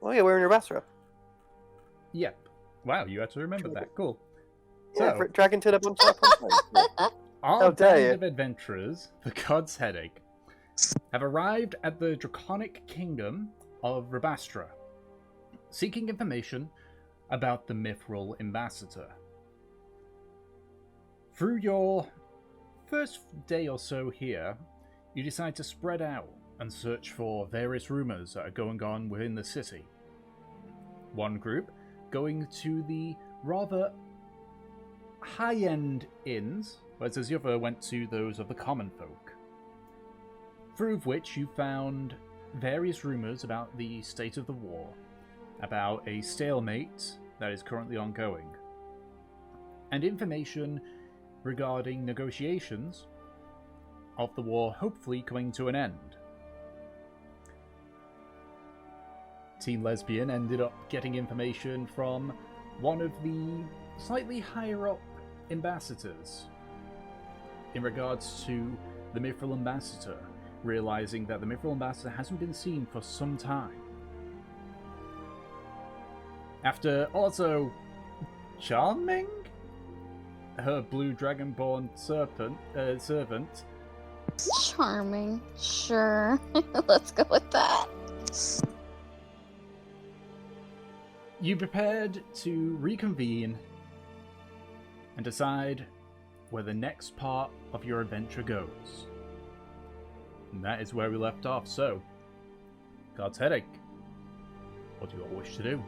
Oh yeah, we're in Rabstra. Yep. Wow, you had to remember that. Cool. Yeah, So, dragon to the bunch up on time. our How dare band you. of adventurers, the God's Headache, have arrived at the draconic kingdom of Rabstra, seeking information about the mithril ambassador. Through your first day or so here, you decide to spread out and search for various rumors that are going on within the city. One group going to the rather high-end inns, whereas the other went to those of the common folk. Through which you found various rumors about the state of the war, about a stalemate that is currently ongoing, and information regarding negotiations of the war hopefully coming to an end. Teen Lesbian ended up getting information from one of the slightly higher up ambassadors in regards to the Mithril Ambassador, realizing that the Mithril Ambassador hasn't been seen for some time. After also charming her blue dragonborn servant. Charming. Sure. Let's go with that. You prepared to reconvene and decide where the next part of your adventure goes. And that is where we left off. So, God's Headache, what do you all wish to do?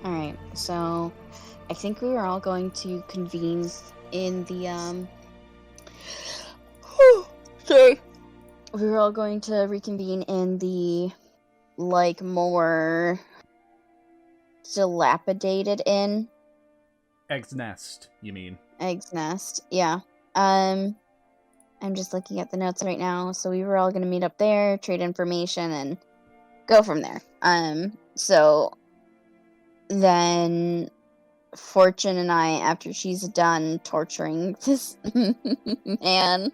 Alright, so I think we were all going to convene in the sorry. We were all going to reconvene in the more dilapidated inn. Egg's Nest, you mean? Egg's Nest, yeah. I'm just looking at the notes right now. So we were all going to meet up there, trade information, and go from there. So then Fortune and I, after she's done torturing this man,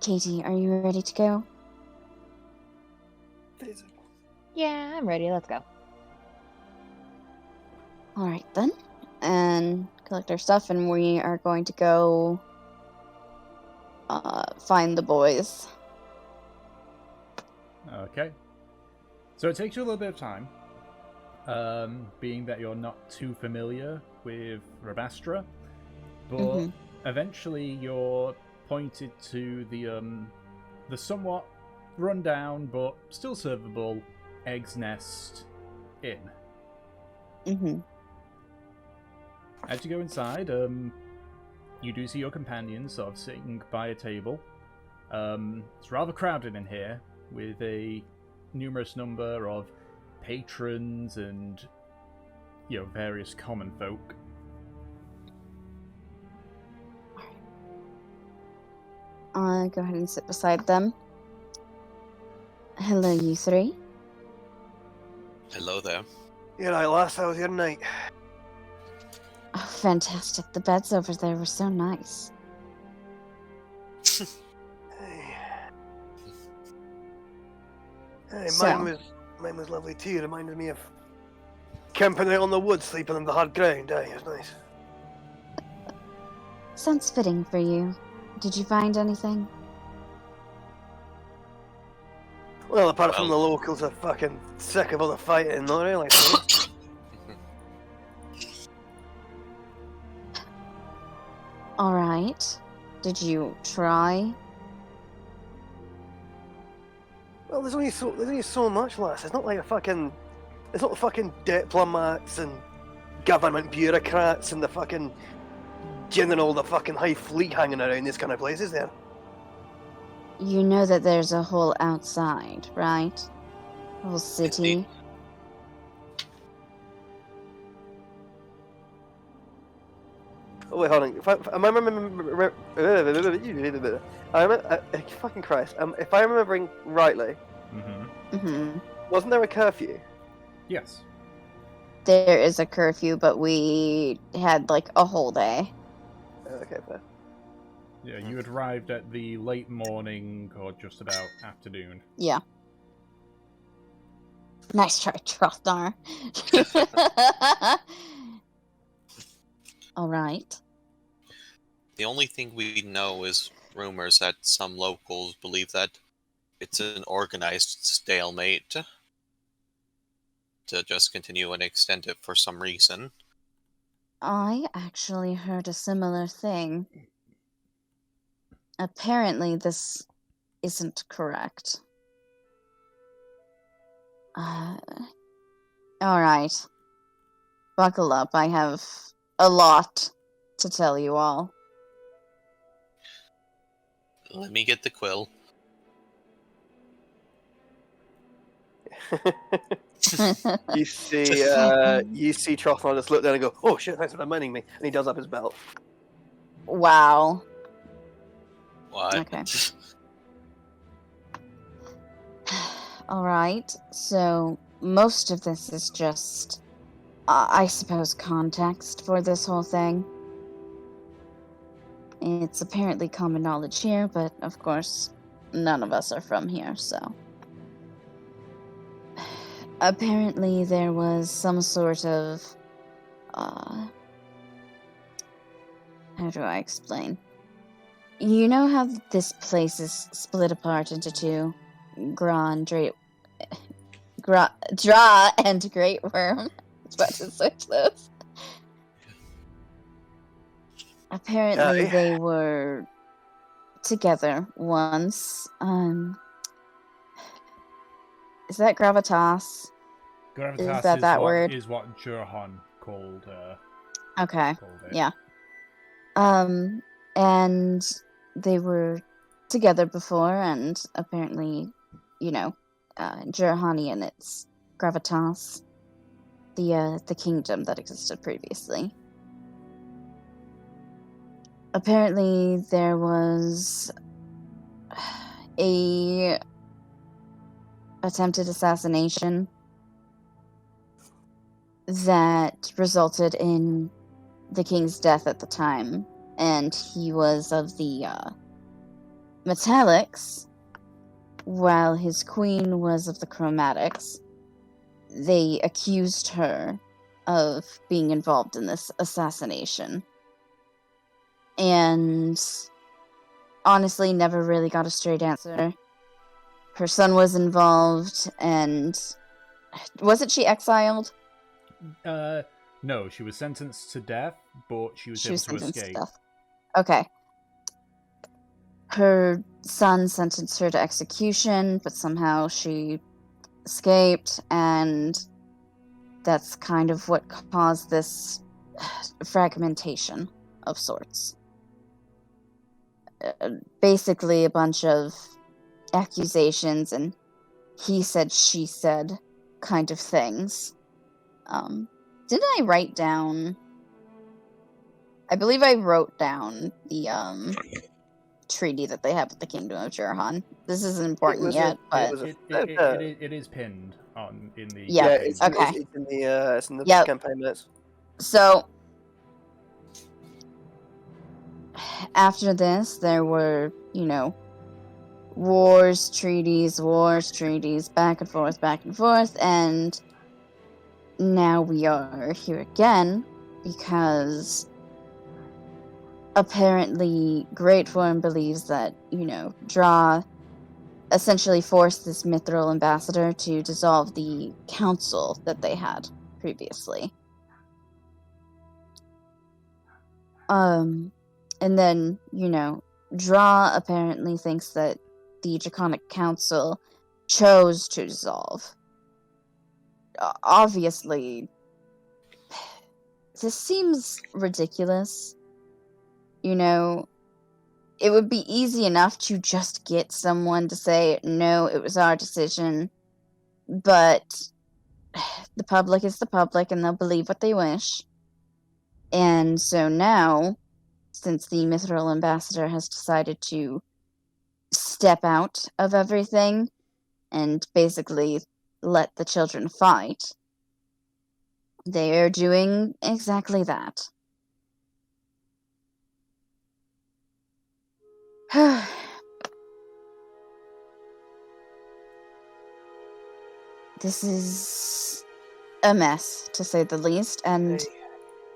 Katie, are you ready to go? Yeah, I'm ready. Let's go. All right, then. And collect our stuff, and we are going to go find the boys. Okay. So it takes you a little bit of time, being that you're not too familiar with Rabstra, but eventually you're pointed to the somewhat rundown but still servable Egg's Nest Inn. As you go inside, you do see your companions sort of sitting by a table. It's rather crowded in here, with a numerous number of patrons and, various common folk. I'll go ahead and sit beside them. Hello, you three. Hello there. Yeah, right, lass, how was your night? Oh, fantastic. The beds over there were so nice. Hey, So- mine was lovely too. Reminded me of camping out on the woods, sleeping on the hard ground. It was nice. Sounds fitting for you. Did you find anything? Well, apart from the Well- locals are fucking sick of all the fighting, not really. So. All right. Did you try? Well, there's only so much, lass. It's not like it's not the fucking diplomats and government bureaucrats and the fucking the fucking high fleet hanging around this kind of place, is there? You know that there's a whole outside, right? A whole city. Indeed. Oh wait, hold on. Fucking Christ. If I'm remembering rightly, wasn't there a curfew? Yes. There is a curfew, but we had a whole day. Okay, fair. Yeah, you had arrived at the late morning or just about afternoon. Yeah. Nice try, Trothdar. All right. The only thing we know is rumors that some locals believe that it's an organized stalemate to just continue and extend it for some reason. I actually heard a similar thing. Apparently, this isn't correct. Alright. Buckle up, I have a lot to tell you all. Let me get the quill. You see Trothlon just look down and go, "Oh shit, thanks for reminding me," and he does up his belt. Wow. What? Okay. Alright, so most of this is just, I suppose, context for this whole thing. It's apparently common knowledge here, but of course, none of us are from here, so. Apparently, there was some sort of, how do I explain? You know how this place is split apart into two? Draw and Great Worm. I was about to switch those. Apparently, they were together once. Is that gravitas? Gravitas Is that word? Is what Jurhan called. Okay. Called it. Yeah. And they were together before, and apparently, Jurhani and its gravitas, the kingdom that existed previously. Apparently, there was a attempted assassination that resulted in the king's death at the time, and he was of the metallics, while his queen was of the chromatics. They accused her of being involved in this assassination, and honestly never really got a straight answer. Her son was involved, and wasn't she exiled? No, she was sentenced to death, but she was able to escape. Okay. Her son sentenced her to execution, but somehow she escaped, and that's kind of what caused this fragmentation of sorts. Basically, a bunch of accusations and he said, she said kind of things. Didn't I write down? I believe I wrote down the treaty that they have with the Kingdom of Jurhan. This isn't important yet, but it is pinned on in the it's in the campaign minutes. So after this, there were, wars, treaties, back and forth, and now we are here again because apparently Great Worm believes that, Draw essentially forced this mithril ambassador to dissolve the council that they had previously. And then, Draw apparently thinks that the Draconic Council chose to dissolve. Obviously, this seems ridiculous. It would be easy enough to just get someone to say, no, it was our decision, but the public is the public and they'll believe what they wish. And so now, since the Mithril Ambassador has decided to step out of everything and basically let the children fight, they are doing exactly that. This is a mess, to say the least, and Hey,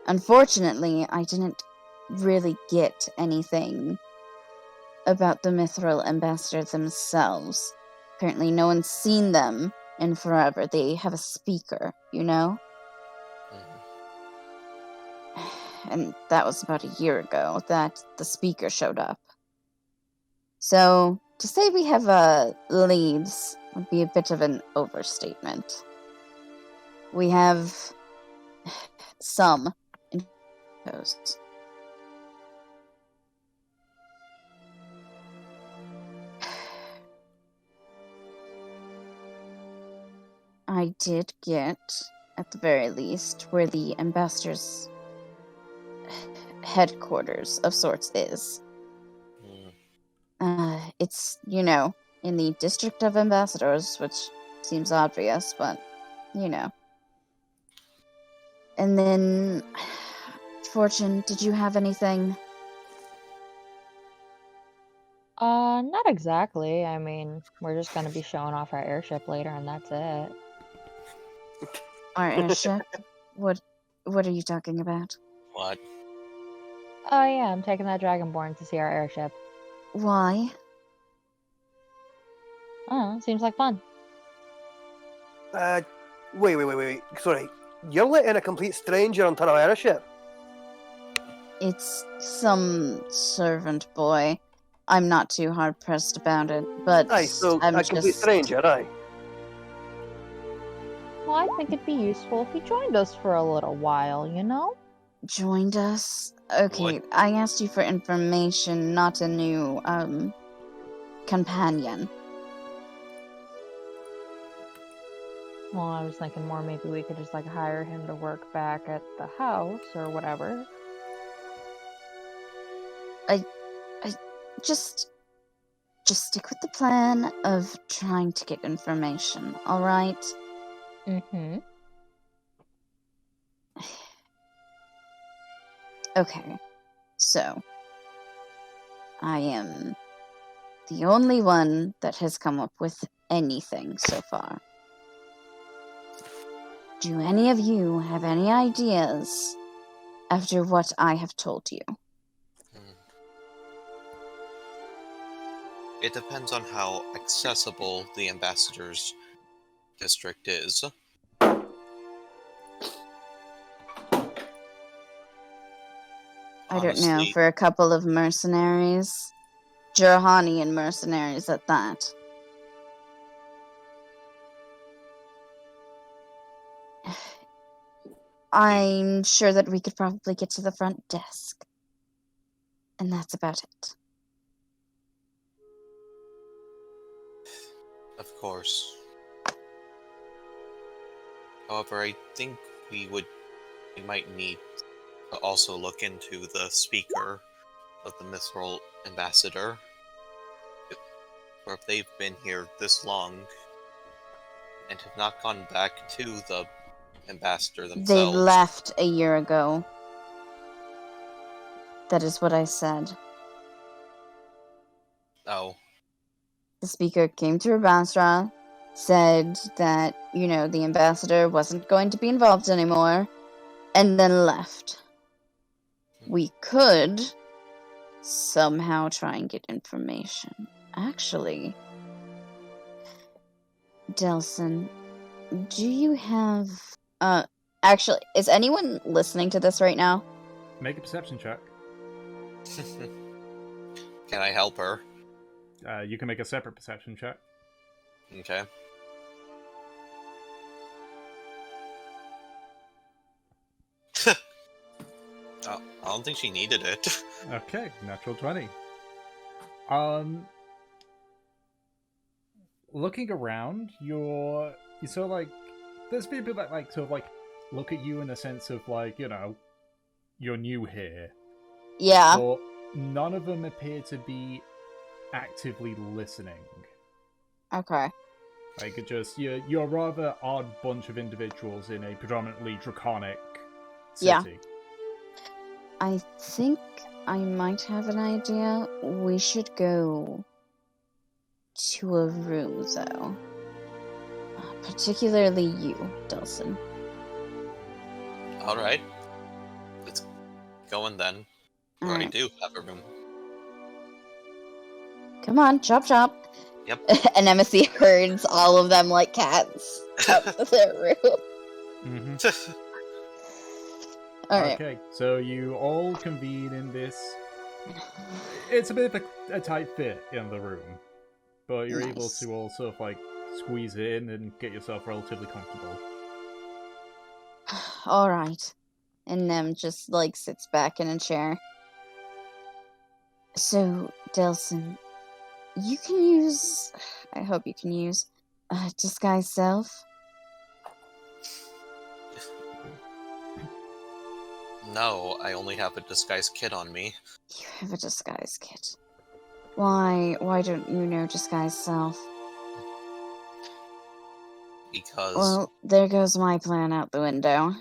unfortunately, I didn't really get anything about the Mithril ambassadors themselves. Apparently, no one's seen them in forever. They have a speaker, you know? Mhm. And that was about a year ago that the speaker showed up. So, to say we have leads would be a bit of an overstatement. We have some posts. I did get, at the very least, where the ambassador's headquarters of sorts is. It's, you know, in the District of Ambassadors, which seems obvious, but, you know. And then, Fortune, did you have anything? Not exactly. I mean, we're just gonna be showing off our airship later, and that's it. Our airship? What are you talking about? What? Oh yeah, I'm taking that Dragonborn to see our airship. Why? I don't know, seems like fun. wait. Sorry. You're letting a complete stranger onto our airship? It's some servant boy. I'm not too hard pressed about it, but Aye, so I'm a complete just stranger, aye. Well, I think it'd be useful if he joined us for a little while, you know? joined us. Okay, What? I asked you for information, not a new companion. Well, I was thinking more maybe we could just like hire him to work back at the house or whatever. Just stick with the plan of trying to get information, all right? Mm-hmm. Okay. So, I am the only one that has come up with anything so far. Do any of you have any ideas after what I have told you? It depends on how accessible the ambassador's district is. I don't know, Honestly, for a couple of mercenaries. Jurhanian mercenaries at that. I'm sure that we could probably get to the front desk. And that's about it. of course. However, I think we might need to also look into the speaker of the Mithril ambassador. For if they've been here this long and have not gone back to the ambassador They themselves. left a year ago. That is what I said. Oh, The speaker came to Rabstra, said that, you know, the ambassador wasn't going to be involved anymore, and then left. We could somehow try and get information. Actually, Delson, do you have... actually, is anyone listening to this right now? Make a perception check. can I help her? You can make a separate perception check. Okay. I don't think she needed it. Okay, natural 20. Looking around, you sort of like, there's people that like sort of like look at you in a sense of like, you know, you're new here. Yeah. But none of them appear to be actively listening. Okay. Like, it just, you're a rather odd bunch of individuals in a predominantly draconic city. Yeah. I think I might have an idea. We should go to a room, though. Particularly you, Delson. Alright. Let's go in then. Or I Alright. do have a room. Come on, chop chop. Yep. And Nemesis herds all of them like cats up to their room. Mm-hmm. Alright. Okay, so you all convene in this. It's a bit of a tight fit in the room, but you're able Nice. to also like squeeze in and get yourself relatively comfortable. Alright. And Nem just like sits back in a chair. So, Delson, you can use. I hope you can use disguise self. No, I only have a disguise kit on me. You have a disguise kit. Why don't you know disguise self? Because Well, there goes my plan out the window.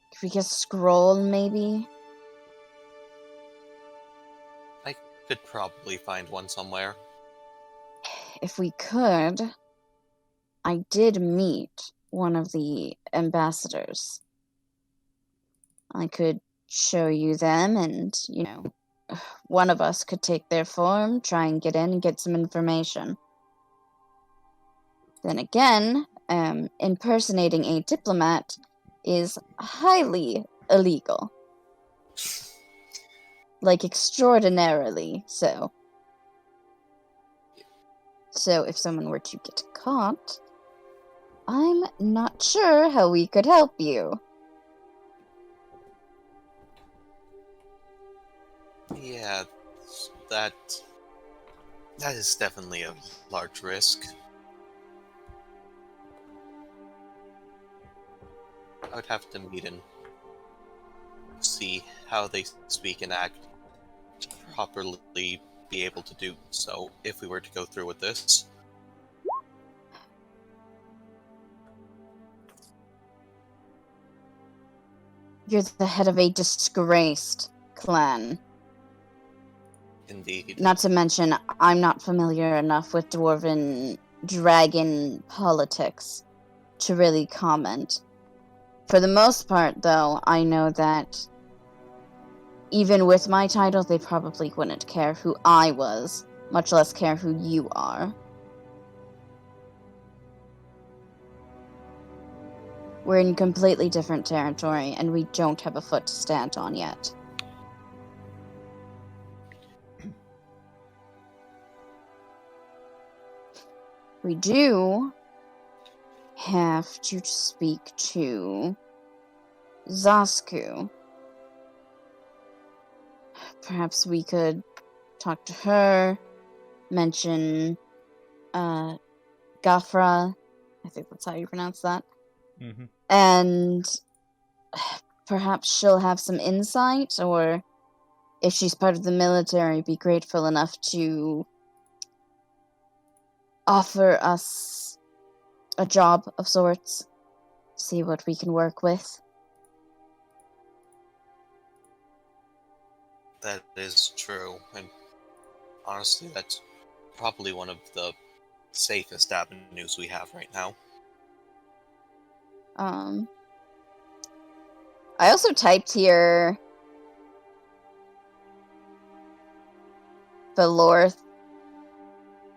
Could we get a scroll, maybe? I could probably find one somewhere. If we could, I did meet one of the ambassadors. I could show you them, and, one of us could take their form, try and get in and get some information. Then again, impersonating a diplomat is highly illegal. Like, extraordinarily so. So if someone were to get caught, I'm not sure how we could help you. Yeah, that is definitely a large risk. I would have to meet and see how they speak and act to properly be able to do so if we were to go through with this. You're the head of a disgraced clan. Indeed. Not to mention, I'm not familiar enough with dwarven dragon politics to really comment. For the most part, though, I know that even with my title, they probably wouldn't care who I was, much less care who you are. We're in completely different territory, and we don't have a foot to stand on yet. We do have to speak to Zasku. Perhaps we could talk to her, mention Gafra. I think that's how you pronounce that. Mm-hmm. And perhaps she'll have some insight, or if she's part of the military, be grateful enough to offer us a job of sorts, see what we can work with. That is true, and honestly, that's probably one of the safest avenues we have right now. I also typed here Valorth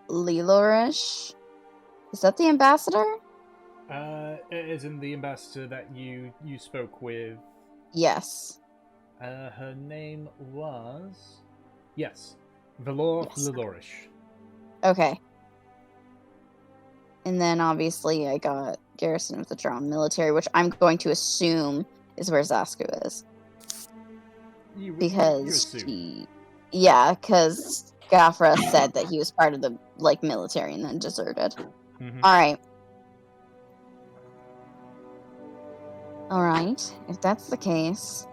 Lilorish. Is that the ambassador? It isn't the ambassador that you spoke with. Yes. Her name was... Yes. Valor Yes. Lilorish. Okay. And then obviously I got Garrison of the Drowned Military, which I'm going to assume is where Zasku is. Because because Gafra said that he was part of the military and then deserted. Mm-hmm. Alright, if that's the case,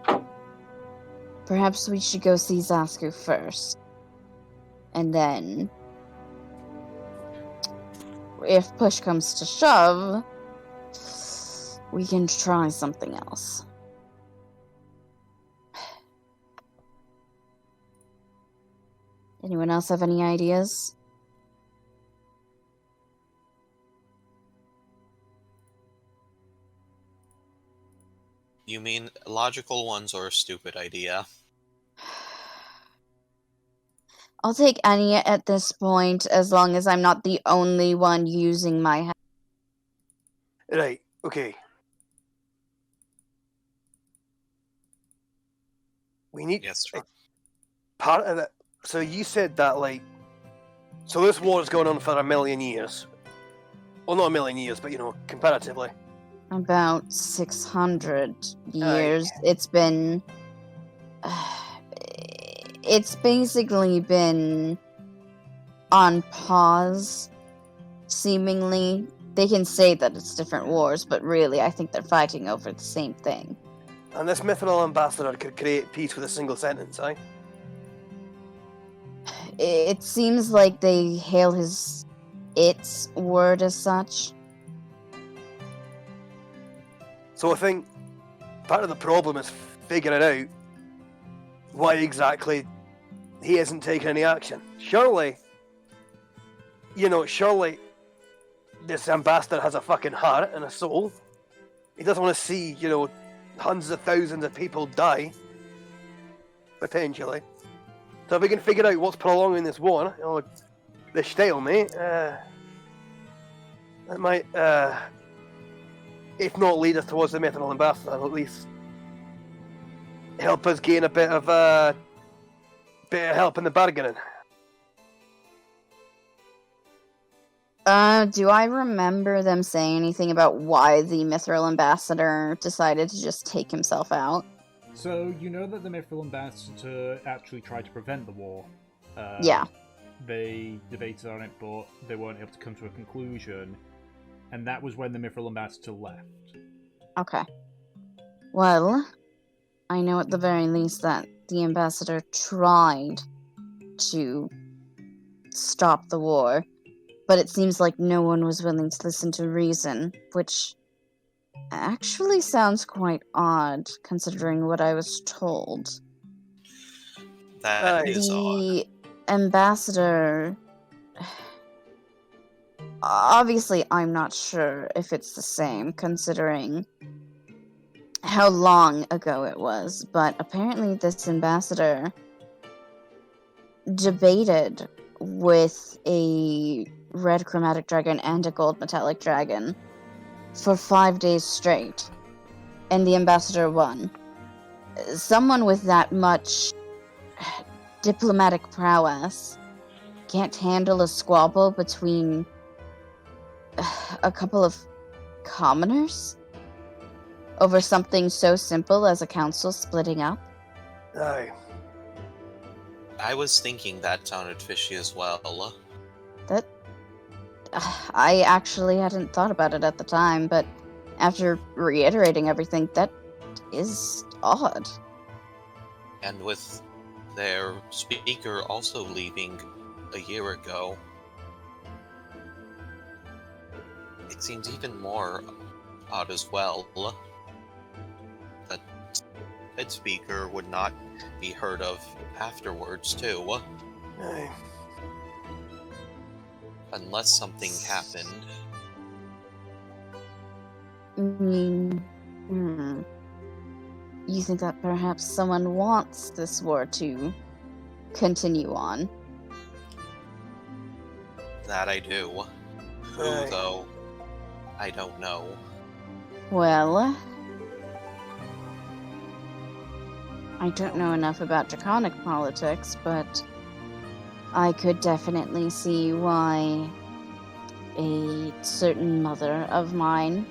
perhaps we should go see Zasku first. And then, if push comes to shove, we can try something else. Anyone else have any ideas? You mean logical ones or a stupid idea? I'll take any at this point, as long as I'm not the only one using my head. Right, okay. We need Yes, sir. part of it. So you said that, like, so this war's going on for 1,000,000 years. Well, not 1,000,000 years, but comparatively. About 600 years. It's been... it's basically been on pause, seemingly. They can say that it's different wars, but really, I think they're fighting over the same thing. And this mithril ambassador could create peace with a single sentence, eh? It seems like they hail its word as such. So I think part of the problem is figuring out why exactly he isn't taking any action. Surely this ambassador has a fucking heart and a soul. He doesn't want to see, hundreds of thousands of people die. Potentially. So if we can figure out what's prolonging this war, the stalemate, that might, if not lead us towards the mithril ambassador, at least help us gain a bit of help in the bargaining. Do I remember them saying anything about why the mithril ambassador decided to just take himself out? So, you know that the Mithril Ambassador actually tried to prevent the war. Yeah. They debated on it, but they weren't able to come to a conclusion. And that was when the Mithril Ambassador left. Okay. Well, I know at the very least that the ambassador tried to stop the war, but it seems like no one was willing to listen to reason, which actually sounds quite odd, considering what I was told. That is odd. The ambassador... Obviously, I'm not sure if it's the same, considering how long ago it was, but apparently this ambassador debated with a red chromatic dragon and a gold metallic dragon for 5 days straight, and the ambassador won. Someone with that much diplomatic prowess can't handle a squabble between a couple of commoners over something so simple as a council splitting up. Aye. I was thinking that sounded fishy as well. I actually hadn't thought about it at the time, but after reiterating everything, that is odd. And with their speaker also leaving a year ago, it seems even more odd as well that that speaker would not be heard of afterwards too. Aye. Unless something happened. You think that perhaps someone wants this war to continue on? That I do. Who, Aye. though, I don't know. Well, I don't know enough about draconic politics, but I could definitely see why a certain mother of mine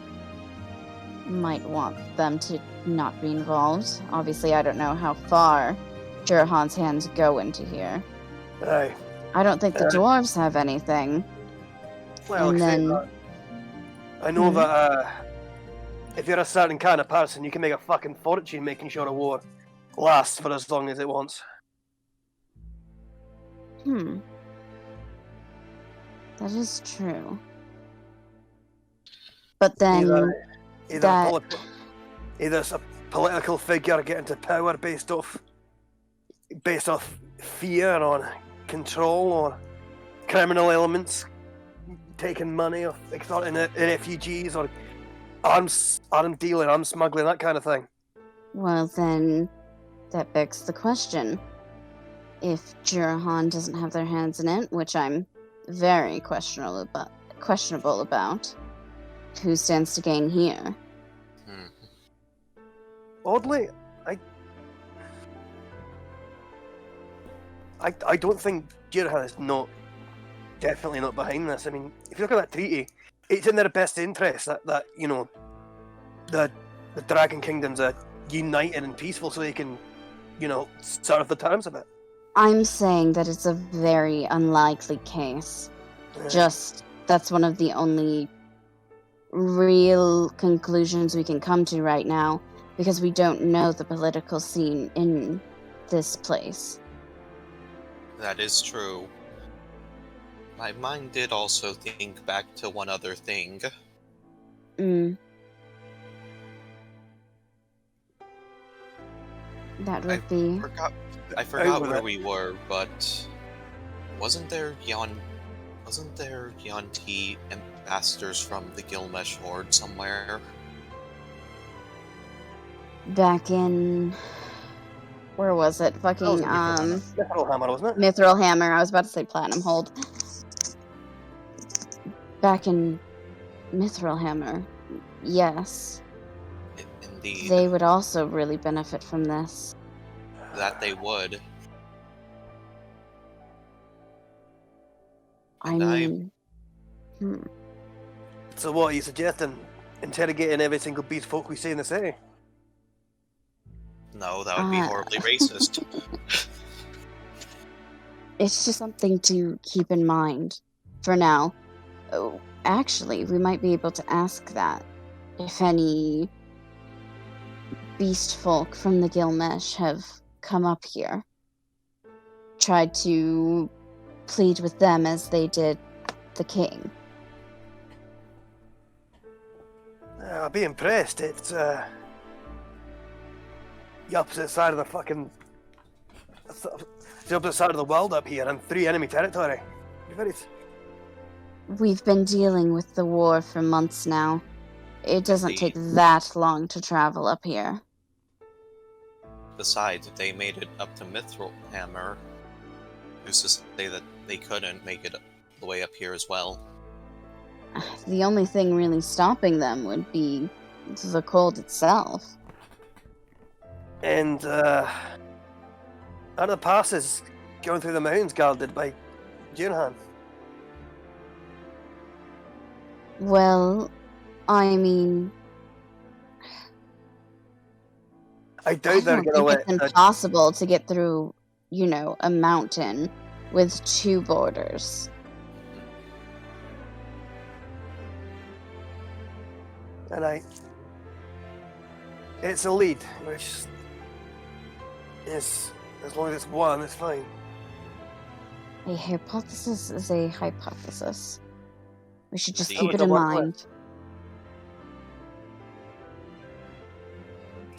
might want them to not be involved. Obviously, I don't know how far Jurahan's hands go into here. Aye. I don't think the dwarves have anything. Well, And except then- that I know that if you're a certain kind of person, you can make a fucking fortune making sure a war lasts for as long as it wants. That is true. But then Either that- either it's a political figure getting to power based off fear or control or criminal elements taking money off extorting refugees or arms dealing, arms smuggling, that kind of thing. Well, then, that begs the question. If Jurahan doesn't have their hands in it, which I'm very questionable about, who stands to gain here? Oddly, I don't think Jurahan is definitely not behind this. I mean, if you look at that treaty, it's in their best interest that you know, the Dragon Kingdoms are united and peaceful so they can, you know, serve the terms of it. I'm saying that it's a very unlikely case. That's one of the only real conclusions we can come to right now, because we don't know the political scene in this place. That is true. My mind did also think back to one other thing. That would be... I forgot where we were, but wasn't there Yuan-Ti ambassadors from the Gilgamesh Horde somewhere? Back in... Where was it? Fucking, Mithril Hammer, wasn't it? Mithril Hammer. I was about to say Platinum Hold. Back in Mithril Hammer. Yes. Indeed. They would also really benefit from this. That they would. I mean... So what are you suggesting? Interrogating every single beast folk we see in the city? No, that would be horribly racist. It's just something to keep in mind for now. Oh, actually, we might be able to ask that if any beast folk from the Gilgamesh have come up here. Tried to plead with them as they did the king. I'd be impressed. It's the opposite side of the fucking... the opposite side of the world up here, and 3 enemy territory. We've been dealing with the war for months now. It doesn't take that long to travel up here. Besides, if they made it up to Mithril Hammer, who's to say that they couldn't make it the way up here as well? The only thing really stopping them would be the cold itself. And, are the passes going through the mountains guarded by Jurahan? Well, I mean... I doubt they're gonna let... It's impossible to get through, you know, a mountain with 2 borders. And it's a lead, which is, as long as it's one, it's fine. A hypothesis is a hypothesis. We should just Indeed. keep it in mind.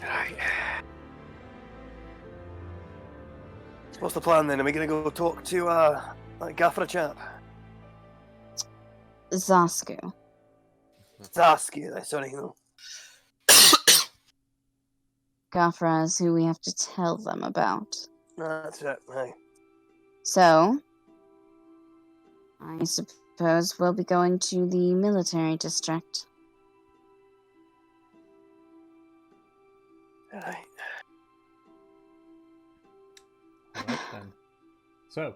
Right. So what's the plan then? Are we gonna go talk to that Gafra chap? Zasku. Zasky, sorry, no. Gafra is who we have to tell them about. That's it, right. So, I suppose we'll be going to the military district. Right. Alright then. So,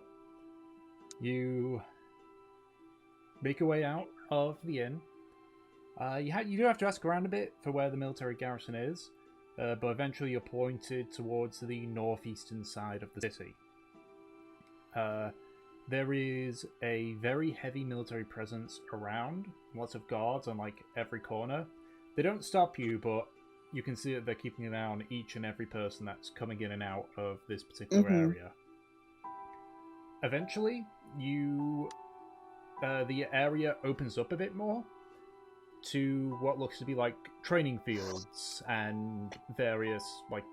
you make your way out of the inn. You do have to ask around a bit for where the military garrison is, but eventually you're pointed towards the northeastern side of the city. There is a very heavy military presence around, lots of guards on like every corner. They don't stop you, but you can see that they're keeping an eye on each and every person that's coming in and out of this particular area. Eventually, the area opens up a bit more to what looks to be like training fields and various like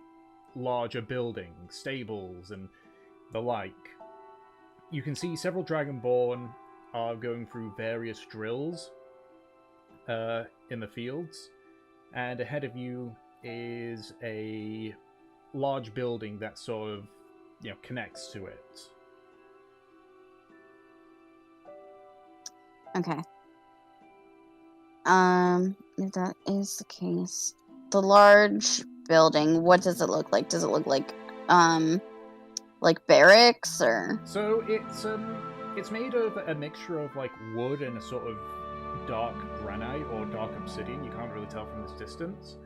larger buildings, stables and the like. you can see several Dragonborn are going through various drills in the fields, and ahead of you is a large building that sort of, connects to it. Okay. If that is the case, the large building, what does it look like? Does it look like barracks or? So it's made of a mixture of like wood and a sort of dark granite or dark obsidian. You can't really tell from this distance.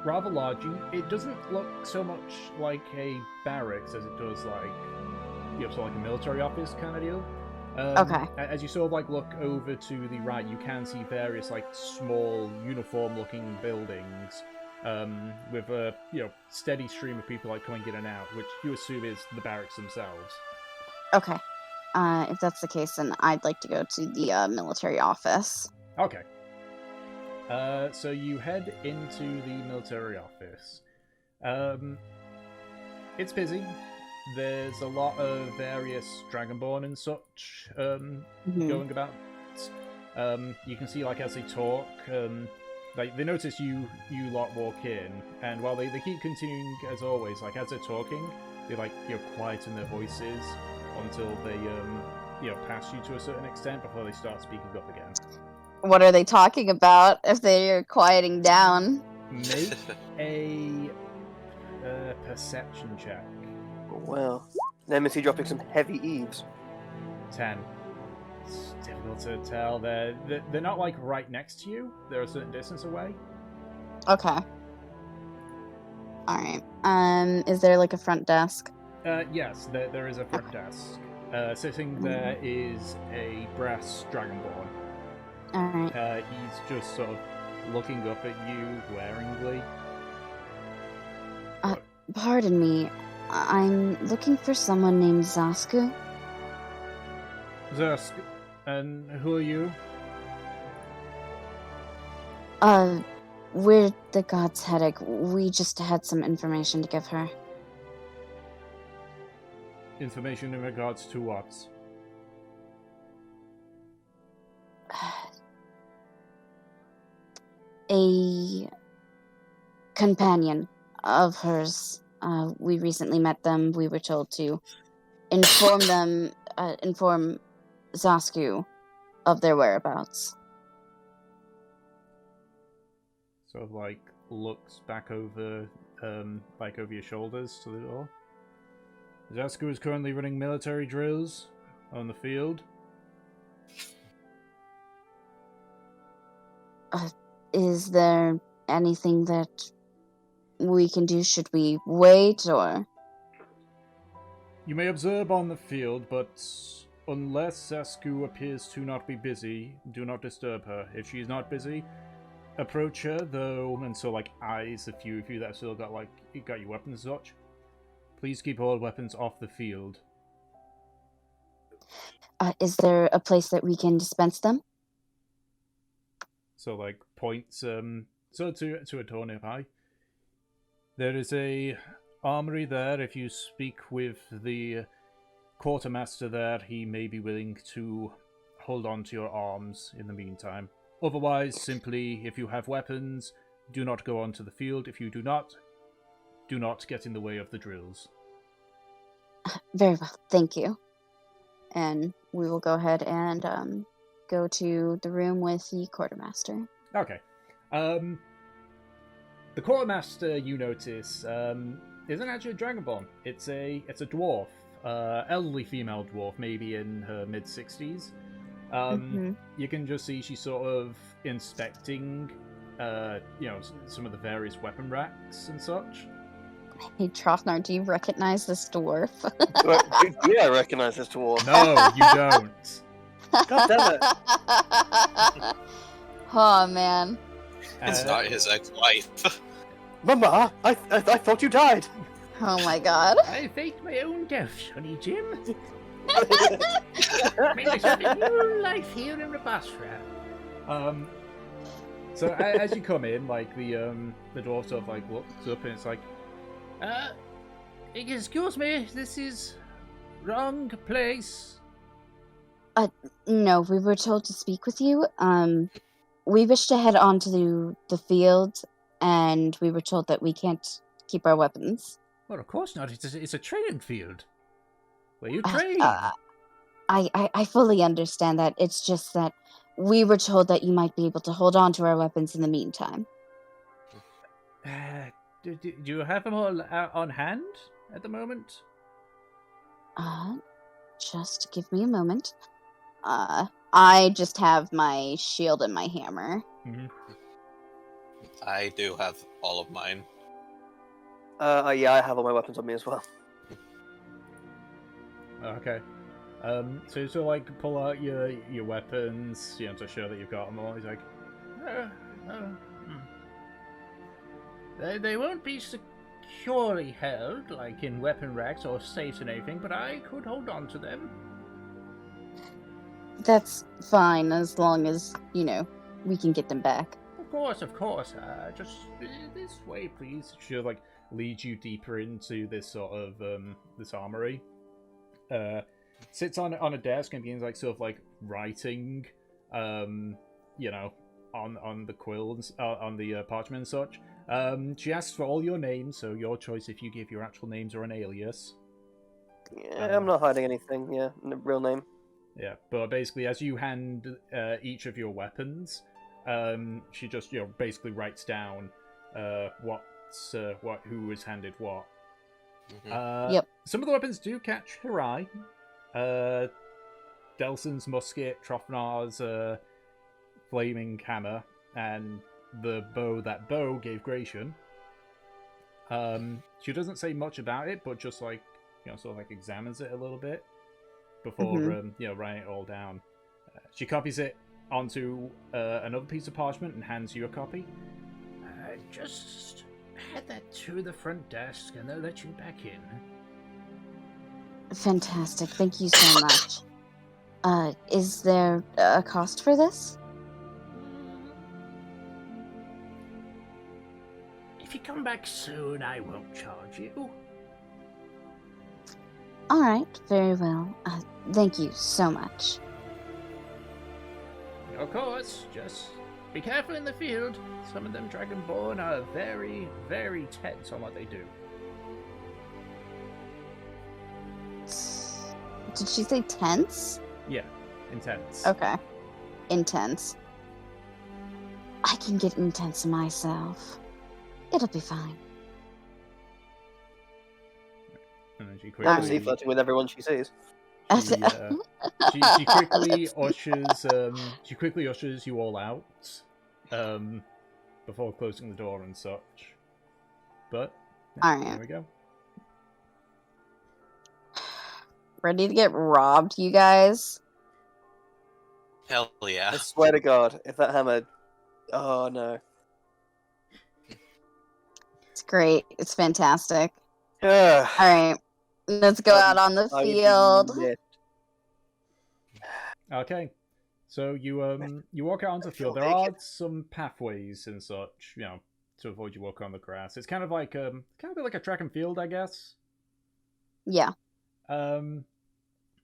Rather large. It doesn't look so much like a barracks as it does like, sort of like a military office kind of deal. Okay. As you sort of like look over to the right, you can see various like small uniform-looking buildings with a steady stream of people like coming in and out, which you assume is the barracks themselves. Okay. If that's the case, then I'd like to go to the military office. Okay. So you head into the military office. It's busy. There's a lot of various Dragonborn and such going about. You can see, like, as they talk, like, they notice you lot walk in, and while they keep continuing, as always, like, as they're talking, they, like, quieten their voices until they, pass you to a certain extent before they start speaking up again. What are they talking about if they're quieting down? Make a perception check. Well, Nemesis dropping some heavy eaves. 10. It's difficult to tell. They're not like right next to you. They're a certain distance away. Okay. All right. Is there like a front desk? Yes, there is a front desk. Sitting there is a brass Dragonborn. All right. He's just sort of looking up at you waringly. Pardon me. I'm looking for someone named Zasku. Zersk, and who are you? We're the God's Headache. We just had some information to give her. Information in regards to what? A companion of hers. We recently met them. We were told to inform Zasku of their whereabouts. Sort of like looks back over your shoulders to the door. Zasku is currently running military drills on the field. Is there anything that we can do? Should we wait, or? You may observe on the field, but unless Zasku appears to not be busy, do not disturb her. If she is not busy, approach her, though, and so, like, eyes a few of you that still got your weapons and such. Please keep all weapons off the field. Is there a place that we can dispense them? So, like, points, to a door nearby. There is a armory there. If you speak with the quartermaster there, he may be willing to hold on to your arms in the meantime. Otherwise, simply, if you have weapons, do not go onto the field. If you do not get in the way of the drills. Very well, thank you. And we will go ahead and go to the room with the quartermaster. Okay. The quartermaster, you notice, isn't actually a Dragonborn. It's a dwarf, elderly female dwarf, maybe in her mid-60s. You can just see she's sort of inspecting, some of the various weapon racks and such. Hey, Trofnar, do you recognize this dwarf? Yeah, I recognize this dwarf. No, you don't. God damn it. Oh, man. It's not his ex-wife. Mama, I thought you died. Oh my god. I faked my own death, Sonny Jim. Made myself a new life here in Rabstra. So as you come in, like the dwarf sort of like looks up and it's like, excuse me, this is Wrong place. No, we were told to speak with you. We wish to head on to the field, and we were told that we can't keep our weapons. Well, of course not. It's a training field where you Uh, train. I fully understand that. It's just that we were told that you might be able to hold on to our weapons in the meantime. Do you have them all on hand at the moment? Just give me a moment. I just have my shield and my hammer. Mm-hmm. I do have all of mine. Yeah, I have all my weapons on me as well. Okay. So like pull out your weapons, to show that you've got them all. He's like, they won't be securely held like in weapon racks or safes and anything, but I could hold on to them. That's fine, as long as, we can get them back. Of course. Just this way, please. She'll like lead you deeper into this sort of this armory. Sits on a desk and begins like sort of like writing, on the quills, on the parchment and such. She asks for all your names, so your choice if you give your actual names or an alias. Yeah, I'm not hiding anything. Yeah, no real name. Yeah, but basically, as you hand each of your weapons, she just basically writes down who was handed what. Mm-hmm. Yep. Some of the weapons do catch her eye. Delson's musket, Trofnar's flaming hammer, and the bow that Bo gave Gratian. She doesn't say much about it, but just like sort of like examines it a little bit before writing it all down. She copies it onto another piece of parchment and hands you a copy. Just head that to the front desk and they'll let you back in. Fantastic. Thank you so much. Is there a cost for this? If you come back soon, I won't charge you. All right, very well. Thank you so much. Of course, just be careful in the field. Some of them Dragonborn are very, very tense on what they do. Did she say tense? Yeah, intense. Okay. Intense. I can get intense myself. It'll be fine. And then she Obviously flirting with everyone she sees. she quickly ushers you all out, before closing the door and such. But All right. There we go. Ready to get robbed, you guys? Hell yeah. I swear to God, if that hammer... Oh, no. It's great. It's fantastic. Ugh. All right. Let's go out on the I would be field. lit. Okay, so you walk out onto the field. There Naked. are some pathways and such, to avoid you walking on the grass. It's kind of like a track and field, I guess. Yeah. But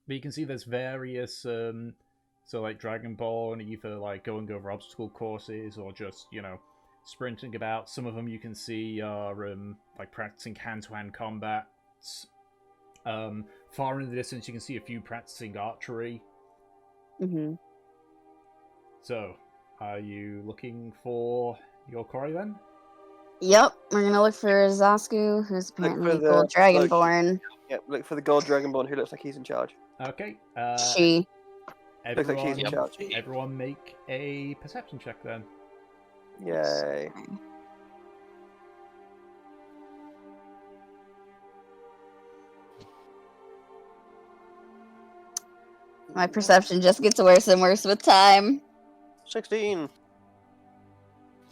you can see there's various like Dragonborn either like going over obstacle courses or just sprinting about. Some of them you can see are like practicing hand-to-hand combat. Far in the distance you can see a few practicing archery. Mm-hmm. So, are you looking for your quarry then? Yep. We're gonna look for Zasku, who's apparently the gold dragonborn. Yeah, look for the gold dragonborn who looks like he's in charge. Okay. She. Looks like she's in Everyone, charge. everyone make a perception check then. Yay. My perception just gets worse and worse with time. 16.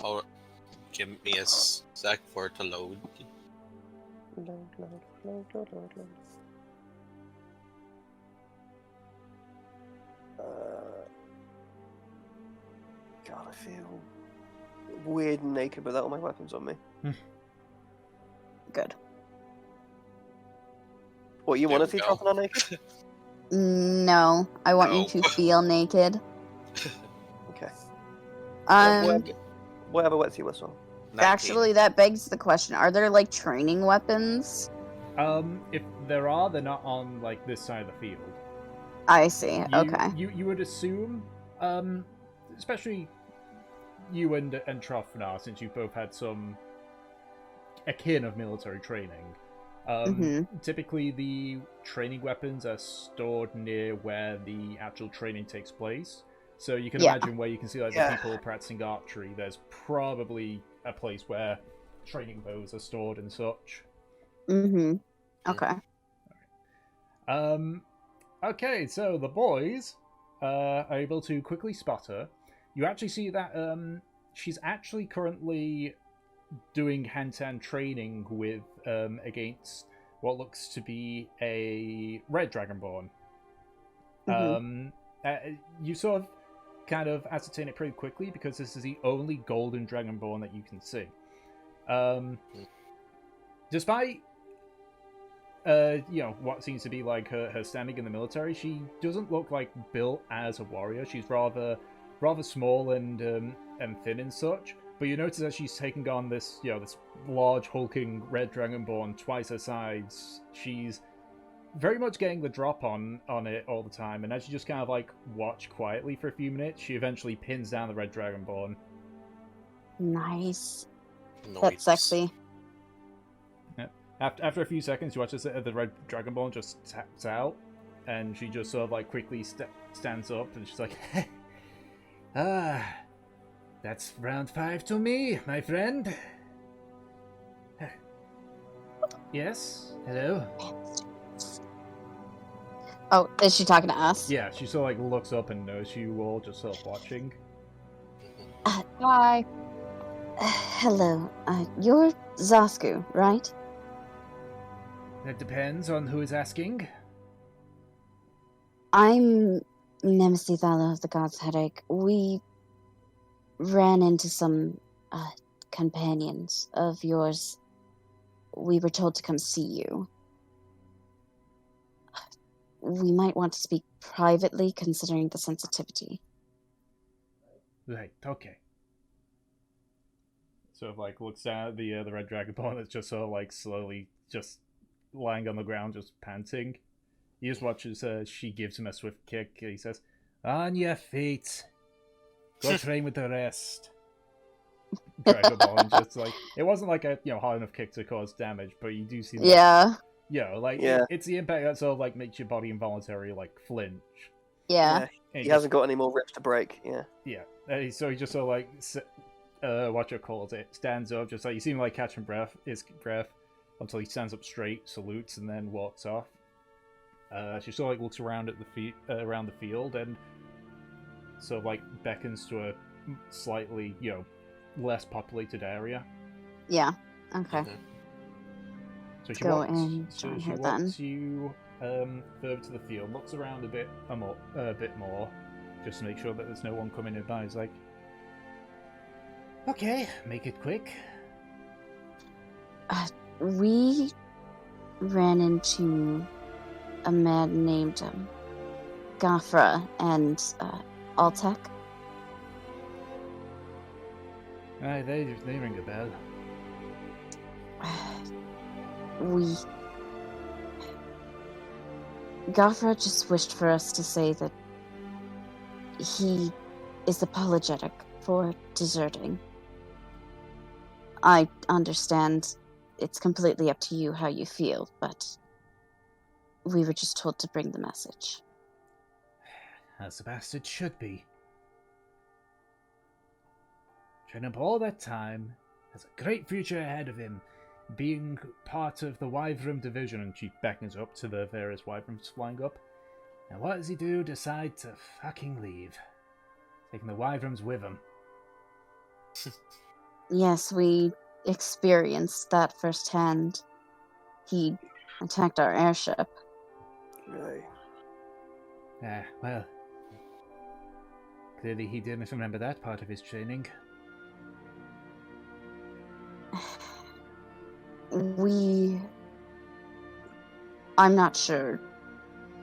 Oh, give me a sec for it to load. God, I feel weird and naked without all my weapons on me. Good. What, you There want to we see go. Tropina naked? No, I want you No. to feel naked. Okay. Um, Whatever wets your whistle. 19. actually, that begs the question: are there like training weapons? If there are, they're not on like this side of the field. I see. Okay. You would assume, especially you and Trofnar, since you've both had some akin of military training. Typically, the training weapons are stored near where the actual training takes place. So you can imagine where you can see like the people practicing archery. There's probably a place where training bows are stored and such. Okay. Okay, so the boys are able to quickly spot her. You actually see that she's actually currently doing hand-to-hand training with against what looks to be a red dragonborn. You sort of kind of ascertain it pretty quickly because this is the only golden dragonborn that you can see. Despite what seems to be like her standing in the military, she doesn't look like built as a warrior. She's rather small and thin and such. But you notice that she's taking on this this large hulking red dragonborn twice her size. She's very much getting the drop on it all the time, and as you just kind of like watch quietly for a few minutes, she eventually pins down the red dragonborn. Nice. Noise. That's sexy. After a few seconds, you watch the red dragonborn just taps out, and she just sort of like quickly stands up, and she's like, that's round 5 to me, my friend. Yes? Hello? Oh, is she talking to us? Yeah, she sort of like looks up and knows you all just sort of watching. Bye. Hello. You're Zasku, right? That depends on who is asking. I'm Nemesis of the God's Headache. We ran into some companions of yours. We were told to come see you. We might want to speak privately, considering the sensitivity. Right, okay. Sort of like looks down at the red dragonborn that's just sort of like slowly just lying on the ground, just panting. He just watches she gives him a swift kick. He says, "On your feet. Go train with the rest." Dragonborn just like, it wasn't like a hard enough kick to cause damage, but you do see that, it's the impact that sort of like makes your body involuntarily like flinch. Yeah. He hasn't got any more ribs to break. So he just sort of like what you call it, stands up, just like you see him like catching his breath until he stands up straight, salutes, and then walks off. She sort of like looks around at around the field and sort of like beckons to a slightly less populated area. Yeah. Okay. So she Go walks, and so join she her walks you further to the field, looks around a bit more, just to make sure that there's no one coming in by. He's like, "Okay, make it quick." We ran into a man named Gafra and Altek. Aye, they ring a bell. Gafra just wished for us to say that he is apologetic for deserting. I understand it's completely up to you how you feel, but we were just told to bring the message. As the bastard should be. Trained up all that time, has a great future ahead of him, being part of the Wyvern division, and she beckons up to the various Wyverns flying up. And what does he do? Decide to fucking leave. Taking the Wyverns with him. Yes, we experienced that firsthand. He attacked our airship. Right. Well. Clearly he didn't remember that part of his training. I'm not sure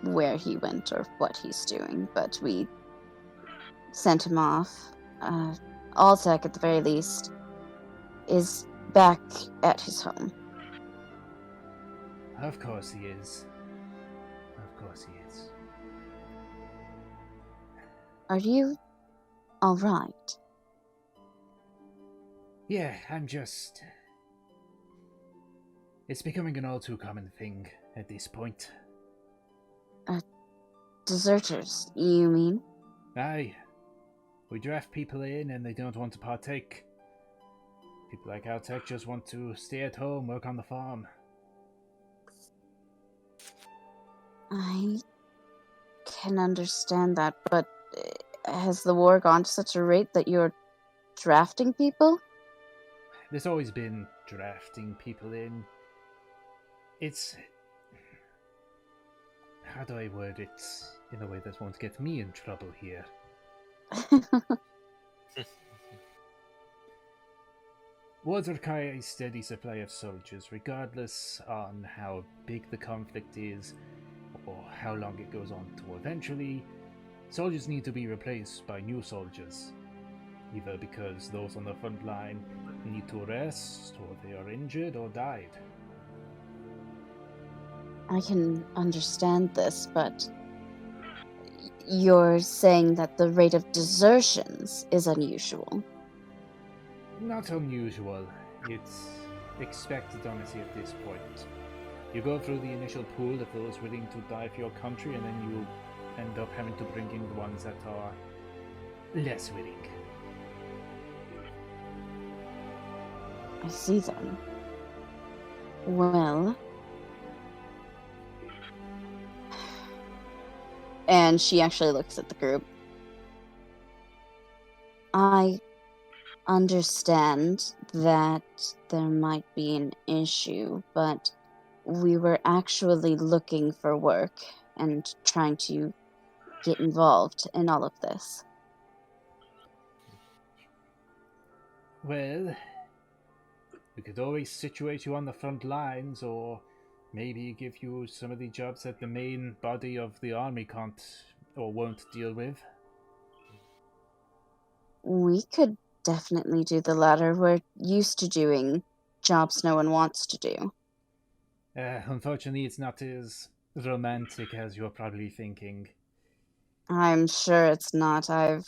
where he went or what he's doing, but we sent him off. Alltech, at the very least, is back at his home. Of course he is. Of course he is. Are you alright? Yeah, I'm just... It's becoming an all too common thing at this point. Deserters, you mean? Aye. We draft people in and they don't want to partake. People like our tech just want to stay at home, work on the farm. I can understand that, but has the war gone to such a rate that you're drafting people? There's always been drafting people in. It's... How do I word it in a way that won't get me in trouble here? Wars require a steady supply of soldiers, regardless on how big the conflict is or how long it goes on to. Eventually, soldiers need to be replaced by new soldiers, either because those on the front line need to rest, or they are injured or died. I can understand this, but you're saying that the rate of desertions is unusual. Not unusual. It's expected, honestly, at this point. You go through the initial pool of those willing to die for your country, and then you end up having to bring in the ones that are less willing. I see then. Well... And she actually looks at the group. I understand that there might be an issue, but we were actually looking for work and trying to get involved in all of this. Well, we could always situate you on the front lines, or maybe give you some of the jobs that the main body of the army can't or won't deal with. We could definitely do the latter. We're used to doing jobs no one wants to do. Unfortunately, it's not as romantic as you're probably thinking. I'm sure it's not. I've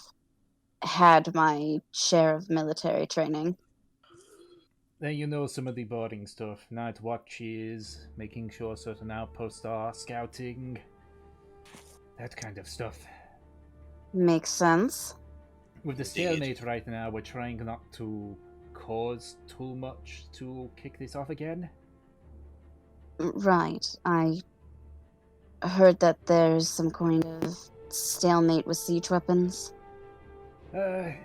had my share of military training. Then you know some of the boring stuff. Night watches, making sure certain outposts are scouting. That kind of stuff. Makes sense. With the stalemate right now, we're trying not to cause too much to kick this off again. Right. I heard that there's some kind of stalemate with siege weapons. Aye,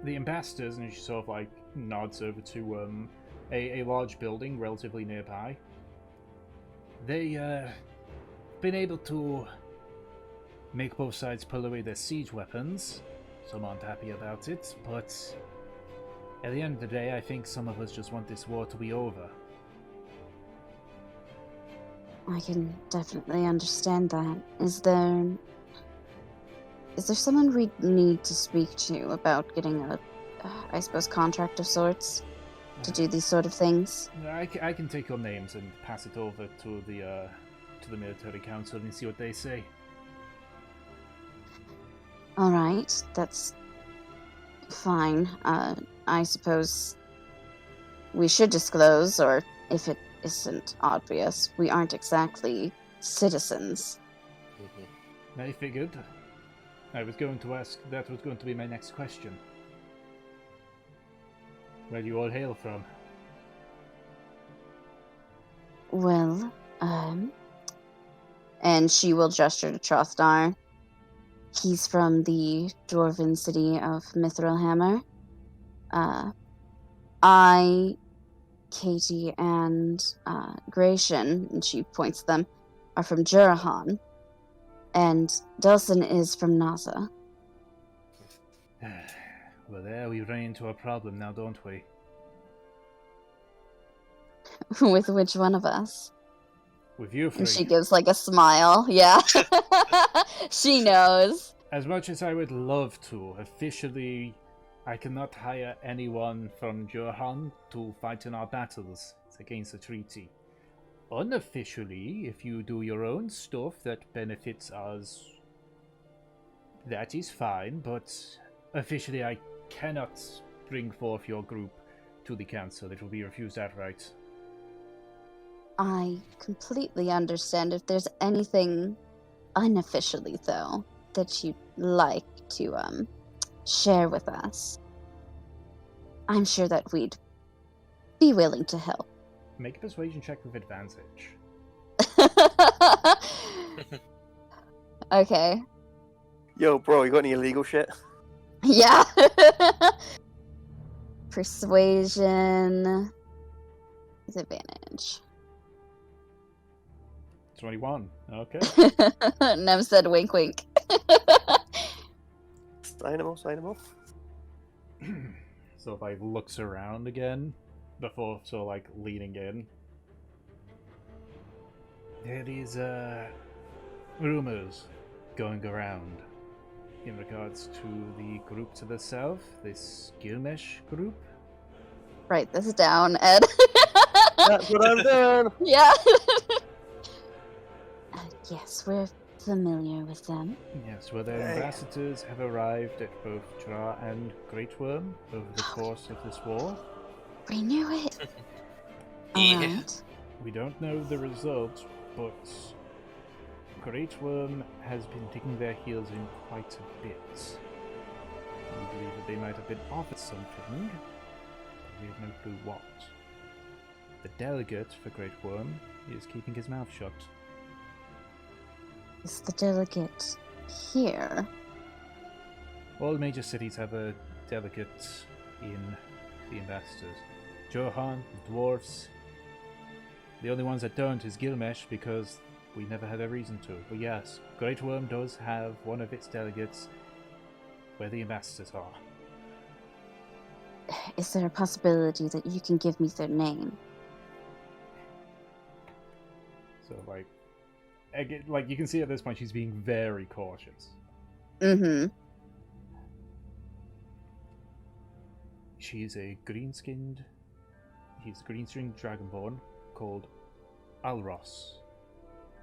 the ambassadors, and she sort of like nods over to a large building relatively nearby. They been able to make both sides pull away their siege weapons. Some aren't happy about it, but at the end of the day, I think some of us just want this war to be over. I can definitely understand that. Is there someone we need to speak to about getting a, I suppose, contract of sorts to do these sort of things? I can take your names and pass it over to the military council and see what they say. All right, that's fine. I suppose we should disclose, or if it isn't obvious, we aren't exactly citizens. I figured. I was going to ask, that was going to be my next question. Where do you all hail from? Well, and she will gesture to Trothdar. He's from the dwarven city of Mithrilhammer. I, Katie, and Gratian, and she points to them, are from Jurahan. And Delson is from Naza. Well, there we run into a problem now, don't we? With which one of us? With you And she three, gives like a smile. Yeah. She knows. as much as I would love to, officially, I cannot hire anyone from Johan to fight in our battles. It's against the treaty. Unofficially, if you do your own stuff that benefits us, that is fine, but officially I cannot bring forth your group to the council. It will be refused outright. I completely understand. If there's anything unofficially, though, that you'd like to share with us, I'm sure that we'd be willing to help. Make a persuasion check with advantage. Okay. Yo, bro, you got any illegal shit? Yeah. Persuasion with advantage. 21. Okay. Nev said wink wink. Sign him off. So if I looks around again before leaning in. There is rumors going around in regards to the group to the south, this Gilnesh group. Write this down, Ed. That's what I'm doing. Yeah. Yes, we're familiar with them. Yes, well, their Hey. ambassadors have arrived at both Tra and Great Worm over the course of this war. We knew it. Yeah. Alright. We don't know the result, but Great Worm has been digging their heels in quite a bit. We believe that they might have been offered something, but we have no clue what. The delegate for Great Worm is keeping his mouth shut. Is the delegate here? All major cities have a delegate in the ambassadors. Johan, the dwarves. The only ones that don't is Gilnesh because we never had a reason to. But yes, Great Worm does have one of its delegates where the ambassadors are. Is there a possibility that you can give me their name? So you can see at this point she's being very cautious. Mm-hmm. She is a he's a green-skinned dragonborn called Alros.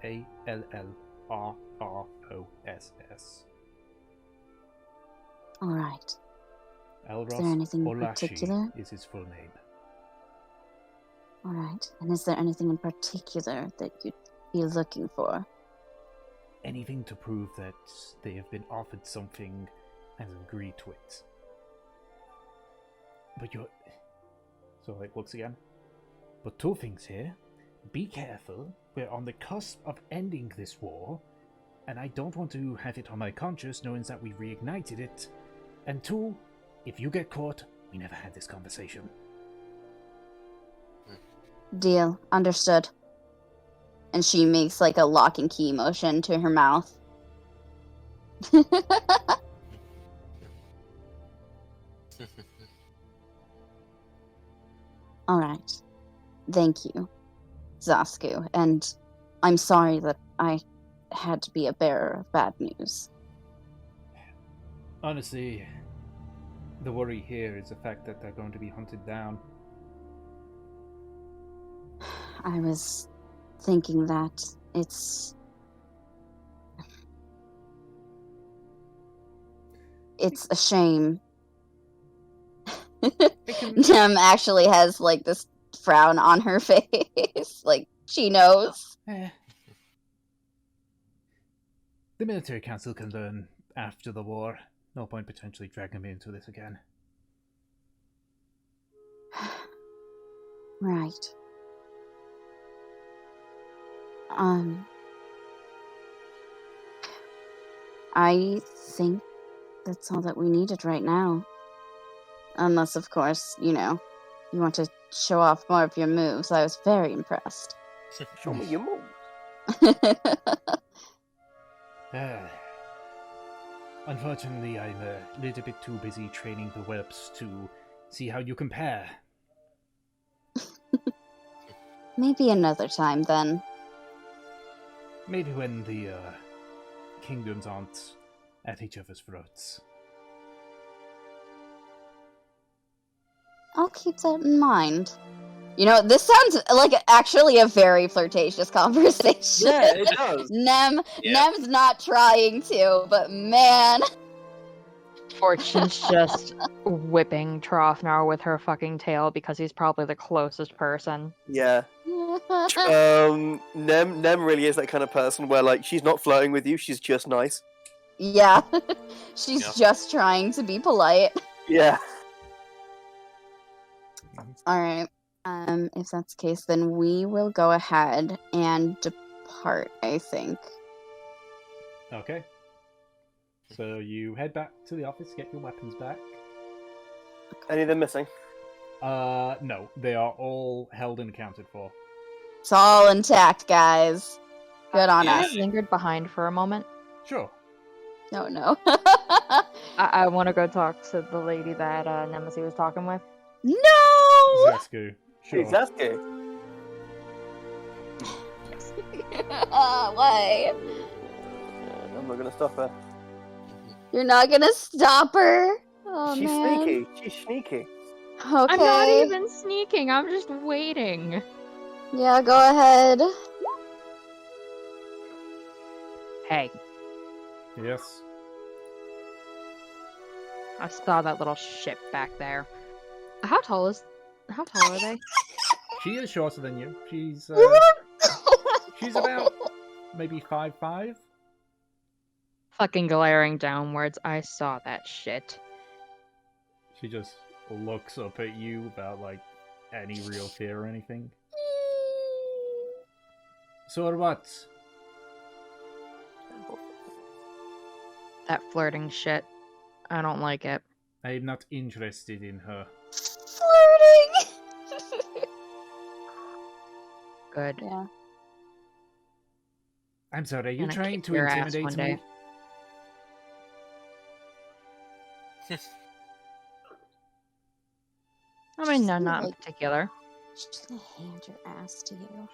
Allrross. Alright. Alros Is there anything in Olashi particular? is his full name. Alright. And is there anything in particular that you'd be looking for? Anything to prove that they have been offered something and agreed to it. But looks again. But two things here. Be careful. We're on the cusp of ending this war, and I don't want to have it on my conscience knowing that we reignited it. And two, if you get caught, we never had this conversation. Deal. Understood. And she makes like a lock and key motion to her mouth. Alright. Thank you, Zasku. And I'm sorry that I had to be a bearer of bad news. Honestly, the worry here is the fact that they're going to be hunted down. I was thinking that it's a shame. Jem actually has like this frown on her face, like she knows. The military council can learn after the war. No point potentially dragging me into this again. Right. I think that's all that we needed right now. Unless, of course, you want to show off more of your moves. I was very impressed. Show me your moves. Unfortunately, I'm a little bit too busy training the whelps to see how you compare. Maybe another time, then. Maybe when the kingdoms aren't at each other's throats. I'll keep that in mind. You know, this sounds like actually a very flirtatious conversation. Yeah, it does. Nem's Yeah. not trying to, but man. Fortune's just whipping Trofnar with her fucking tail because he's probably the closest person. Yeah. Nem really is that kind of person where, like, she's not flirting with you, she's just nice. Yeah. She's Yeah. just trying to be polite. Yeah. Alright. If that's the case, then we will go ahead and depart, I think. Okay. So you head back to the office, get your weapons back. Any of them missing? No, they are all held and accounted for. It's all intact, guys. Good on Yeah. us. I lingered behind for a moment. Sure. No. I want to go talk to the lady that Nemesis was talking with. No! Zesku. Sure. Exactly. Why? I'm not gonna stop her. You're not gonna stop her? Oh, She's man. sneaky. She's sneaky. Okay. I'm not even sneaking. I'm just waiting. Yeah, go ahead. Hey, Yes. I saw that little ship back there. How tall are they? She is shorter than you. She's about maybe 5'5". Fucking glaring downwards. I saw that shit. She just looks up at you without like any real fear or anything. So what? That flirting shit. I don't like it. I'm not interested in her. Flirting! Good. Yeah. I'm sorry, are you Gonna trying kick to your ass intimidate one me? day. I mean, no, not in Like- particular. She's just gonna hand your ass to you.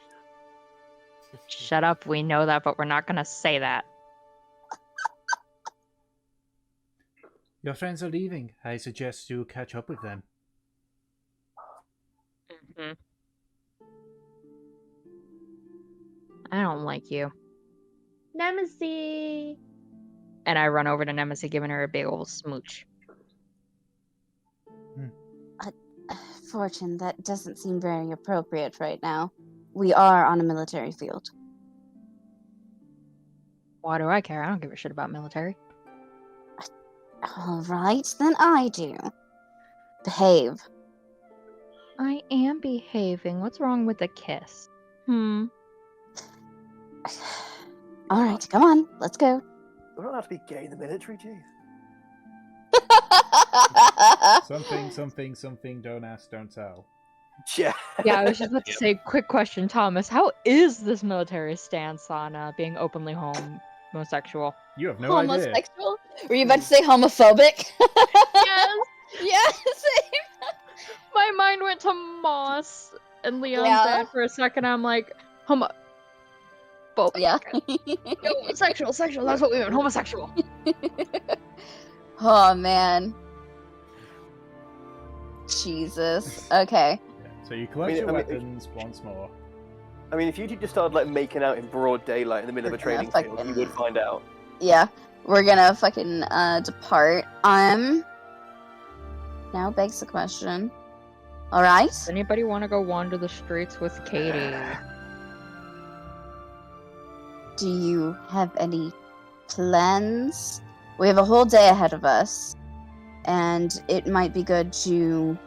Shut up, we know that, but we're not gonna say that. Your friends are leaving. I suggest you catch up with them. Mm-hmm. I don't like you. Nemesis! And I run over to Nemesis, giving her a big old smooch. Fortune, that doesn't seem very appropriate right now. We are on a military field. Why do I care? I don't give a shit about military. All right, then I do. Behave. I am behaving. What's wrong with a kiss? All right, come on, let's go. We don't have to be gay in the military, jeez. Something, don't ask, don't tell. Yeah. Yeah, I was just about to say, quick question, Thomas. How is this military stance on being openly homosexual? You have no idea. Homosexual? Were you about to say homophobic? Yes! Yeah, same. My mind went to Moss and Leon's Yeah. dad for a second. I'm like, homophobic. Yeah. No, sexual, that's what we meant, homosexual. Oh, man. Jesus. Okay. So you collect your weapons once more. I mean, if you two just started, like, making out in broad daylight in the middle of a We're gonna training field, you fucking- would find out. Yeah. We're gonna fucking depart. Now begs the question. Alright. Does anybody want to go wander the streets with Katie? Do you have any plans? We have a whole day ahead of us, and it might be good to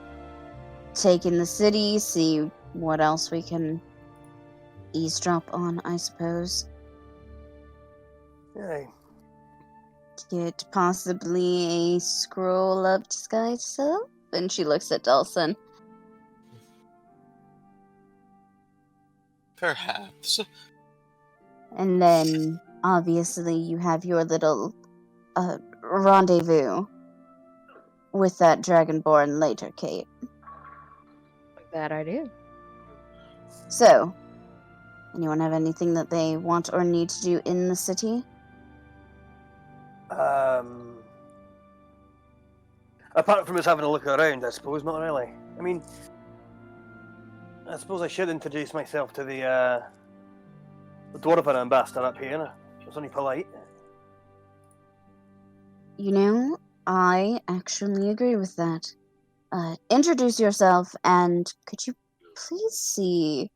take in the city, see what else we can eavesdrop on, I suppose. Yeah. Get possibly a scroll of disguise self? And she looks at Dulcin. Perhaps. And then, obviously, you have your little rendezvous with that Dragonborn later, Kate. Bad idea. So, Anyone have anything that they want or need to do in the city? Apart from us having a look around, I suppose, not really. I mean, I suppose I should introduce myself to the Dwarven ambassador up here. It's only polite. You know, I actually agree with that. Introduce yourself, and could you please see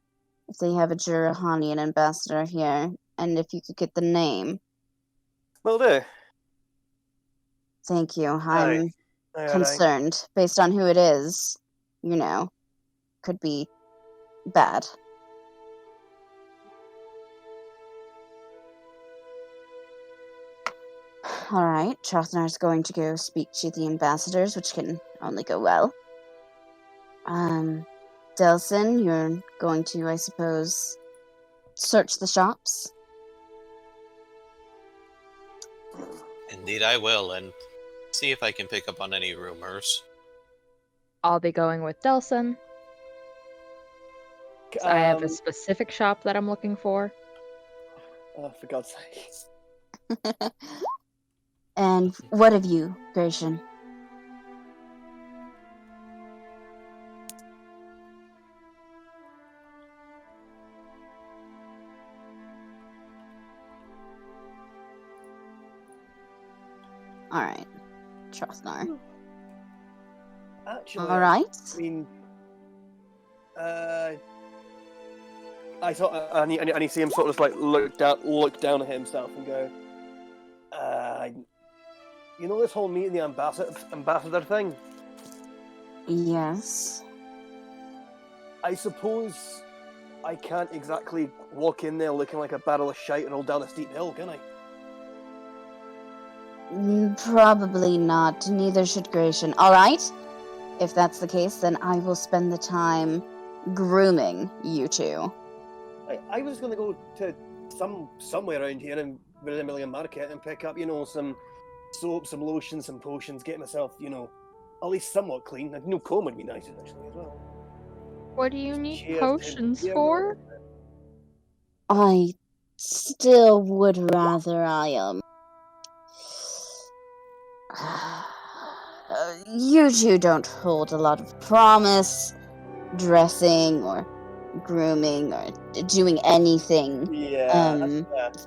if they have a Jurahanian ambassador here, and if you could get the name. Will do. Thank you. Aye. I'm Aye. concerned, based on who it is. You know, could be bad. Alright, Trothnar's going to go speak to the ambassadors, which can only go well. Delson, you're going to, I suppose, search the shops? Indeed, I will, and see if I can pick up on any rumors. I'll be going with Delson. I have a specific shop that I'm looking for. Oh, for God's sake. And what of you, Gratian? Alright. Trothnar. Actually, Alright. I mean, I thought, and you see him sort of like look down at himself and go, you know this whole meeting the ambassador thing? Yes. I suppose I can't exactly walk in there looking like a barrel of shite and roll down a steep hill, can I? Probably not. Neither should Gratian. Alright. If that's the case, then I will spend the time grooming you two. I was going to go to somewhere around here in Vermilion Market and pick up, some soap, some lotion, some potions, get myself, at least somewhat clean. A new comb would be nice, actually, as well. What do you need Cheers, potions Tim. for? I still would rather you two don't hold a lot of promise, dressing or grooming or doing anything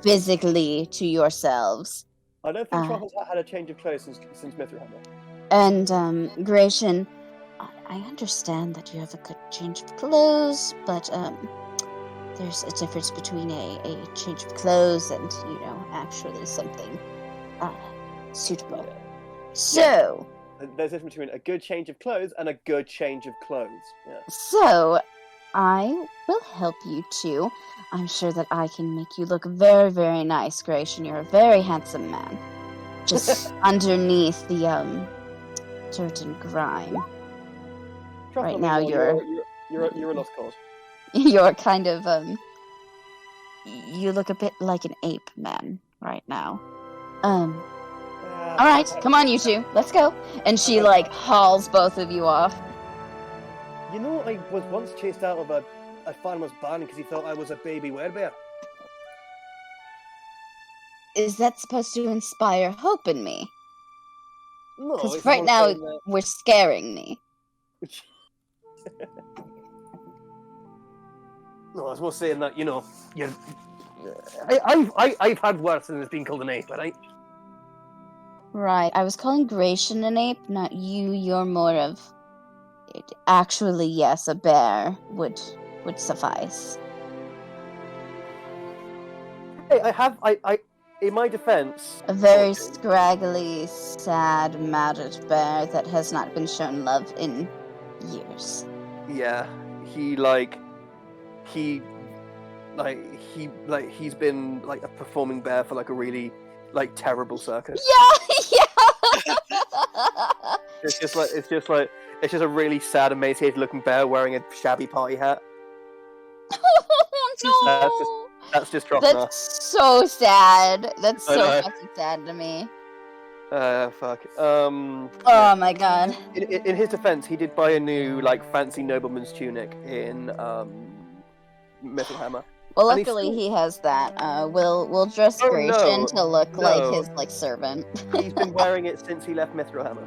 physically to yourselves. I don't think Truffle's had a change of clothes since Mithrhammer. And Gratian, I understand that you have a good change of clothes, but there's a difference between a change of clothes and, actually something suitable. Yeah. So... There's a difference between a good change of clothes and a good change of clothes. Yeah. So, I will help you two. I'm sure that I can make you look very, very nice, Gratian. You're a very handsome man. Just underneath the dirt and grime. Right now, you're a lost cause. You're kind of you look a bit like an ape man right now. All right, come on, you two, let's go. And she hauls both of you off. I was once chased out of a farmer's barn because he thought I was a baby werebear. Is that supposed to inspire hope in me? No, because right now we're scaring me. No, I was more saying that you're. I've had worse than it's being called an ape, right? Right, I was calling Gratian an ape, not you. You're more of... Actually, yes, a bear would suffice. Hey, I in my defense... A very scraggly, sad, matted bear that has not been shown love in years. Yeah, he's been a performing bear for a really terrible circus. Yeah. It's just a really sad, emaciated looking bear wearing a shabby party hat. Oh no! That's just Trotnar. That's so sad. That's so fucking sad to me. Fuck. Oh my god. In his defense, he did buy a new fancy nobleman's tunic in Mithrhammer. Well, And he's luckily still- he has that. We'll dress Oh, Gratian no, to look like no. his servant. He's been wearing it since he left Mithril-Hammer.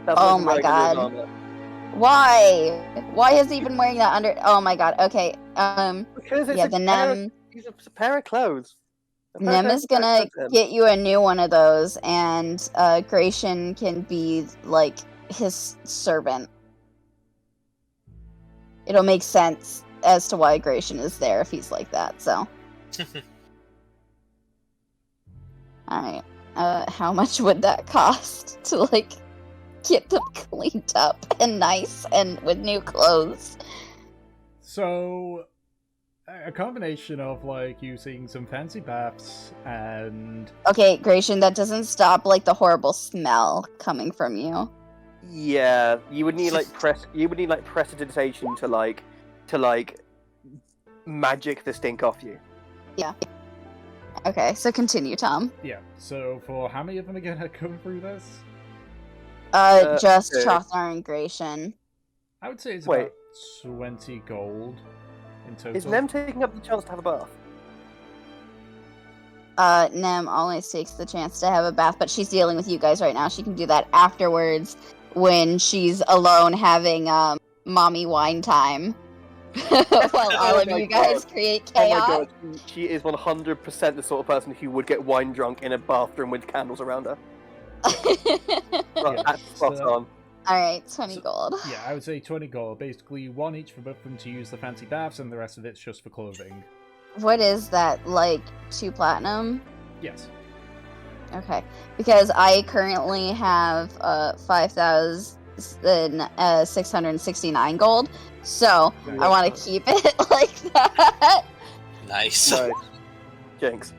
That's Oh why he's my wearing the new God. armor. Why? Why is he been wearing that under? Oh my God. Okay. Because it's Yeah, a the pair of, Nem it's a pair of clothes. A pair of Nem clothes is is a pair of gonna clothes to him. get you a new one of those, and Gratian can be like his servant. It'll make sense as to why Gratian is there if he's like that. So, all right. How much would that cost to like get them cleaned up and nice and with new clothes? So, a combination of like using some fancy baths and Okay, Gratian, that doesn't stop like the horrible smell coming from you. Yeah, you would need like prestidigitation to magic the stink off you. Okay, so continue, Tom. yeah. So for how many of them again are going through this? Just okay. Chothar and Gratian. I would say it's Wait. about 20 gold in total. Is Nem taking up the chance to have a bath? Nem always takes the chance to have a bath, but she's dealing with you guys right now. She can do that afterwards when she's alone having mommy wine time. While all Oh of my you guys God. create Oh my chaos. god, she is 100% the sort of person who would get wine drunk in a bathroom with candles around her. Yeah, That's spot so- on. Alright, 20 So- gold. Yeah, I would say 20 gold. Basically, one each for both of them to use the fancy baths, and the rest of it's just for clothing. What is that, like 2 platinum? Yes. Okay, because I currently have 5,669 gold, so I want to keep it like that. Nice. Nice. Jinx.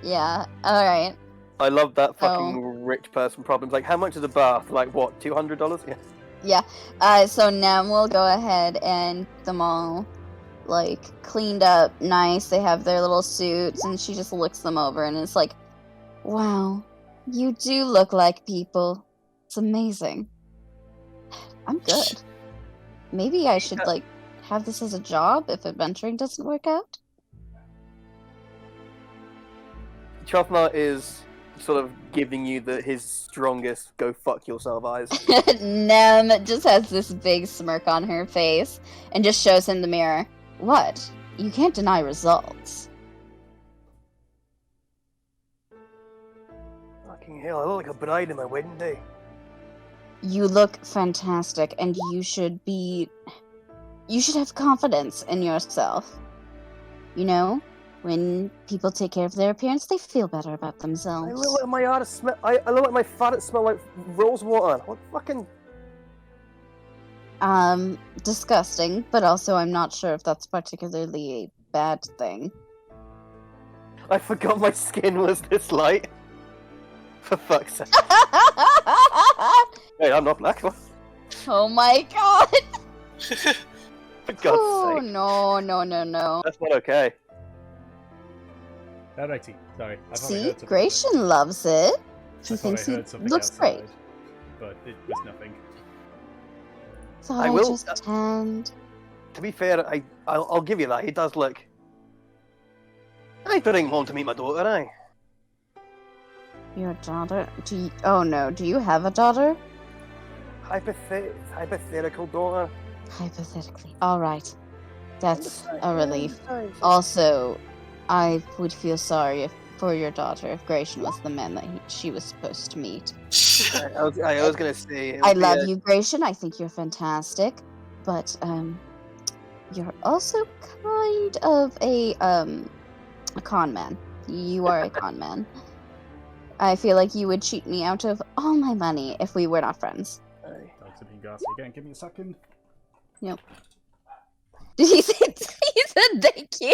Yeah, alright. I love that fucking rich person problems. Like, how much is a bath? Like, what, $200? Yeah. So Nem will go ahead and get them all, like, cleaned up nice. They have their little suits, and she just looks them over and is like, wow, you do look like people. It's amazing. I'm good. Maybe I should, like, have this as a job if adventuring doesn't work out. Chothmar is sort of giving you his strongest go fuck yourself eyes. Nem just has this big smirk on her face and just shows him the mirror. What? You can't deny results. Fucking hell, I look like a bride in my wedding day. You look fantastic, and you should have confidence in yourself. You know, when people take care of their appearance, they feel better about I themselves. look like my artist smell. I look like my farts smell like rose water. What fucking? Disgusting, but also I'm not sure if that's particularly a bad thing. I forgot my skin was this light. For fuck's sake. Hey, I'm not black. Oh my god! For God's Oh sake. no. That's not okay. Alrighty. Sorry. I thought I See, heard something. Gratian loves it. I He thought thinks I he heard something looks outside, great. but it was nothing. Thought I I will- just tanned. To be fair, I'll give you that. He does look. I bring home to meet my daughter, aye. Your daughter? Oh no, do you have a daughter? Hypothetical daughter. Hypothetically. Alright. That's a relief. Also, I would feel sorry for your daughter if Gratian was the man that she was supposed to meet. I was gonna say. it I would be love a- you, Gratian. I think you're fantastic. But, you're also kind of a con man. You are a con man. I feel like you would cheat me out of all my money if we were not friends. Aye. Dogs are being gassy again. Give me a second. Did he say he said thank you?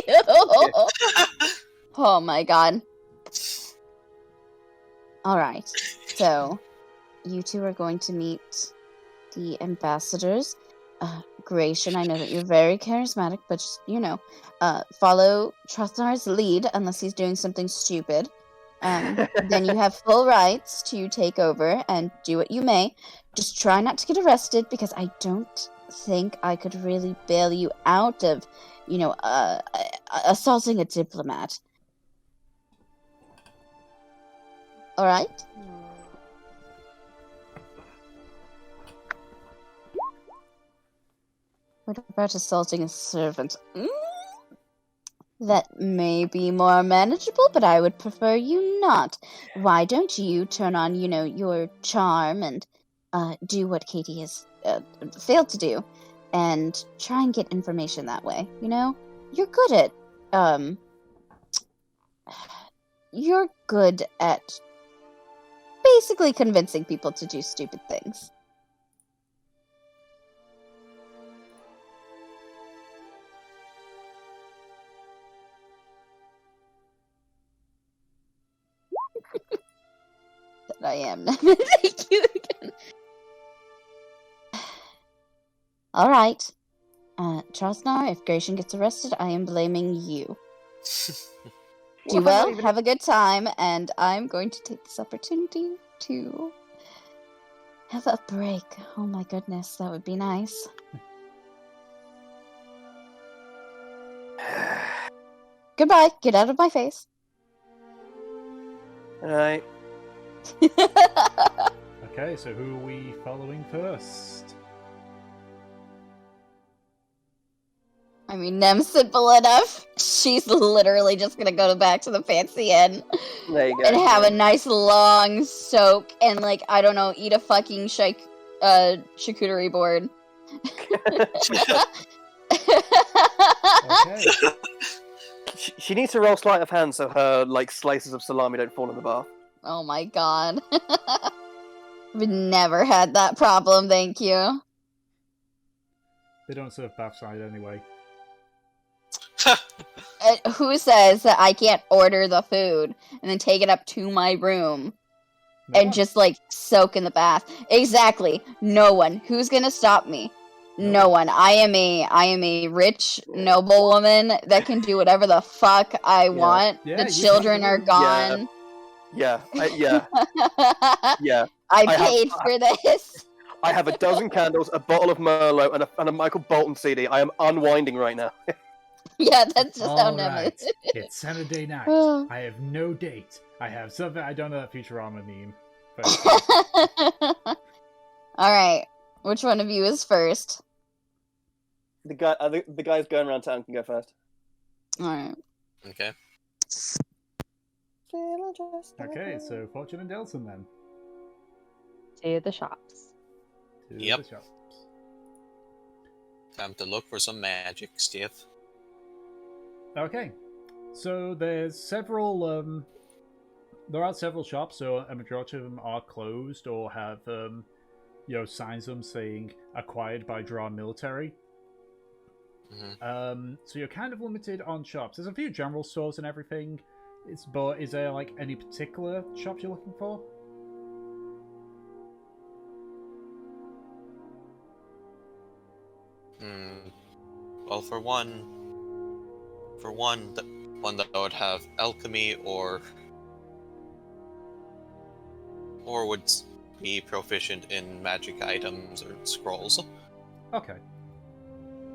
Oh my god. Alright. So you two are going to meet the ambassadors. Gratian, I know that you're very charismatic, but just, follow Trothnar's lead unless he's doing something stupid. Then you have full rights to take over and do what you may. Just try not to get arrested because I don't think I could really bail you out of, assaulting a diplomat. All right? What about assaulting a servant? That may be more manageable, but I would prefer you not. Why don't you turn on, your charm and do what Katie has failed to do, and try and get information that way, You're good at, you're good at basically convincing people to do stupid things. That I am. Thank you again. All right. Trosnar, if Gratian gets arrested, I am blaming you. Do well, have a good time, and I'm going to take this opportunity to have a break. Oh my goodness, that would be nice. Goodbye. Get out of my face. Alright. Okay, so who are we following first? I mean, Nem's simple enough. She's literally just gonna go back to the fancy inn There you go. and have a nice long soak and, I don't know, eat a fucking charcuterie board. Okay. She needs to roll sleight of hand so her slices of salami don't fall in the bath. Oh my god. I've never had that problem, thank you. They don't serve bathside anyway. Who says that I can't order the food and then take it up to my room and just soak in the bath? Exactly. No one. Who's gonna stop me? No one. I am a rich noble woman that can do whatever the fuck I want. Yeah, the children are gone. Yeah. Yeah. I paid for this. I have a dozen candles, a bottle of Merlot, and a Michael Bolton CD. I am unwinding right now. Yeah, that's just how All Nem right. is. It's Saturday night. I have no date. I have something. I don't know that Futurama meme. But... Alright. Which one of you is first? The guys going around town can go first. Alright. Okay. Okay, so Fortune and Delson then. To the shops. To Yep. the shops. Time to look for some magic stuff. Okay, so there's several. There are several shops, so a majority of them are closed or have signs of them saying acquired by Draw Military. Mm-hmm. So you're kind of limited on shops. There's a few general stores and everything. But is there any particular shops you're looking for? Well, for one, one that would have alchemy or would be proficient in magic items or scrolls. Okay.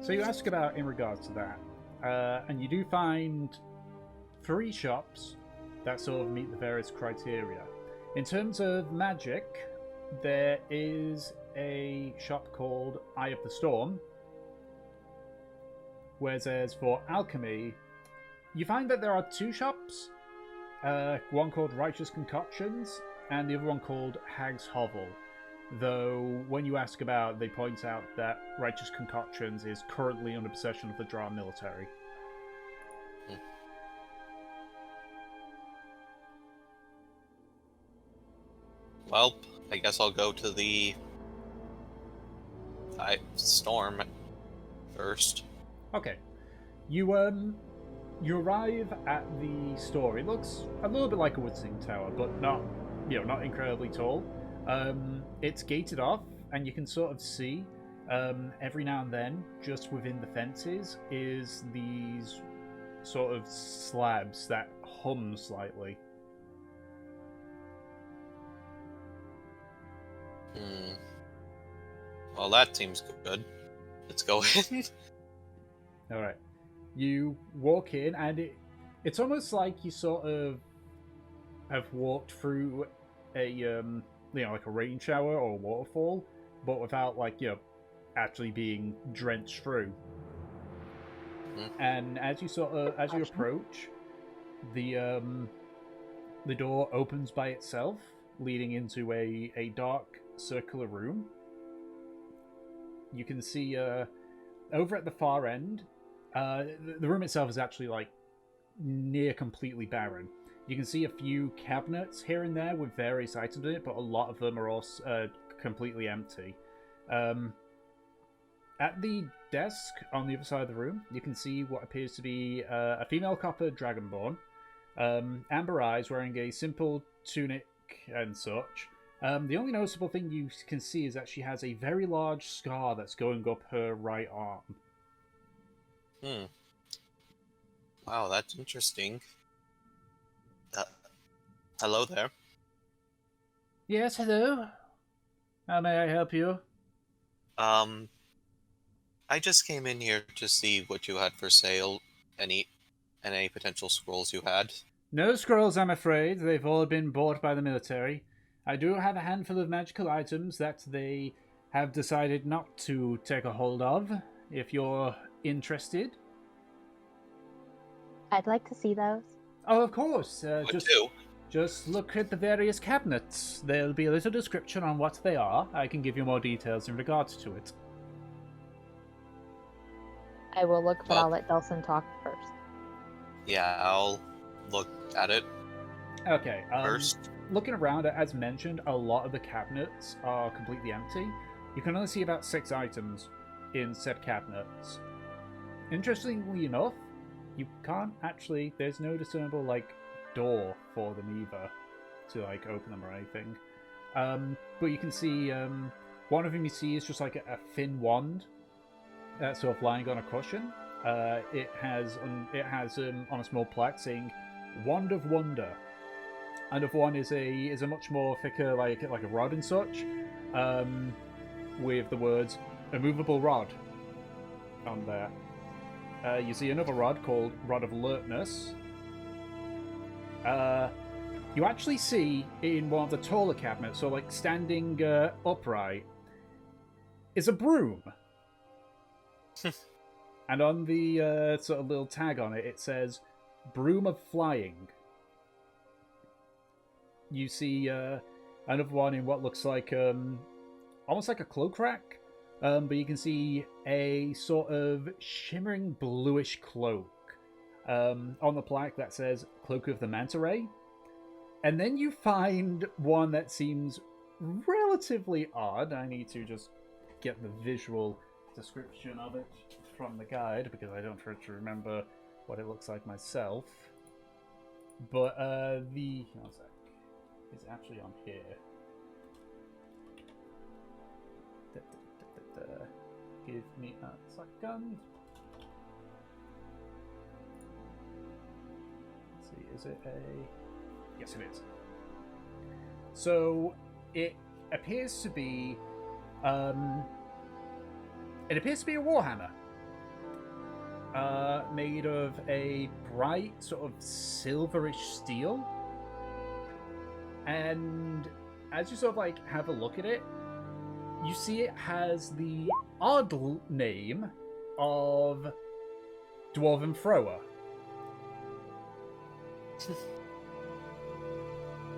So you ask about in regards to that, and you do find 3 shops that sort of meet the various criteria. In terms of magic, there is a shop called Eye of the Storm, whereas for alchemy, you find that there are 2 shops, one called Righteous Concoctions and the other one called Hag's Hovel. Though, when you ask about, they point out that Righteous Concoctions is currently under possession of the Drow military. Well, I guess I'll go to the Storm first. Okay. You arrive at the store. It looks a little bit like a wood-sing tower, but not incredibly tall. It's gated off, and you can sort of see every now and then, just within the fences, is these sort of slabs that hum slightly. Well, that seems good. Let's go in. All right. You walk in, and it's almost like you sort of have walked through a like a rain shower or a waterfall, but without actually being drenched through. And as you approach, the door opens by itself, leading into a dark circular room. You can see over at the far end, the room itself is actually near completely barren. You can see a few cabinets here and there with various items in it, but a lot of them are all completely empty. At the desk on the other side of the room, you can see what appears to be a female copper dragonborn, amber eyes, wearing a simple tunic and such. The only noticeable thing you can see is that she has a very large scar that's going up her right arm. Wow, that's interesting. Hello there. Yes, hello. How may I help you? I just came in here to see what you had for sale, any potential scrolls you had. No scrolls, I'm afraid. They've all been bought by the military. I do have a handful of magical items that they have decided not to take a hold of, if you're interested. I'd like to see those. Oh, of course. Just look at the various cabinets. There'll be a little description on what they are. I can give you more details in regards to it. I will look, but I'll let Delson talk first. Yeah, I'll look at it Okay. first. Looking around, as mentioned, a lot of the cabinets are completely empty. You can only see about 6 items in said cabinets. Interestingly enough, you can't actually... There's no discernible, door for them either to, open them or anything. But you can see... one of them you see is just, a thin wand that's sort of lying on a cushion. It has on a small plaque saying "Wand of Wonder." Another one is a much more thicker, like a rod and such, with the words "immovable rod" on there. You see another rod called Rod of Alertness. You actually see in one of the taller cabinets, so standing upright, is a broom. And on the sort of little tag on it, it says "Broom of Flying." You see another one in what looks like almost like a cloak rack, but you can see a sort of shimmering bluish cloak on the plaque that says "Cloak of the Manta Ray." And then you find one that seems relatively odd. I need to just get the visual description of it from the guide because I don't really remember what it looks like myself. But one sec. It's actually on here. Give me a second. Let's see, is it a... Yes, it is. So, it appears to be... It appears to be a warhammer. Made of a bright, sort of silverish steel. And as you sort of have a look at it, you see it has the odd name of Dwarven Thrower.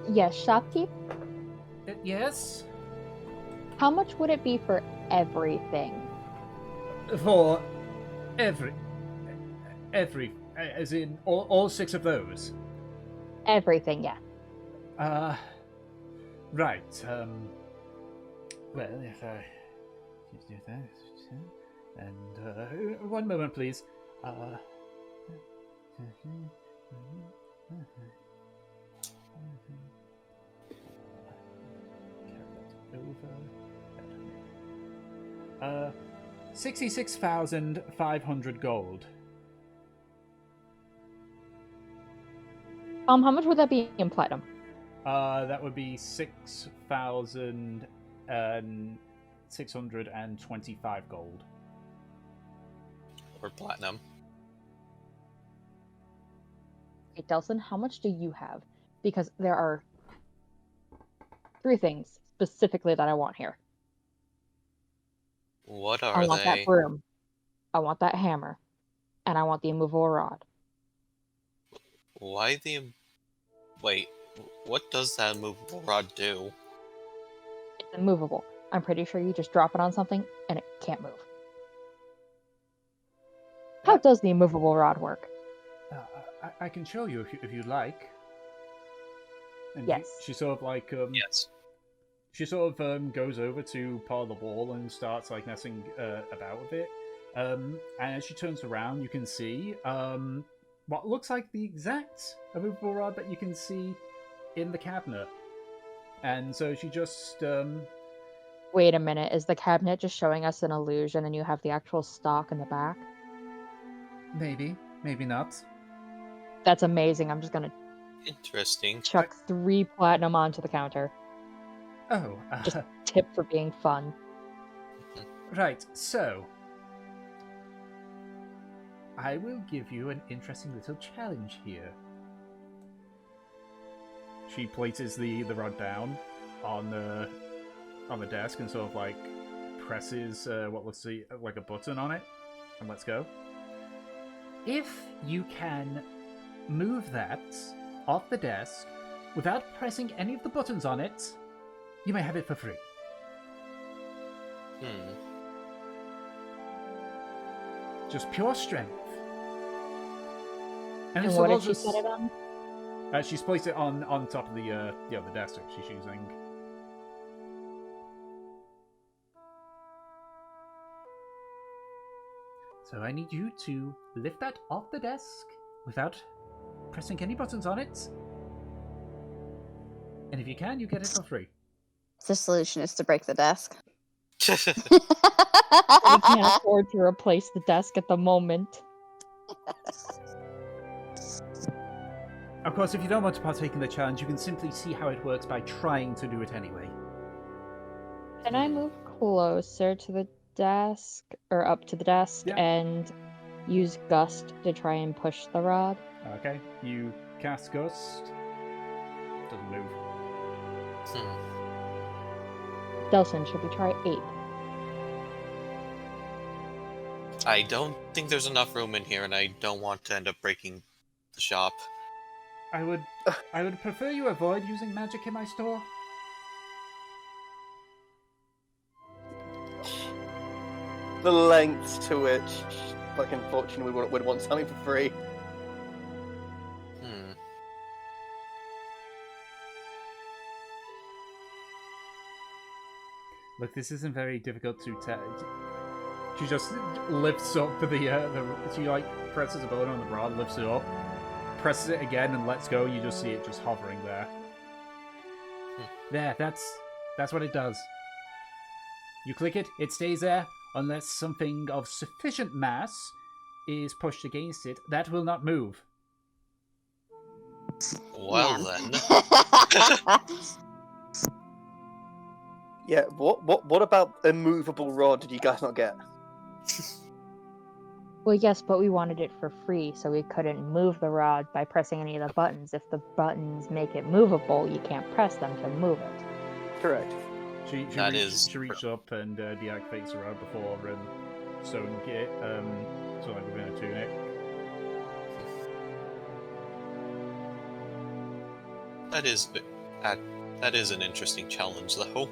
Yes, shopkeep. Yes? How much would it be for everything? For every, as in all 6 of those. Everything, yeah. Right. Well, if I just do that, and one moment, please. Over. 66,500 gold. How much would that be in platinum? That would be 6,625 gold. or platinum. Hey, Delson, how much do you have? Because there are 3 things specifically that I want here. What I are want that they? broom. I want that hammer. And I want the immovable rod. Why the... Wait, what does that movable rod do? It's immovable. I'm pretty sure you just drop it on something and it can't move. How does the immovable rod work? I can show you if you'd like. And Yes. she sort of like Yes. she sort of goes over to part of the wall and starts like messing about with it. And as she turns around, you can see what looks like the exact immovable rod that you can see in the cabinet. And so she just Wait a minute, is the cabinet just showing us an illusion and you have the actual stock in the back? maybe not. That's amazing. I'm just gonna Interesting. chuck 3 platinum onto the counter. Oh, Just tip for being fun. right. So I will give you an interesting little challenge here. She places the rod down on the desk and sort of like presses what looks like a button on it, and let's go. If you can move that off the desk without pressing any of the buttons on it, you may have it for free. Just pure strength. And this what will did she also- set it on? She's placed it on top of the desk that she's using. So I need you to lift that off the desk without pressing any buttons on it. And if you can, you get it for free. The solution is to break the desk. We can't afford to replace the desk at the moment. Of course, if you don't want to partake in the challenge, you can simply see how it works by trying to do it anyway. Can I move closer to the desk, or up to the desk, Yeah. and use Gust to try and push the rod? Okay, you cast Gust. Doesn't move. Delson, should we try 8? I don't think there's enough room in here, and I don't want to end up breaking the shop. I would prefer you avoid using magic in my store. The lengths to which fucking Fortune would want something for free. Look, this isn't very difficult to tell. She just lifts up she like presses a button on the rod, lifts it up, presses it again, and lets go. You just see it just hovering there. There, that's what it does. You click it, it stays there, unless something of sufficient mass is pushed against it. That will not move. Well Man. then. Yeah, what about immovable rod did you guys not get? Well, yes, but we wanted it for free, so we couldn't move the rod by pressing any of the buttons. If the buttons make it movable, you can't press them to move it. Correct. She reached up and deactivates the rod before sewing it, so like within a tunic. That is an interesting challenge, though.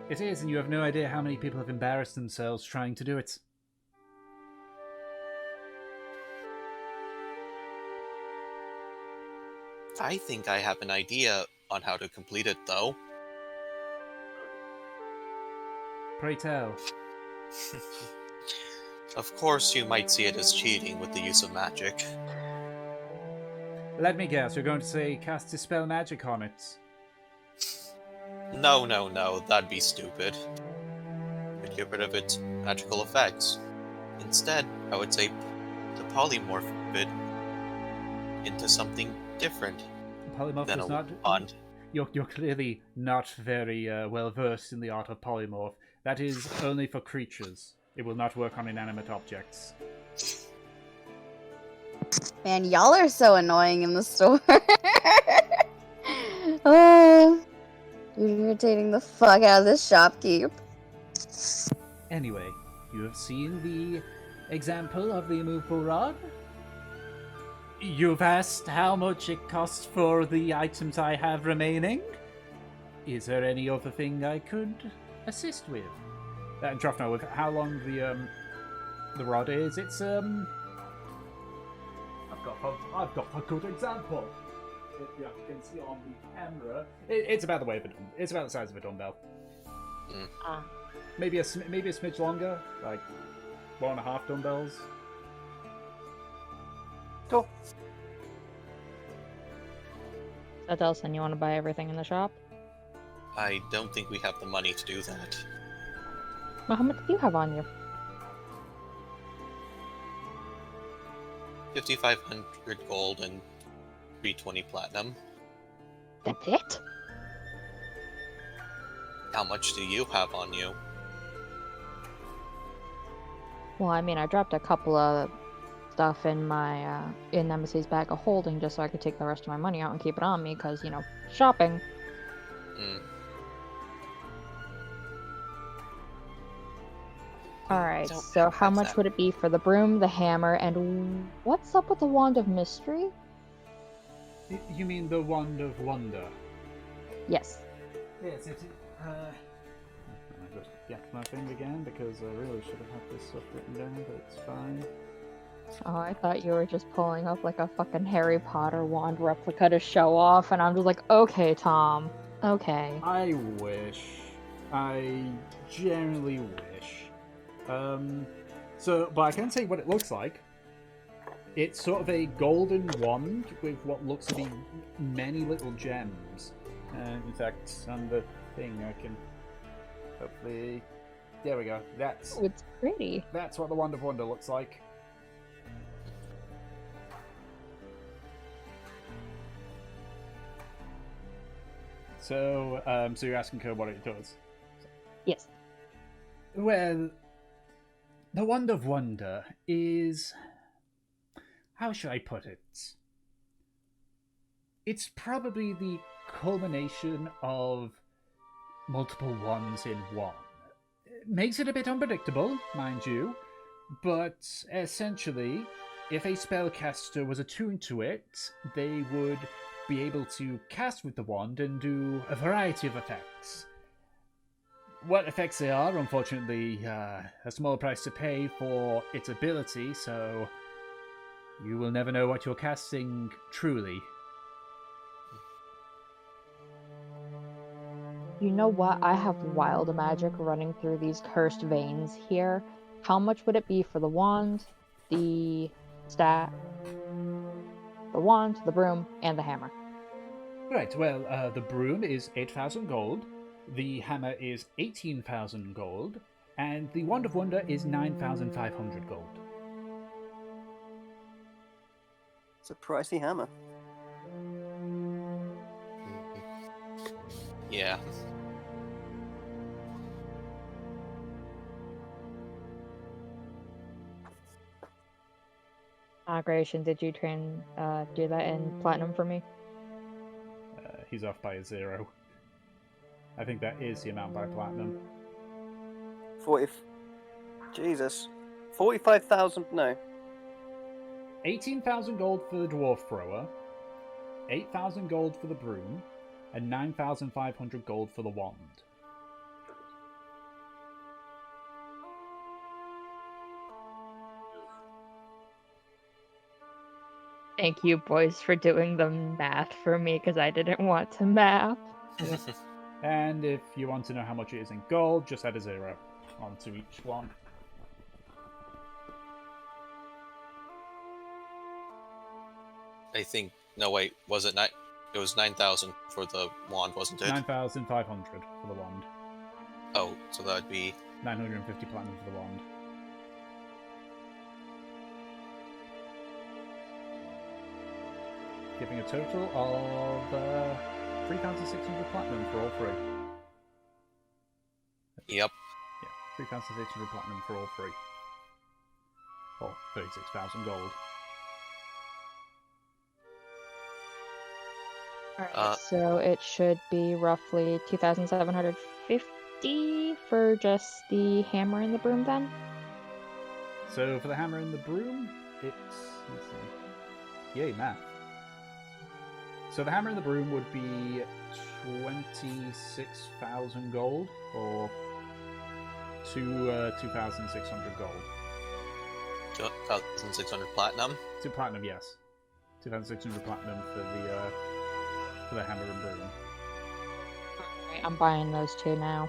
It is, and you have no idea how many people have embarrassed themselves trying to do it. I think I have an idea on how to complete it, though. Pray tell. Of course, you might see it as cheating with the use of magic. Let me guess, you're going to say cast Dispel Magic on it. No, that'd be stupid. Would get rid of its magical effects. Instead, I would say to polymorph it into something different Polymorph than is a not... wand. You're clearly not very well versed in the art of polymorph. That is only for creatures. It will not work on inanimate objects. Man, y'all are so annoying in the store. Oh, you're irritating the fuck out of this shopkeep. Anyway, you have seen the example of the immovable rod? You've asked how much it costs for the items I have remaining? Is there any other thing I could assist with? And Trofno, with how long the rod is, it's I've got a good example. Yeah, you can see on the camera. It's about the way of a it's about the size of a dumbbell. Maybe a smidge longer, like 1.5 dumbbells. Cool. So Delson, you want to buy everything in the shop? I don't think we have the money to do that. Well, how much do you have on you? 5,500 gold and 320 platinum. That's it? How much do you have on you? Well, I mean, I dropped a couple of stuff in my in Nemesis's bag of holding just so I could take the rest of my money out and keep it on me because, you know, shopping. Alright, so how much would it be for the broom, the hammer, and what's up with the wand of mystery? You mean the Wand of Wonder? Yes. Yes, it is. I just get my thing again because I really should have had this stuff written down, but it's fine. Oh, I thought you were just pulling up like a fucking Harry Potter wand replica to show off, and I'm just like, okay, Tom. Okay. I wish. I generally wish. But I can say what it looks like. It's sort of a golden wand with what looks to be many little gems. In fact, on the thing I can hopefully... There we go. Oh, it's pretty. That's what the Wand of Wonder looks like. So you're asking her what it does? Yes. Well, the Wand of Wonder is... How should I put it? It's probably the culmination of multiple wands in one. It makes it a bit unpredictable, mind you, but essentially, if a spellcaster was attuned to it, they would be able to cast with the wand and do a variety of effects. What effects they are, unfortunately, a small price to pay for its ability, so you will never know what you're casting truly. You know what? I have wild magic running through these cursed veins here. How much would it be for the wand, the wand, the broom, and the hammer? Right, well, the broom is 8,000 gold, the hammer is 18,000 gold, and the Wand of Wonder is 9,500 gold. It's a pricey hammer. Yeah. Gratian, did you do that in platinum for me? He's off by a 0. I think that is the amount by platinum. 40... Jesus. 45,000... No. 18,000 gold for the dwarf thrower, 8,000 gold for the broom, and 9,500 gold for the wand. Thank you, boys, for doing the math for me, because I didn't want to math. And if you want to know how much it is in gold, just add a 0 onto each one. I think... No, wait. Was it nine? It was 9,000 for the wand, wasn't it? 9,500 for the wand. Oh, so that'd be... 950 platinum for the wand. Giving a total of 3,600 platinum for all three. Yep. 3,600 platinum for all three. Or 36,000 gold. Alright, so it should be roughly 2,750 for just the hammer and the broom then? So for the hammer and the broom, it's... let's see. Yay, math. So the hammer and the broom would be 26,000 gold, or 2,600 gold. 2,600 platinum. 2 platinum, yes. 2,600 platinum for the hammer and broom. Alright, I'm buying those two now.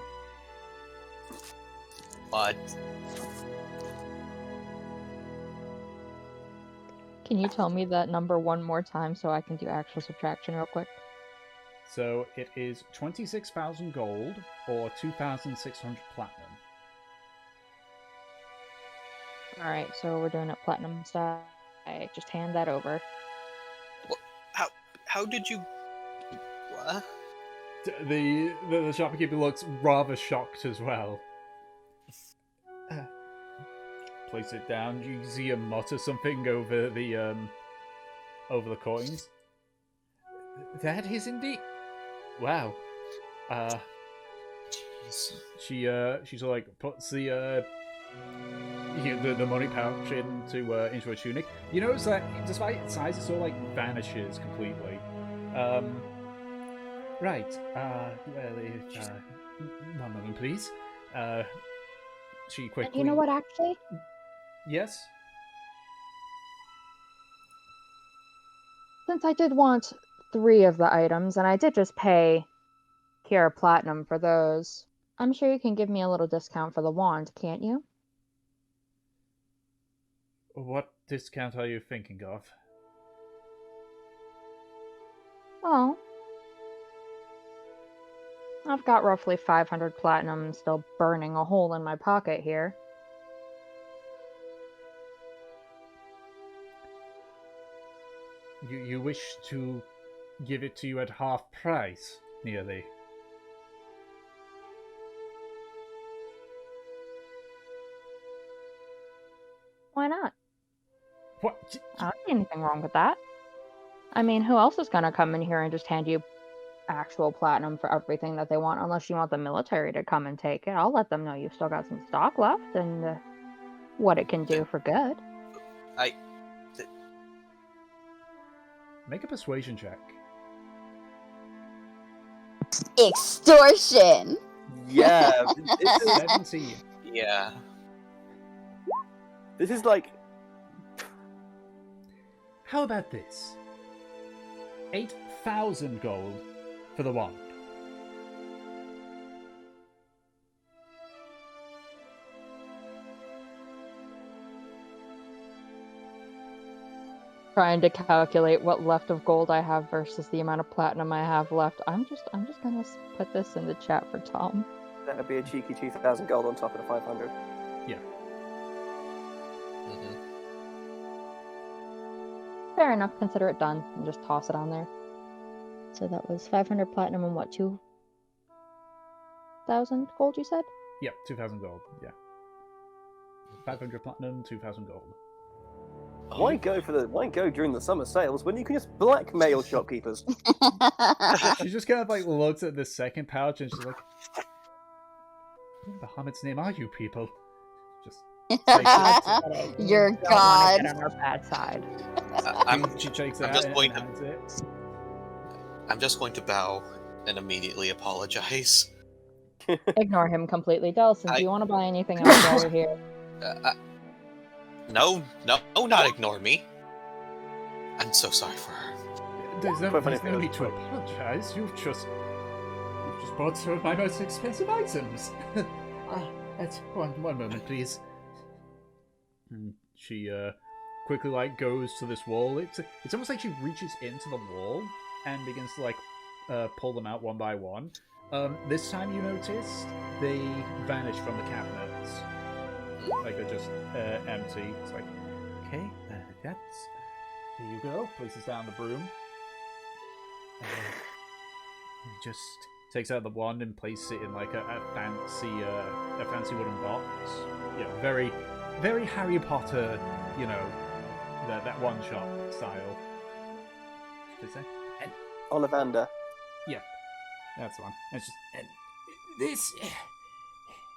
But Can you tell me that number one more time so I can do actual subtraction real quick? So it is 26,000 gold, or 2,600 platinum. Alright, so we're doing it platinum style. I just hand that over. how did you? What? The shopkeeper looks rather shocked as well. Place it down. You see him mutter something over the coins. That is indeed. Wow. Jeez. She sort of like puts the money pouch into her tunic. You notice that despite its size, it sort of like vanishes completely. Right. One moment, please. She quickly. You know what, actually? Yes. Since I did want 3 of the items, and I did just pay Kiara Platinum for those, I'm sure you can give me a little discount for the wand, can't you? What discount are you thinking of? Well, I've got roughly 500 platinum still burning a hole in my pocket here. You wish to give it to you at half price, nearly. Why not? What? I don't see anything wrong with that. I mean, who else is gonna come in here and just hand you actual platinum for everything that they want, unless you want the military to come and take it? I'll let them know you've still got some stock left and what it can do for good. Make a persuasion check. Extortion. Yeah, 17. Yeah. this is like How about this? 8,000 gold for the wand. Trying to calculate what left of gold I have versus the amount of platinum I have left. I'm just gonna put this in the chat for Tom. that'd be a cheeky 2,000 gold on top of the 500. Yeah. Mm-hmm. Fair enough, consider it done, and just toss it on there. So that was 500 platinum and what, 2,000 gold you said? Yep, 2,000 gold. Yeah. 500 platinum, 2,000 gold. Why go during the summer sales when you can just blackmail shopkeepers? She just kind of like looks at the second pouch and she's like, "What in Bahamut's name are you people?" Just takes it. Your Don't wanna god. get on our bad side. She shakes it I'm out just and going to- hands it. I'm just going to bow and immediately apologize. Ignore him completely. Delson, I- do you want to buy anything else while you're here? No, not ignore me. I'm so sorry for her. There's no Perfect. need to apologize. You've just bought some of my most expensive items. One moment, please. She quickly like goes to this wall. It's almost like she reaches into the wall and begins to like pull them out one by one. This time you noticed they vanish from the cabinets. Like they're just empty. It's like, okay, that's... Here you go. Places down the broom. Just takes out the wand and places it in like a fancy wooden box. You know, very, very Harry Potter. You know, that one shot style. What did I say? And Ollivander. that's the one. It's just and this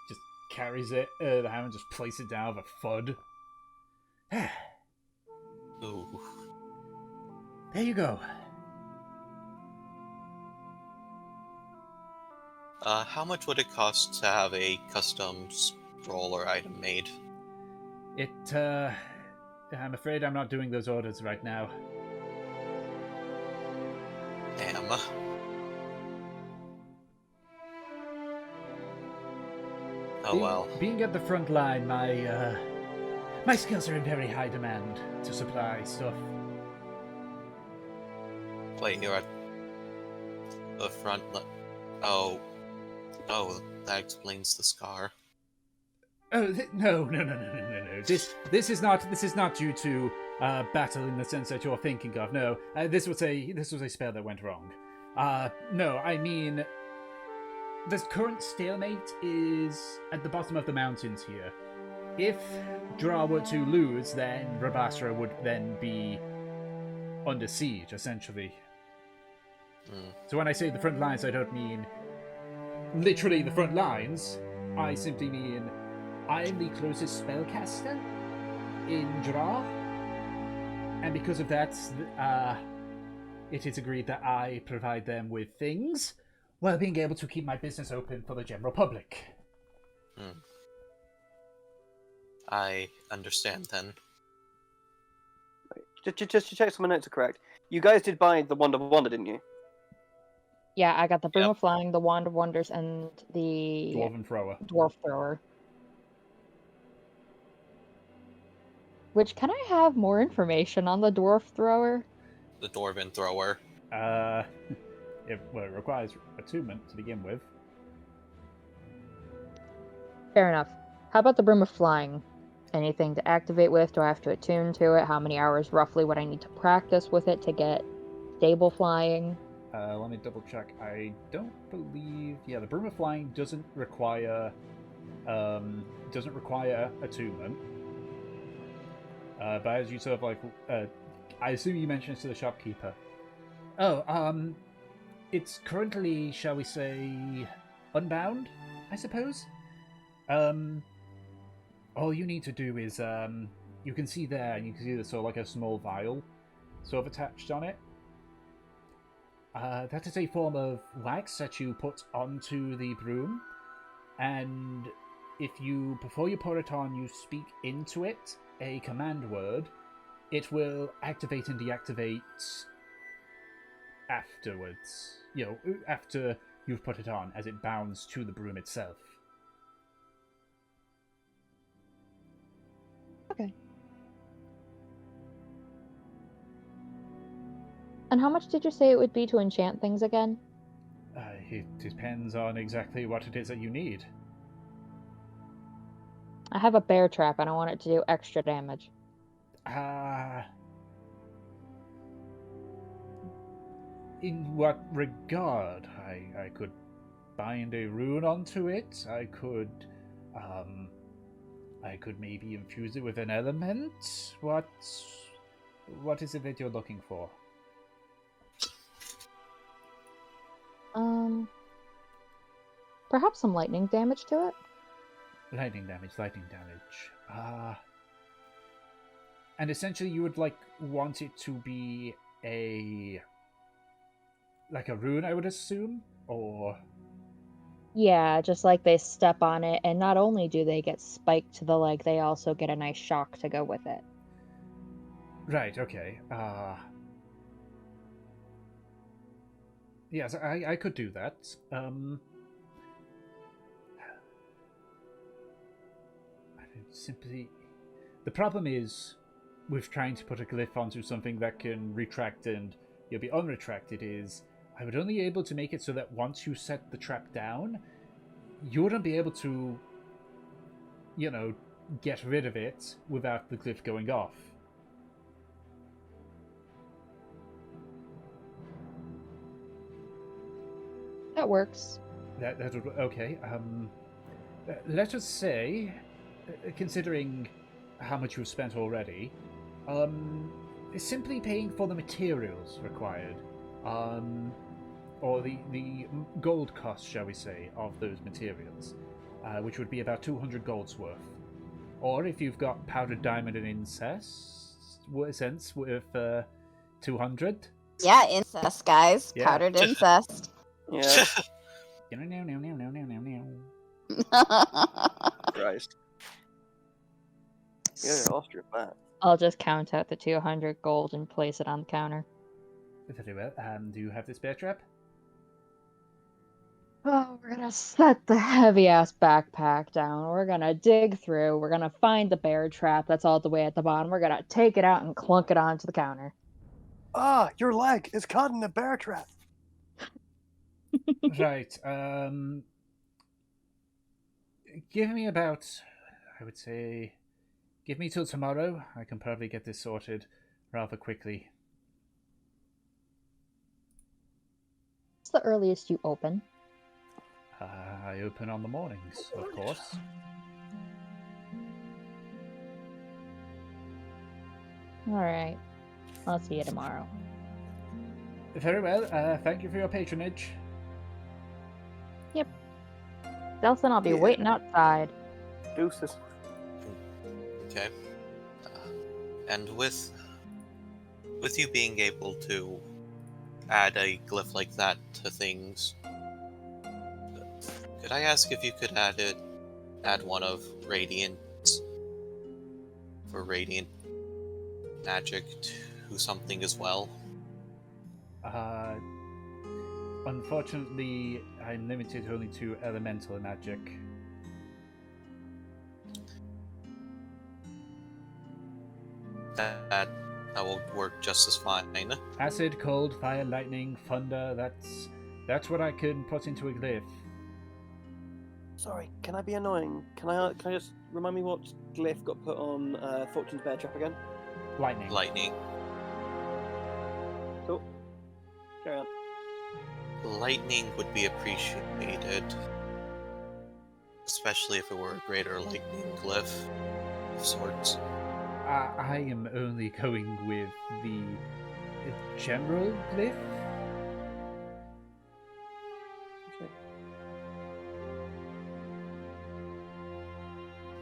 just carries it. The hammer just places it down with a thud. Ooh. There you go. How much would it cost to have a custom scroller item made? I'm afraid I'm not doing those orders right now. Damn. Oh well. Being at the front line, my skills are in very high demand to supply stuff. Wait, you're at the front. Oh, that explains the scar. Oh no! This is not due to battle in the sense that you're thinking of. No, this was a spell that went wrong. No, I mean, the current stalemate is at the bottom of the mountains here. If Dra were to lose, then Rabstra would then be under siege, essentially. So when I say the front lines, I don't mean literally the front lines. I simply mean I am the closest spellcaster in Dra, and because of that, it is agreed that I provide them with things while being able to keep my business open for the general public. I understand then. Just to check so my notes are correct. You guys did buy the Wand of Wonder, didn't you? Yeah, I got the Broom Yep. of Flying, the Wand of Wonders, and the Dwarven thrower. Dwarf Thrower. Which, can I have more information on the Dwarf Thrower? The Dwarven thrower. It requires attunement to begin with. Fair enough. How about the Broom of Flying? Anything to activate with? Do I have to attune to it? How many hours roughly would I need to practice with it to get stable flying? Let me double check. I don't believe. Yeah, the Broom of Flying doesn't require attunement. But as you sort of like, I assume you mentioned this to the shopkeeper. Oh, it's currently, shall we say, unbound, I suppose. All you need to do is, you can see there, and you can see there's sort of like a small vial, sort of attached on it. That is a form of wax that you put onto the broom, and before you put it on, you speak into it a command word, it will activate and deactivate afterwards. You know, after you've put it on, as it bounds to the broom itself. Okay. And how much did you say it would be to enchant things again? It depends on exactly what it is that you need. I have a bear trap and I want it to do extra damage. In what regard? I could bind a rune onto it. I could maybe infuse it with an element. What is it that you're looking for? Perhaps some lightning damage to it? Lightning damage. And essentially you would want it to be like a rune, I would assume? Or... Yeah, just like they step on it, and not only do they get spiked to the leg, they also get a nice shock to go with it. Right, okay. Yes, I could do that. Simply... The problem is, with trying to put a glyph onto something that can retract and you'll be unretracted, is I would only be able to make it so that once you set the trap down, you wouldn't be able to, get rid of it without the glyph going off. That works. That would okay. Let us say, considering how much you've spent already, simply paying for the materials required, or the gold cost, shall we say, of those materials, which would be about 200 golds worth. Or if you've got powdered diamond and incest, worth 200. Yeah, incest, guys. Yeah. Powdered incest. Yeah. I'll Christ. Yeah, lost your bat. I'll just count out the 200 gold and place it on the counter. Very well. Do you have the spare trap? Oh, we're gonna set the heavy ass backpack down. We're gonna dig through. We're gonna find the bear trap that's all the way at the bottom. We're gonna take it out and clunk it onto the counter. Ah, your leg is caught in the bear trap. Right. Give me about, I would say, give me till tomorrow. I can probably get this sorted rather quickly. What's the earliest you open? I open on the mornings, of course. Alright. I'll see you tomorrow. Very well. Thank you for your patronage. Delson, I'll be Yeah. waiting outside. Deuces. Okay. And with you being able to add a glyph like that to things, could I ask if you could add one of Radiant for Radiant magic to something as well? Unfortunately, I'm limited only to elemental magic. That will work just as fine. Acid, cold, fire, lightning, thunder, that's what I can put into a glyph. Sorry, can I be annoying? Can I just remind me what glyph got put on Fortune's bear trap again? Lightning. Lightning. Cool. Carry on. Lightning would be appreciated, especially if it were a greater lightning glyph of sorts. I am only going with the general glyph.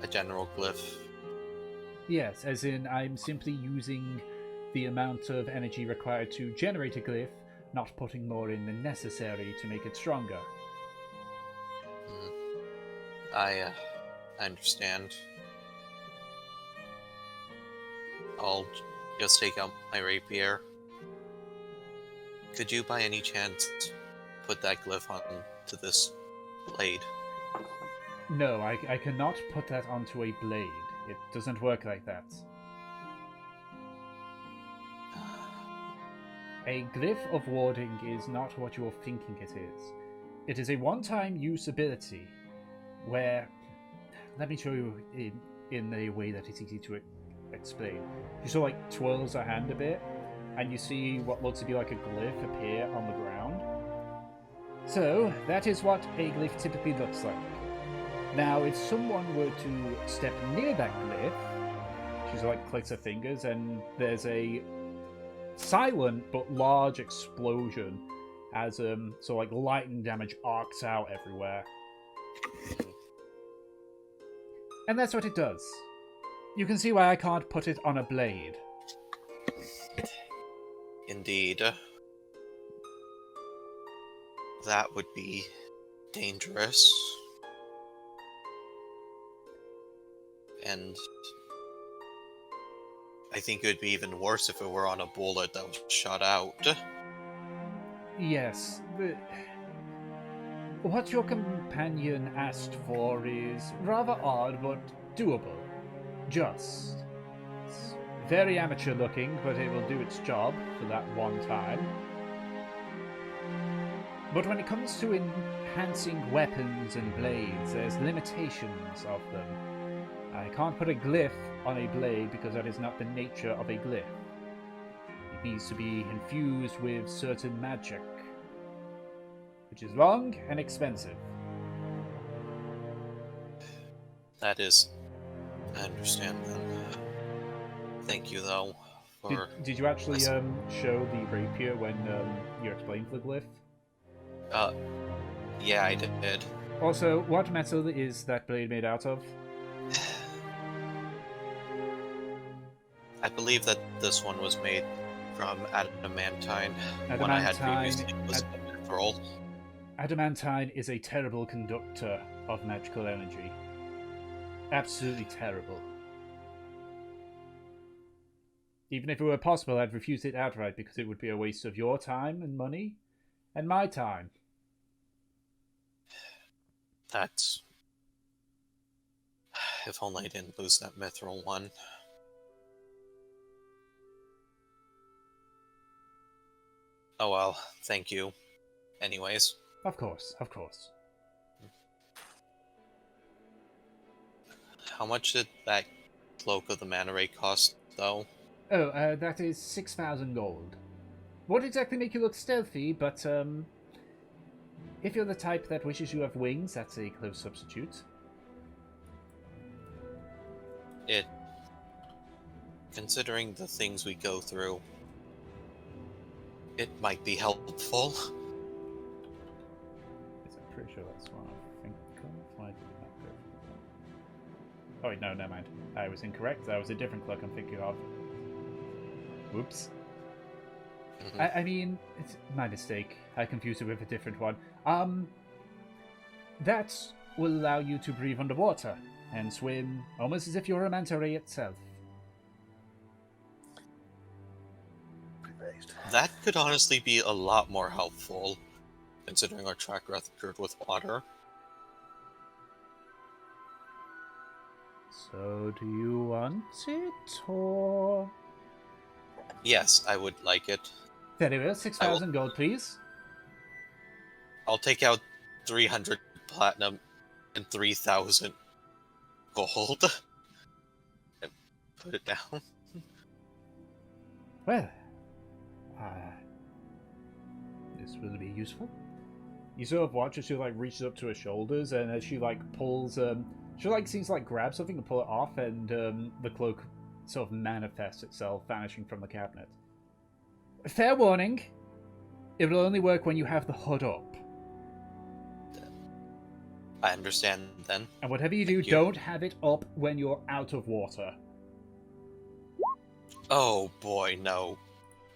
A general glyph. Yes, as in I'm simply using the amount of energy required to generate a glyph, not putting more in than necessary to make it stronger. I understand. I'll just take out my rapier. Could you by any chance put that glyph onto this blade? No, I cannot put that onto a blade. It doesn't work like that. A glyph of warding is not what you're thinking it is. It is a one-time use ability where... Let me show you in a way that is easy to explain. You sort of like twirls a hand a bit, and you see what looks to be like a glyph appear on the ground. So, that is what a glyph typically looks like. Now, if someone were to step near that glyph, she sort of like clicks her fingers, and there's a silent but large explosion as sort of like lightning damage arcs out everywhere. And that's what it does. You can see why I can't put it on a blade. Indeed. That would be dangerous. And I think it would be even worse if it were on a bullet that was shot out. Yes, but what your companion asked for is rather odd, but doable. Just. It's very amateur looking, but it will do its job for that one time. But when it comes to enhancing weapons and blades, there's limitations of them. I can't put a glyph on a blade because that is not the nature of a glyph. It needs to be infused with certain magic. which is long and expensive. That is... I understand then. Thank you, though, for... Did you actually show the rapier when you explained the glyph? Yeah, I did. Also, what metal is that blade made out of? I believe that this one was made from adamantine. When I had previously it was mithril. Adamantine is a terrible conductor of magical energy. Absolutely terrible. Even if it were possible, I'd refuse it outright because it would be a waste of your time and money, and my time. That's... If only I didn't lose that mithril one. Oh well, thank you. Anyways. Of course, of course. How much did that Cloak of the Manta Ray cost, though? Oh, that is 6,000 gold. Won't exactly make you look stealthy, but, if you're the type that wishes you have wings, that's a close substitute. Considering the things we go through, it might be helpful. I'm pretty sure that's what I think of. Why did that go? Oh wait, no, never mind. I was incorrect. That was a different cloak I'm thinking of. Whoops. Mm-hmm. I mean, it's my mistake. I confused it with a different one. That will allow you to breathe underwater and swim almost as if you're a manta ray itself. That could honestly be a lot more helpful, considering our track record with water. So, do you want it, or...? Yes, I would like it. Very well, 6,000 gold, please. I'll take out 300 platinum and 3,000 gold. And put it down. Well, this will be useful. You sort of watch as she like reaches up to her shoulders, and as she like pulls, she like seems to like grab something and pull it off, and the cloak sort of manifests itself, vanishing from the cabinet. Fair warning, it will only work when you have the hood up. I understand then. And whatever you do, don't have it up when you're out of water. Oh boy, no.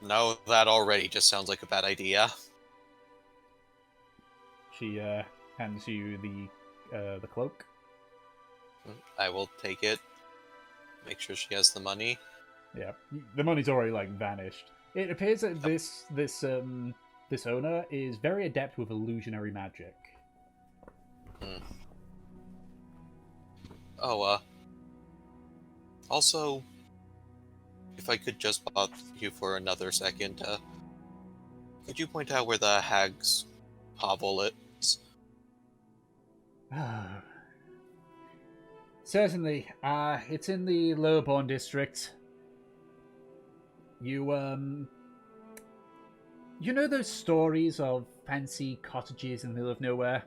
No, that already just sounds like a bad idea. She hands you the cloak. I will take it. Make sure she has the money. Yeah, the money's already like vanished. It appears that this owner is very adept with illusionary magic. Oh, also, if I could just bother you for another second, could you point out where the hag's hovel is? Certainly. It's in the Lowbourne district. You know those stories of fancy cottages in the middle of nowhere?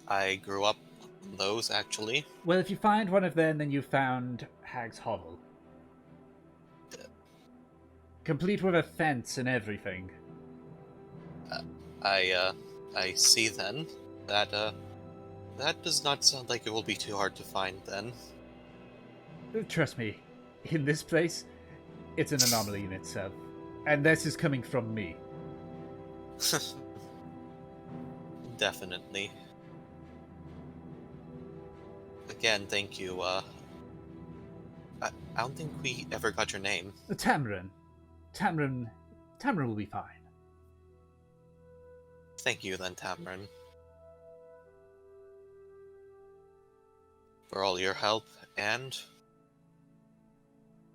I grew up on those, actually. Well, if you find one of them, then you found Hag's Hovel. Complete with a fence and everything. I see then. That does not sound like it will be too hard to find then. Trust me, in this place, it's an anomaly in itself. And this is coming from me. Definitely. Again, thank you, I don't think we ever got your name. Tamron. Tamron will be fine. Thank you then, Tamron. For all your help, and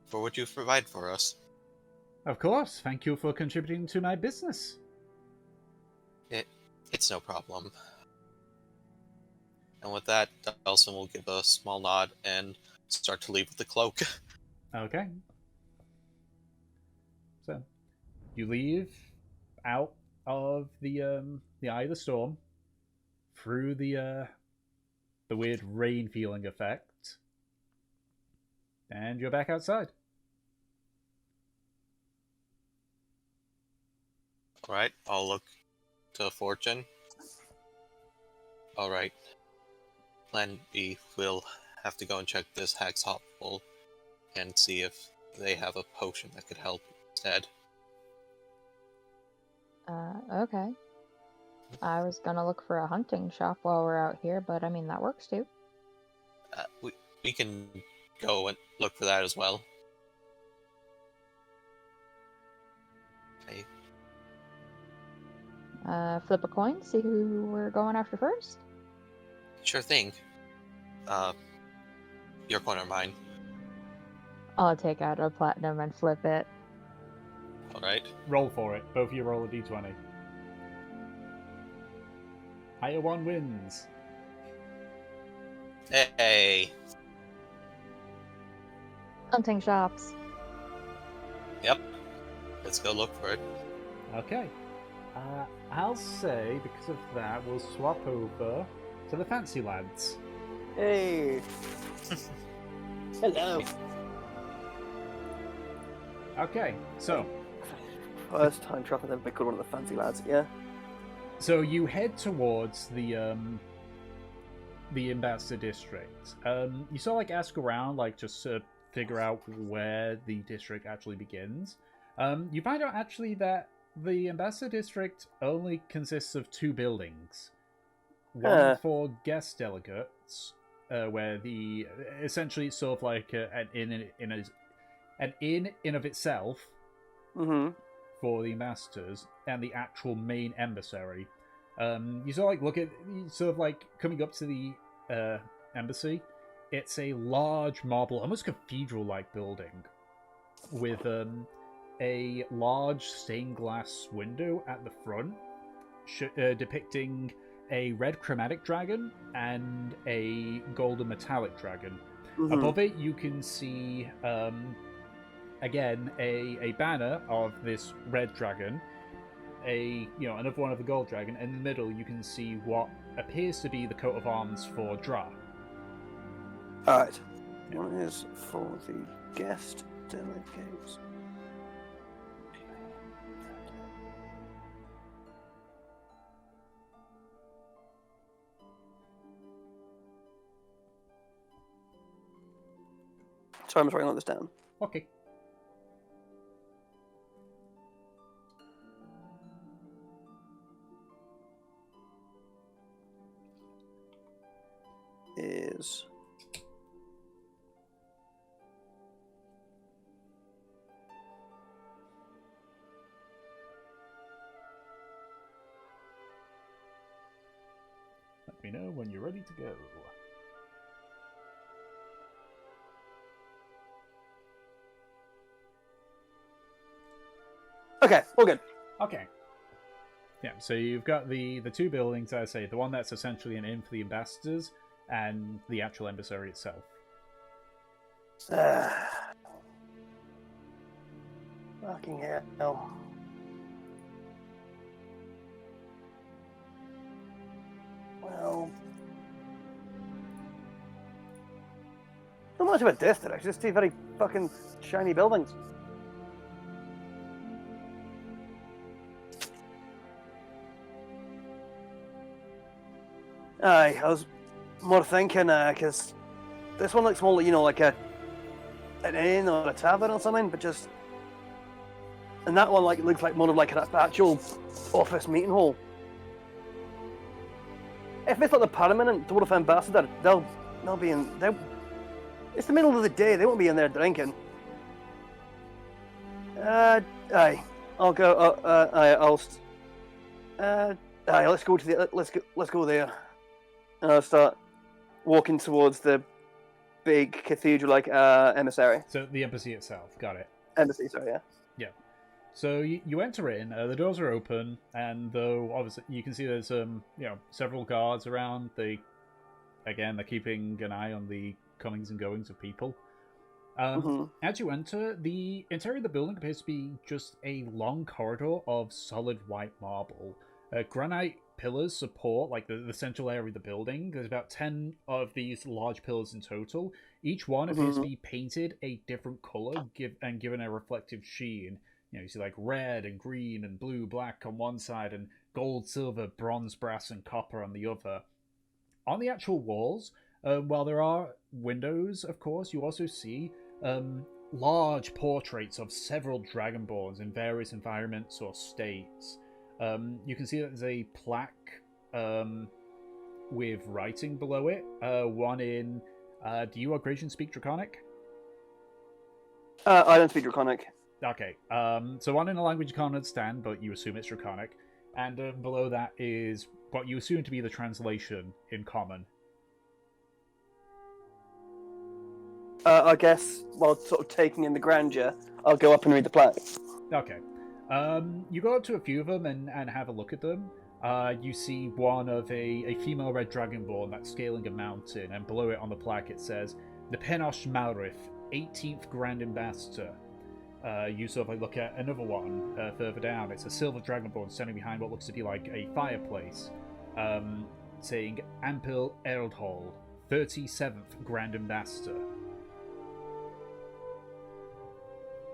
for what you provide for us. Of course, thank you for contributing to my business. It's no problem. And with that, Elson will give a small nod and start to leave with the cloak. Okay. So, you leave out of the eye of the storm, through the weird rain feeling effect, and you're back outside. Alright, I'll look to Fortune. Alright. Plan B, we'll have to go and check this hag's hovel and see if they have a potion that could help instead. Okay. I was gonna look for a hunting shop while we're out here, but I mean, that works too. We can go and look for that as well. Okay. Flip a coin, see who we're going after first. Sure thing. Your coin or mine? I'll take out a platinum and flip it. Alright. Roll for it. Both of you roll a d20. Higher one wins. Hey! Hunting shops. Yep. Let's go look for it. Okay. I'll say, because of that, we'll swap over to the fancy lads. Hey. Hello. Okay, so First time traveling them big one of the fancy lads, yeah. so you head towards the Ambassador district. You sort of like ask around, like just to figure out where the district actually begins. You find out actually that the Ambassador district only consists of 2 buildings. One for guest delegates, where the essentially it's sort of like an inn in of itself for the ambassadors, and the actual main embassy. You sort of like look at sort of like coming up to the embassy. It's a large marble, almost cathedral-like building with a large stained glass window at the front, depicting a red chromatic dragon and a golden metallic dragon. Above it, you can see again a banner of this red dragon, another one of the gold dragon, and in the middle you can see what appears to be the coat of arms for Dra. Alright. One is for the guest delegates. Sorry, I'm just writing all this down. Okay. Is Let me know when you're ready to go. okay, all good. Okay. Yeah, so you've got the 2 buildings, as I say, the one that's essentially an inn for the ambassadors, and the actual embassy itself. Fucking hell. Well, not much of a district, just 2 very fucking shiny buildings. Aye, I was more thinking, because this one looks more like, like an inn or a tavern or something, but just... And that one looks like more of like an actual office meeting hall. If it's like the permanent Dwarf Ambassador, they'll be in... It's the middle of the day, they won't be in there drinking. Aye, I'll go, aye, let's go to the... Let's go there. And I'll start walking towards the big cathedral-like emissary. So the embassy itself, got it. Embassy, sorry, yeah. Yeah. So you enter in, the doors are open, and though obviously you can see there's several guards around, they're keeping an eye on the comings and goings of people. As you enter, the interior of the building appears to be just a long corridor of solid white marble. Granite pillars support like the central area of the building. There's about 10 of these large pillars in total. Each one appears to be painted a different color and given a reflective sheen. You see like red and green and blue, black on one side, and gold, silver, bronze, brass, and copper on the other. On the actual walls, while there are windows, of course, you also see large portraits of several dragonborns in various environments or states. You can see that there's a plaque with writing below it. One in... do you or Gratian speak Draconic? I don't speak Draconic. Okay. So one in a language you can't understand, but you assume it's Draconic. And below that is what you assume to be the translation in Common. I guess, while sort of taking in the grandeur, I'll go up and read the plaque. Okay. You go up to a few of them and have a look at them. You see one of a female red dragonborn that's scaling a mountain, and below it on the plaque it says, the Penosh Malrith, 18th Grand Ambassador. You sort of look at another one further down. It's a silver dragonborn standing behind what looks to be like a fireplace, saying Ampil Eldhol, 37th Grand Ambassador.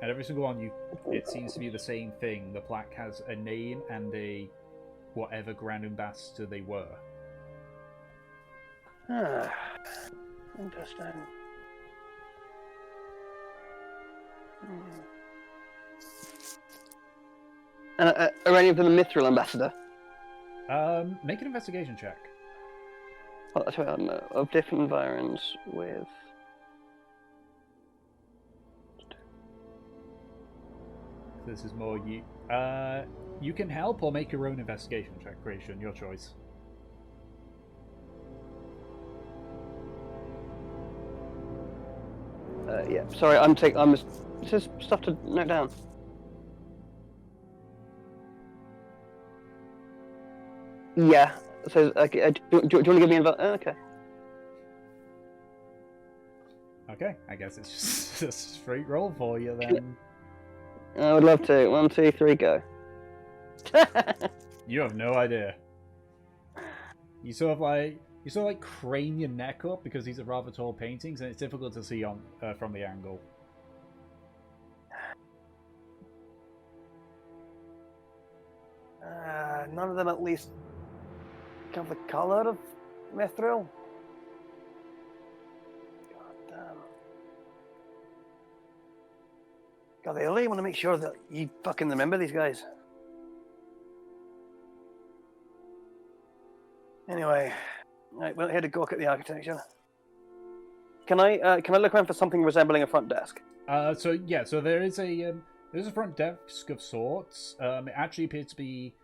And every single one, it seems to be the same thing. The plaque has a name and a whatever Grand Ambassador they were. Interesting. And are any of them a Mithril Ambassador? Make an investigation check. Oh, that's right, of different environs with... This is more you. You can help or make your own investigation check, Gratian. Your choice. Yeah. Sorry, this is stuff to note down. Yeah. So, okay, do you want to give me an... okay. Okay, I guess it's just a straight roll for you then. I would love to. 1, 2, 3, go. You have no idea. You sort of crane your neck up because these are rather tall paintings, and it's difficult to see on from the angle. None of them at least have the colour of Mithril. God damn. God, they really want to make sure that you fucking remember these guys. Anyway, right, well, here to go look at the architecture. Can I look around for something resembling a front desk? So there is there's a front desk of sorts. It actually appears to be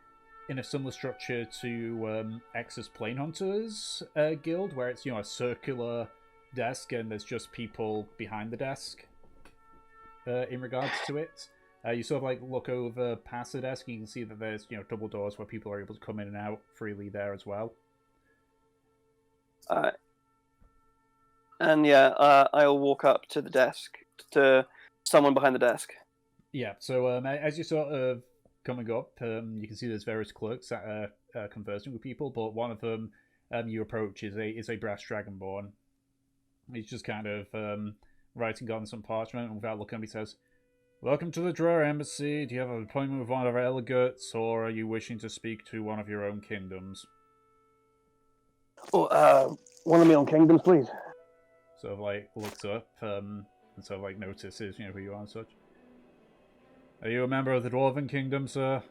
in a similar structure to X's Plane Hunters Guild, where it's a circular desk and there's just people behind the desk. In regards to it, you sort of look over past the desk, and you can see that there's double doors where people are able to come in and out freely there as well. And I'll walk up to the desk, to someone behind the desk. Yeah, so as you're sort of coming up, you can see there's various clerks that are conversing with people, but one of them you approach is a brass dragonborn. He's just kind of writing on some parchment, and without looking at him, he says, "Welcome to the Drawer Embassy. Do you have an appointment with one of our delegates, or are you wishing to speak to one of your own kingdoms?" Oh, one of my own kingdoms, please. Sort of looks up and sort of notices who you are and such. "Are you a member of the Dwarven Kingdom, sir?"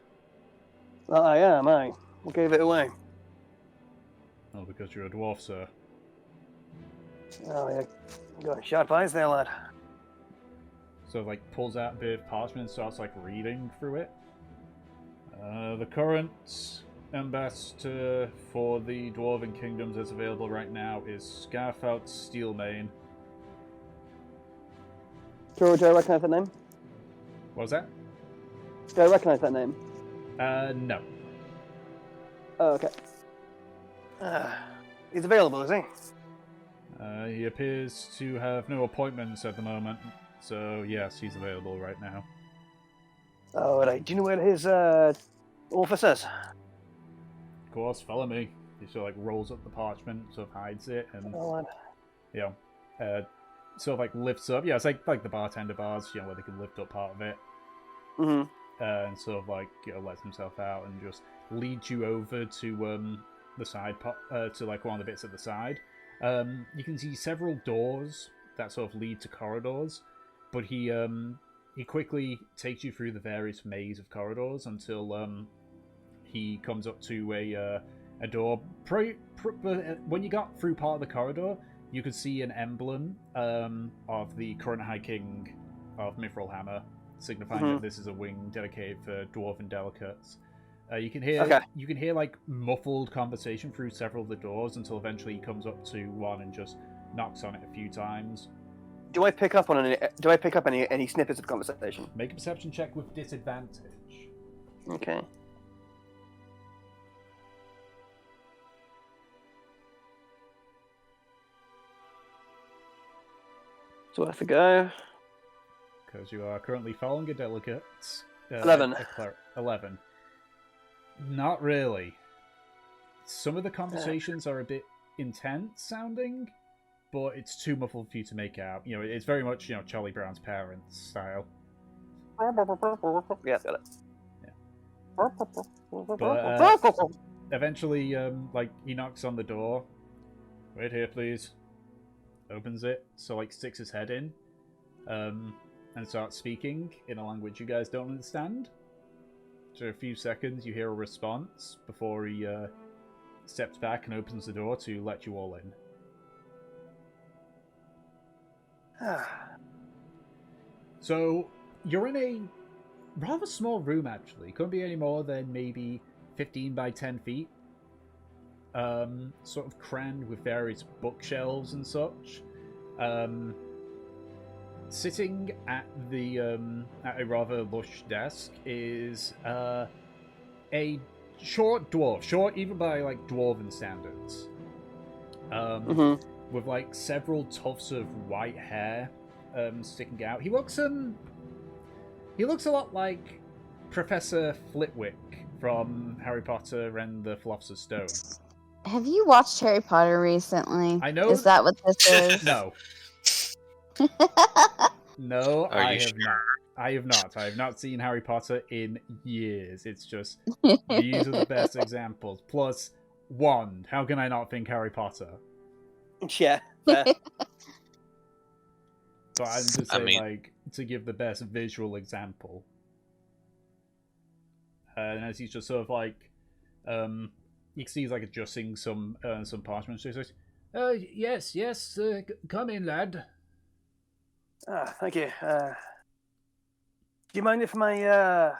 I am. What gave it away? "Oh, because you're a dwarf, sir." Oh yeah, you got sharp eyes there, lad. So pulls out a bit of parchment and starts reading through it. "The current ambassador for the Dwarven Kingdoms that's available right now is Scarfout Steelmane." George, do I recognise that name? What was that? Do I recognise that name? No. Oh, okay. He's available, is he? He appears to have no appointments at the moment, so yes, he's available right now. Alright, do you know where his office is? Of course, follow me. He sort of like rolls up the parchment, sort of hides it, and sort of like lifts up. Yeah, it's like the bartender bars, where they can lift up part of it. Mm-hmm. And sort of like lets himself out and just leads you over to the side to like one of the bits at the side. You can see several doors that sort of lead to corridors, but he quickly takes you through the various maze of corridors until he comes up to a door. When you got through part of the corridor, you could see an emblem of the current High King of Mithril, signifying that this is a wing dedicated for dwarven delicates. You can hear like muffled conversation through several of the doors until eventually he comes up to one and just knocks on it a few times. Do I pick up any snippets of conversation? Make a perception check with disadvantage. Okay. So I have to go. Because you are currently following a delegate. 11. 11. Not really. Some of the conversations are a bit intense sounding, but it's too muffled for you to make out. It's very much, Charlie Brown's parents style. Yeah, got it. Yeah. But eventually, he knocks on the door. Wait here, please. Opens it, so sticks his head in, and starts speaking in a language you guys don't understand. After a few seconds, you hear a response before he steps back and opens the door to let you all in. So, you're in a rather small room, actually. Couldn't be any more than maybe 15 by 10 feet. Sort of crammed with various bookshelves and such. Sitting at a rather lush desk is a short dwarf, short even by dwarven standards, with several tufts of white hair sticking out. He looks a lot like Professor Flitwick from Harry Potter and the Philosopher's Stone. Have you watched Harry Potter recently? I know. Is that what this is? No. No, Are I you have sure? not. I have not. I have not seen Harry Potter in years. It's just, these are the best examples. Plus, wand. How can I not think Harry Potter? Yeah. Fair. But I'm just saying, to give the best visual example. And as he's just sort of you can see he's adjusting some parchment. So he's yes, come in, lad. Thank you. Do you mind if my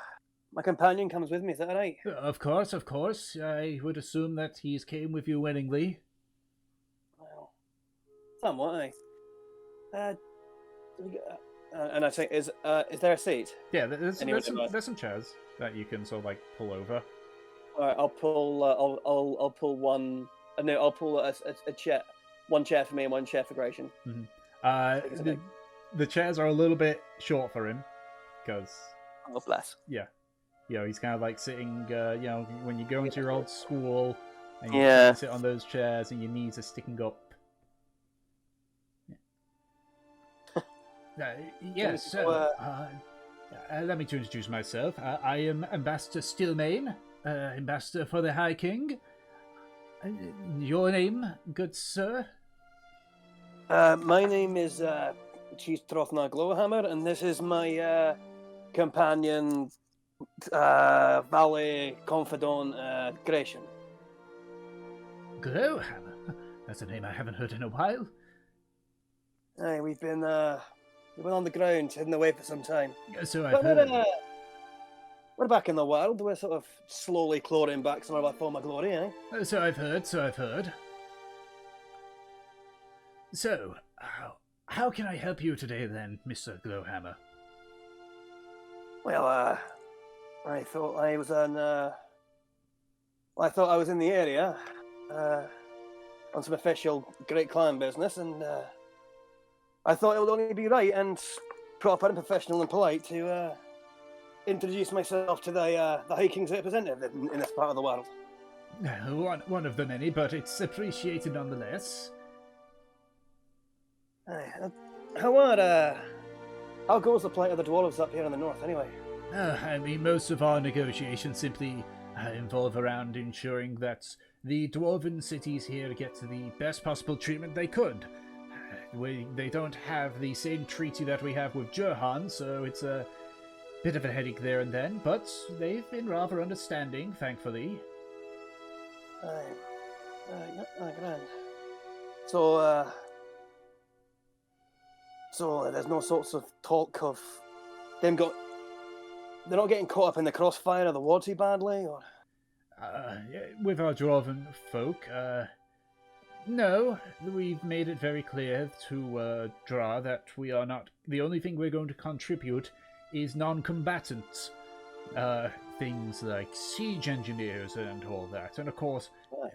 companion comes with me? Is that all right? Of course. I would assume that he's came with you willingly. Well, somewhat, and I say, is there a seat? Yeah, there's some chairs that you can sort of pull over. All right, I'll pull one. No, I'll pull a chair. One chair for me and one chair for Gratian. Mm-hmm. The chairs are a little bit short for him, because... Oh, bless. Yeah. He's kind of sitting, when you go into your old school, and you sit on those chairs and your knees are sticking up. Yeah. Yes, so, let me introduce myself. I am Ambassador Stillmain, Ambassador for the High King. Your name, good sir? My name is Chief Trothnar Glowhammer, and this is my companion, valet, confidant, Gratian. Glowhammer? That's a name I haven't heard in a while. Aye, we've been on the ground, hidden away for some time. So I've heard. We're back in the world. We're sort of slowly clawing back some of our former glory, eh? So I've heard. So, how can I help you today then, Mr. Glowhammer? Well, I thought I was on. I thought I was in the area. on some official Great Clan business, and I thought it would only be right and proper and professional and polite to introduce myself to the High King's representative in this part of the world. One of the many, but it's appreciated nonetheless. How goes the plight of the dwarves up here in the north, anyway? I mean, most of our negotiations simply involve around ensuring that the dwarven cities here get the best possible treatment they could. They don't have the same treaty that we have with Jurhan, so it's a bit of a headache there and then, but they've been rather understanding, thankfully. Grand. So there's no sorts of talk of them they're not getting caught up in the crossfire of the war too badly, or? With our dwarven folk, no, we've made it very clear to Dra that we are not. The only thing we're going to contribute is non-combatant things like siege engineers and all that. And of course,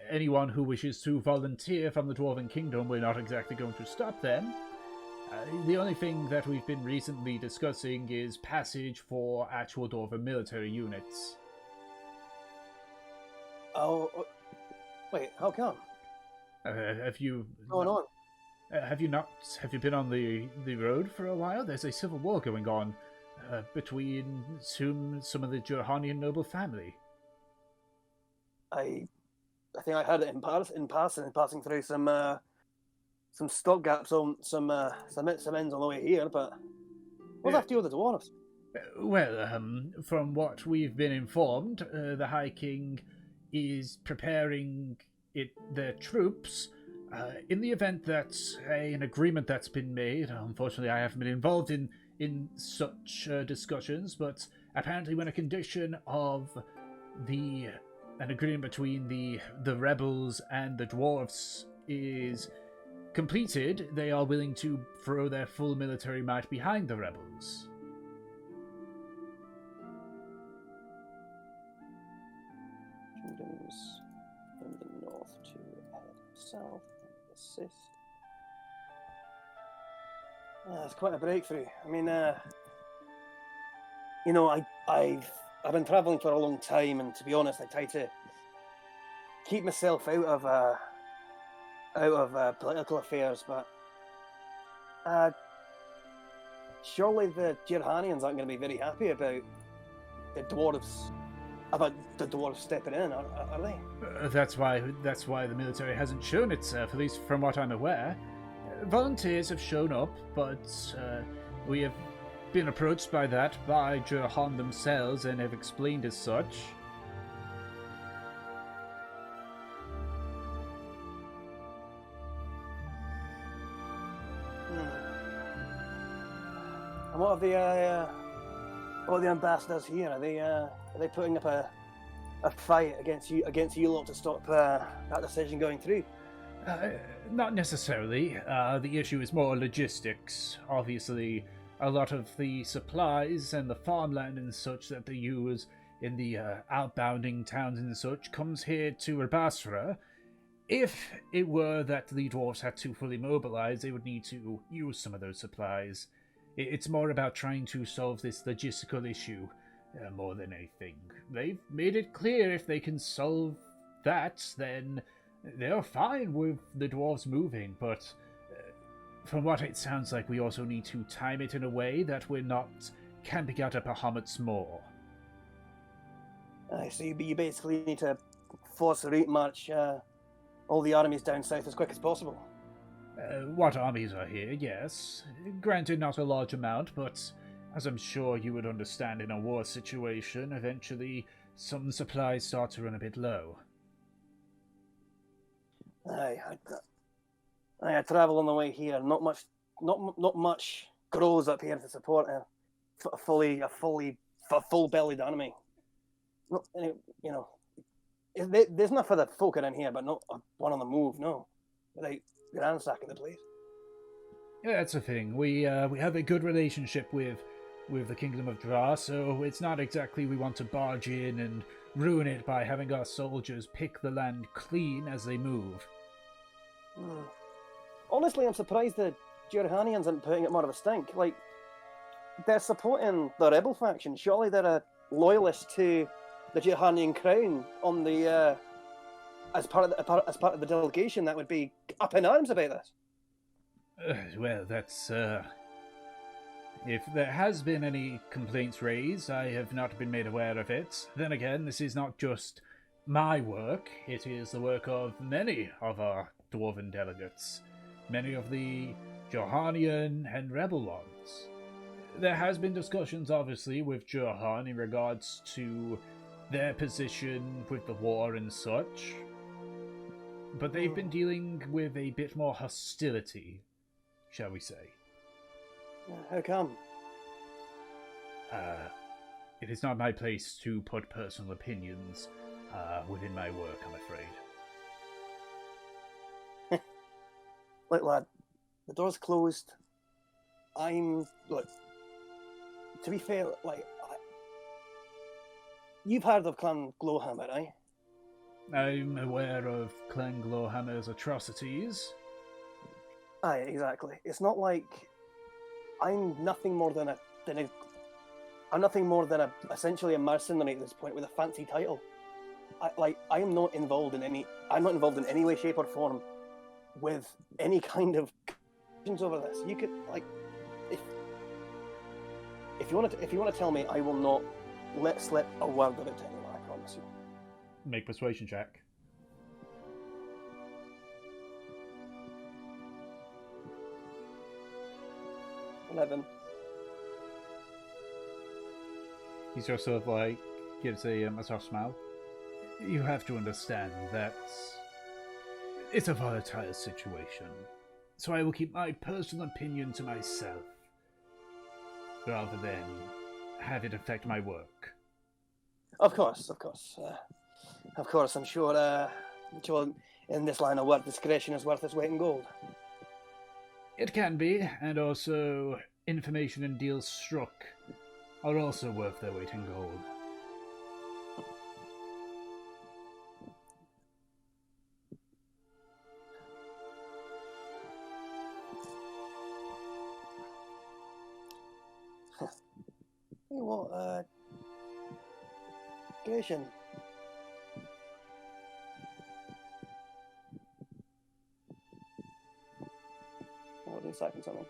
anyone who wishes to volunteer from the Dwarven Kingdom, we're not exactly going to stop them. The only thing that we've been recently discussing is passage for actual Dwarven military units. Oh, wait, how come? Have you... What's going on? Have you been on the road for a while? There's a civil war going on between some of the Jurhanian noble family. I think I heard it in passing through some stock gaps on some ends on the way here, but what's that to do with the dwarves? Well, from what we've been informed, the High King is preparing their troops in the event that an agreement that's been made. Unfortunately, I haven't been involved in such discussions, but apparently when a condition of an agreement between the rebels and the dwarves is completed, they are willing to throw their full military might behind the rebels. Kingdoms from the north to head south and assist. It's quite a breakthrough. I mean, I've been travelling for a long time, and to be honest, I try to keep myself out of political affairs. But surely the Jurhanians aren't going to be very happy about the dwarves stepping in, are they? That's why the military hasn't shown itself, at least from what I'm aware. Volunteers have shown up, but we have been approached by Jurhan themselves and have explained as such. And what are the ambassadors here? Are they putting up a fight against you lot to stop that decision going through? Not necessarily. The issue is more logistics. Obviously, a lot of the supplies and the farmland and such that they use in the outbounding towns and such comes here to Rabstra. If it were that the dwarves had to fully mobilize, they would need to use some of those supplies. It's more about trying to solve this logistical issue more than anything. They've made it clear if they can solve that, then they're fine with the dwarves moving, but from what it sounds like, we also need to time it in a way that we're not camping out at Bahamut's Moor. So you basically need to force the route march all the armies down south as quick as possible. What armies are here, yes. Granted, not a large amount, but as I'm sure you would understand in a war situation, eventually some supplies start to run a bit low. I travel on the way here. Not much grows up here to support a full-bellied army. There's enough for the folk around here, but not one on the move. No, they ransacking the place. Yeah, that's the thing. We have a good relationship with the Kingdom of Dra, so it's not exactly we want to barge in and ruin it by having our soldiers pick the land clean as they move. Hmm. Honestly, I'm surprised the Jurhanians aren't putting up more of a stink. Like, they're supporting the rebel faction. Surely they're a loyalist to the Jurhanian crown on the as part of the delegation that would be up in arms about this. Well, that's, if there has been any complaints raised, I have not been made aware of it. Then again, this is not just my work, it is the work of many of our dwarven delegates. Many of the Johanian and rebel ones. There has been discussions, obviously, with Johan in regards to their position with the war and such. But they've been dealing with a bit more hostility, shall we say. How come? It is not my place to put personal opinions within my work, I'm afraid. Look, lad, the door's closed. Look, to be fair, like, you've heard of Clan Glowhammer, right? I'm aware of Clan Glowhammer's atrocities. Aye, exactly. It's not like I'm nothing more than essentially a mercenary at this point with a fancy title. I'm not involved in any way, shape, or form with any kind of over this. You could, like, if you want to tell me, I will not let slip a word of it to anyone. I promise you. Make persuasion check. $11. He just sort of like gives a soft smile. You have to understand that it's a volatile situation, so I will keep my personal opinion to myself rather than have it affect my work. Of course. I'm sure in this line of work, discretion is worth its weight in gold. It can be, and also information and deals struck are also worth their weight in gold. You know what, Gratian. Hold on a second, something.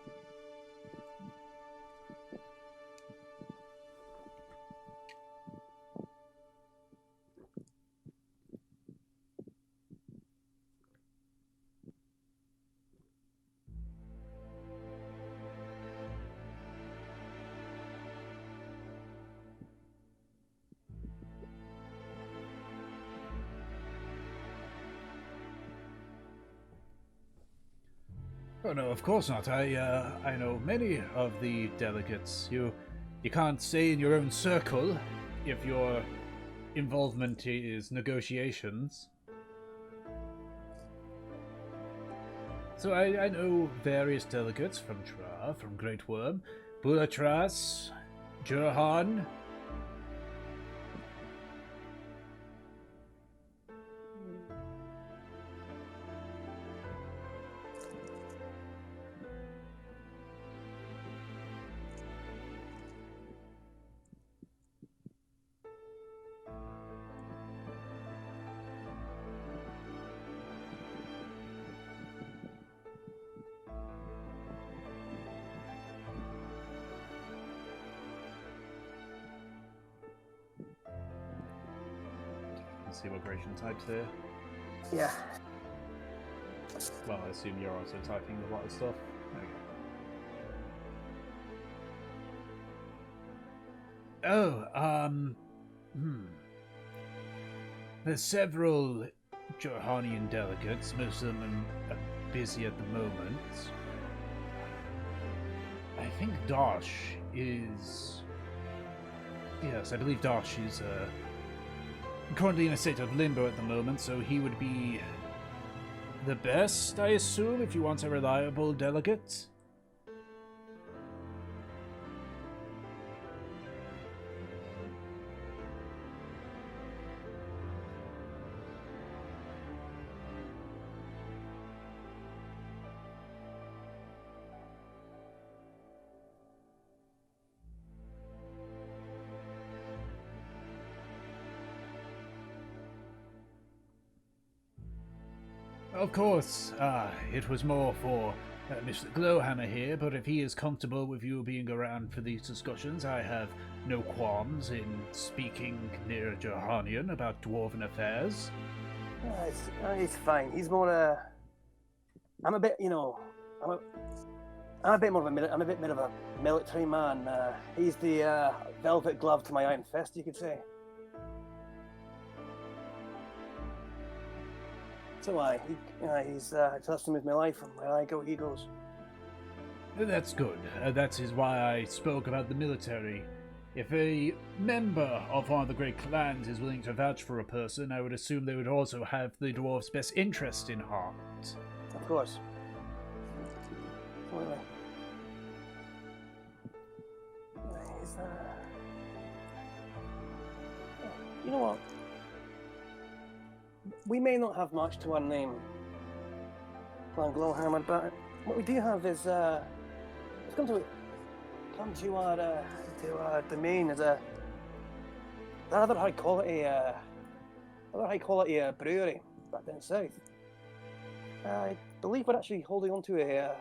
Oh no, of course not. I know many of the delegates. You can't stay in your own circle if your involvement is negotiations. So I know various delegates from Tra, from Great Worm, Bulatras, Jurhan. Let's see what Gratian types here. Yeah. Well, I assume you're also typing a lot of stuff. There we go. Oh, There's several Johanian delegates. Most of them are busy at the moment. I think Dosh is... Yes, I believe Dosh is currently in a state of limbo at the moment, so he would be the best, I assume, if you want a reliable delegate. Of course, it was more for Mr. Glowhammer here, but if he is comfortable with you being around for these discussions, I have no qualms in speaking near Johanian about dwarven affairs. He's fine. He's more, I'm a bit, you know, I'm a bit more of a military man. He's the velvet glove to my iron fist, you could say. So he's trusting with my life, and where I go, he goes. That's good. That is why I spoke about the military. If a member of one of the great clans is willing to vouch for a person, I would assume they would also have the dwarf's best interest in heart. Of course. Anyway. You know what? We may not have much to our name, Clan Glowhammer, but what we do have is it's come to our domain as a rather high quality brewery back down south. I believe we're actually holding on to a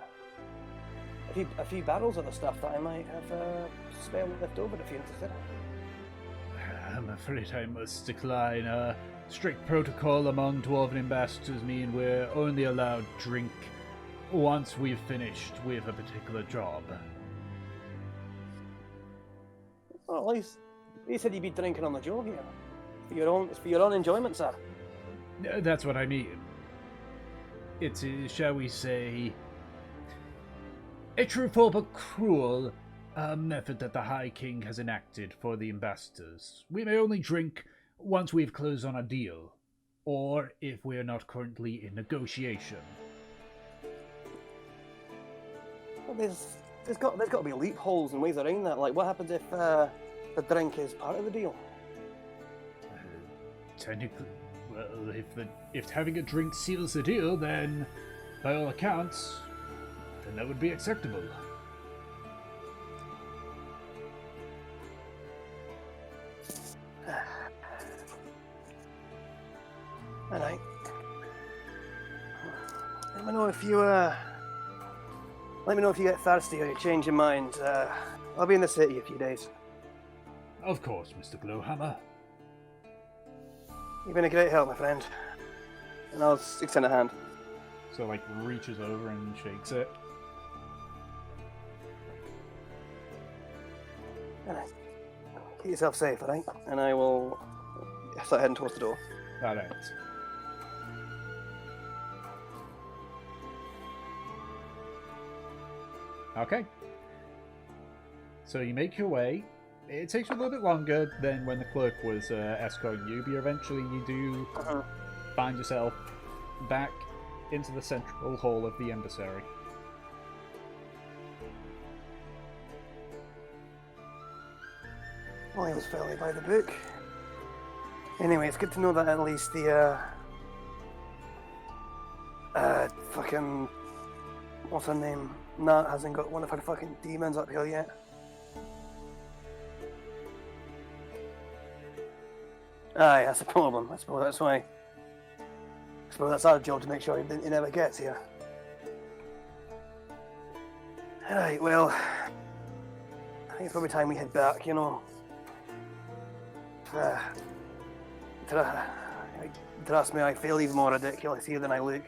few barrels of the stuff that I might have spare left over if you're interested. I'm afraid I must decline. Strict protocol among dwarven ambassadors mean we're only allowed drink once we've finished with a particular job. Well, at least you said you'd be drinking on the job here. It's for your own enjoyment, sir. That's what I mean. It is, shall we say, a truthful but cruel method that the High King has enacted for the ambassadors. We may only drink once we've closed on a deal, or if we're not currently in negotiation. Well, there's got to be loopholes and ways around that. Like, what happens if the drink is part of the deal? Technically, well, if having a drink seals the deal, then by all accounts, then that would be acceptable. Alright. Let me know if you get thirsty or you change your mind. I'll be in the city a few days. Of course, Mr. Glowhammer. You've been a great help, my friend. And I'll extend a hand. So, reaches over and shakes it. Alright. Keep yourself safe, alright? And I will start heading towards the door. Alright. Okay. So you make your way. It takes you a little bit longer than when the clerk was escorting you, but eventually you do find yourself back into the central hall of the embassy. Well, he was fairly by the book. Anyway, it's good to know that at least the fucking what's her name? Nat hasn't got one of her fucking demons up here yet. Aye, that's the problem. I suppose that's why. I suppose that's our job to make sure he never gets here. Alright, well, I think it's probably time we head back, you know. Trust me, I feel even more ridiculous here than I look.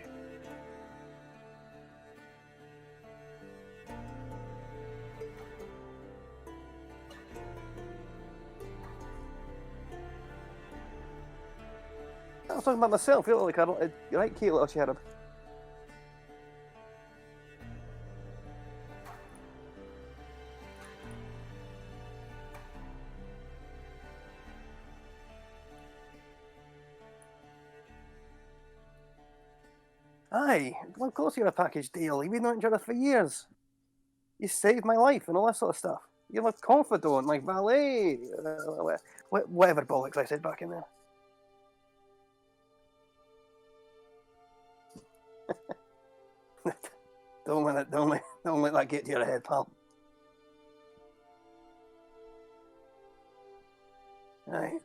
I was talking about myself, you know, like you're right, cute little cherub. Aye, well, of course you're a package deal. You've been known each other for years. You saved my life and all that sort of stuff. You're my confidant, my valet, whatever bollocks I said back in there. Don't let that get to your head, pal. Aye.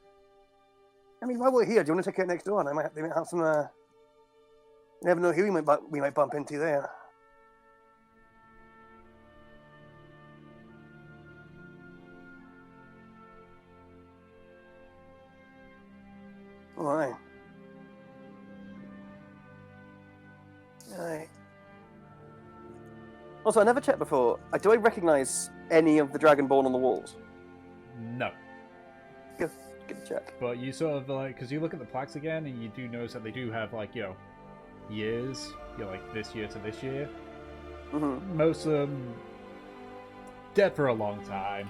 I mean, while we're here, do you want to check out next door? They might have some You never know who we might bump into there. Oh, aye. Aye. Also, I never checked before. Do I recognise any of the Dragonborn on the walls? No. Good check. But you sort of like, because you look at the plaques again, and you do notice that they do have like, years. Like this year to this year. Mm-hmm. Most of them dead for a long time.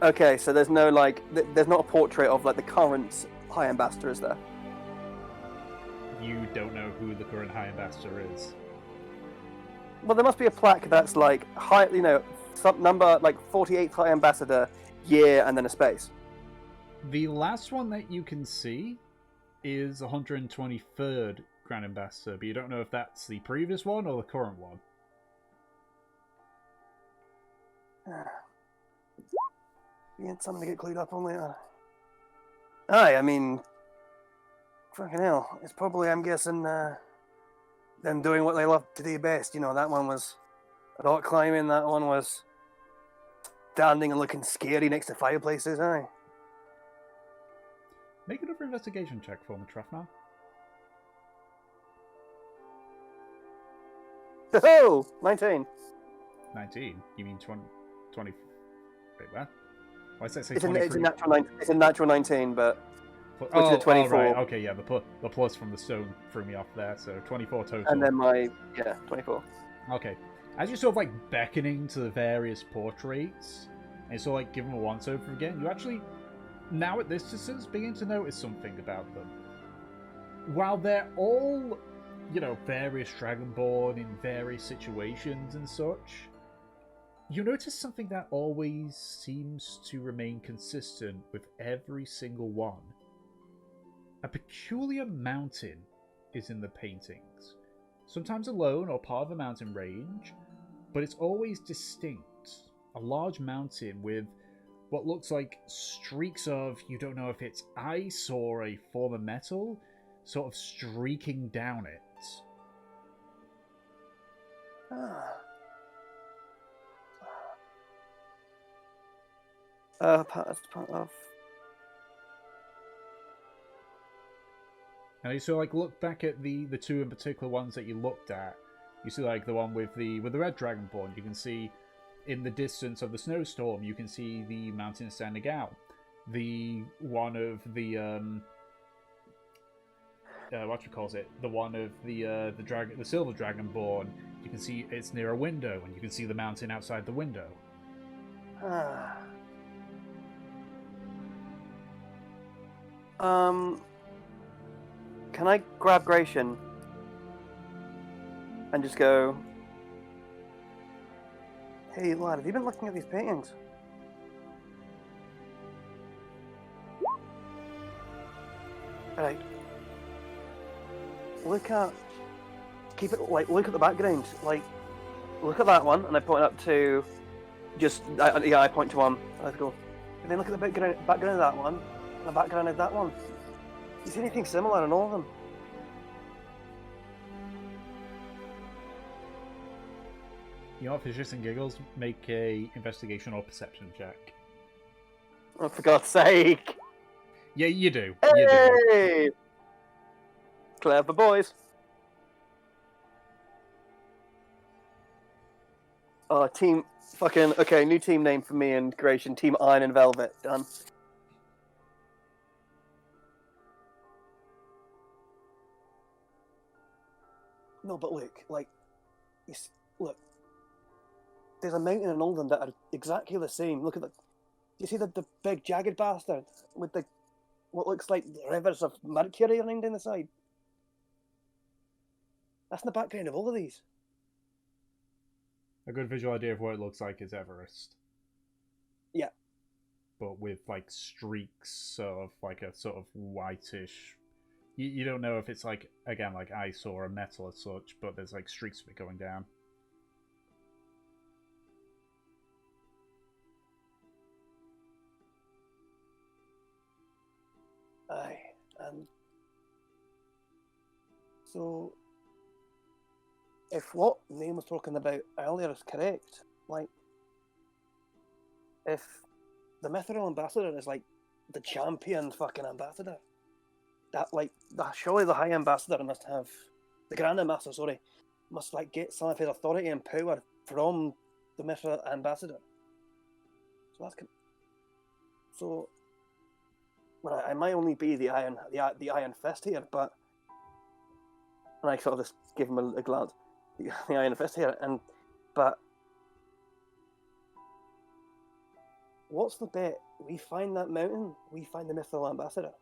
Okay, so there's no there's not a portrait of like the current High Ambassador, is there? You don't know who the current High Ambassador is. Well, there must be a plaque that's like high, some number like 48th High Ambassador, year, and then a space. The last one that you can see is 123rd Grand Ambassador, but you don't know if that's the previous one or the current one. Being something to get clued up on later. Aye, I mean, fucking hell. It's probably, I'm guessing, them doing what they love to do best. That one was rock climbing, that one was standing and looking scary next to fireplaces, aye. Make another investigation check for me, Trafnar. Oh, 19. 19? You mean 20? Wait, what? Why did I say It's 23? It's a natural 19, but Oh, a 24. right. Okay, yeah, the plus from the stone threw me off there, so 24 total. And then 24. Okay. As you're sort of like beckoning to the various portraits, and sort of like giving them a once over again, you actually, now at this distance, begin to notice something about them. While they're all, various Dragonborn in various situations and such, you notice something that always seems to remain consistent with every single one. A peculiar mountain is in the paintings, sometimes alone or part of a mountain range, but it's always distinct. A large mountain with what looks like streaks of, you don't know if it's ice or a form of metal, sort of streaking down it. Part of... Now you sort of like look back at the two in particular ones that you looked at. You see like the one with the red dragonborn. You can see in the distance of the snowstorm, you can see the mountain standing out. The one of the the one of the silver dragonborn. You can see it's near a window, and you can see the mountain outside the window. Can I grab Gratian and just go, hey lad, have you been looking at these paintings? Alright. Look at the background. Look at that one, and I point up to I point to one. I go, and then look at the background of that one, and the background of that one. Do you see anything similar in all of them? You know what, for shits and giggles, make a investigation or perception check. Oh, for God's sake! Yeah, you do. Hey! You do. Clever boys. Oh, team fucking okay. New team name for me and Gratian. Team Iron and Velvet. Done. No, but look, look. There's a mountain in all of them that are exactly the same. Look at you see the big jagged bastard with what looks like rivers of mercury running down the side? That's in the background of all of these. A good visual idea of what it looks like is Everest. Yeah. But with like streaks of like a sort of whitish. You don't know if it's like, again, like ice or a metal as such, but there's like streaks of it going down. Aye, So, if what Name was talking about earlier is correct, like, if the Mithril Ambassador is like the champion fucking ambassador, that like surely the High Ambassador must have the Grand Ambassador, sorry, must like get some of his authority and power from the Mithril Ambassador. So that's so. Well, I might only be the Iron Fist here, but and I sort of just give him a glance. The Iron Fist here, but what's the bet? We find that mountain, we find the Mithril Ambassador.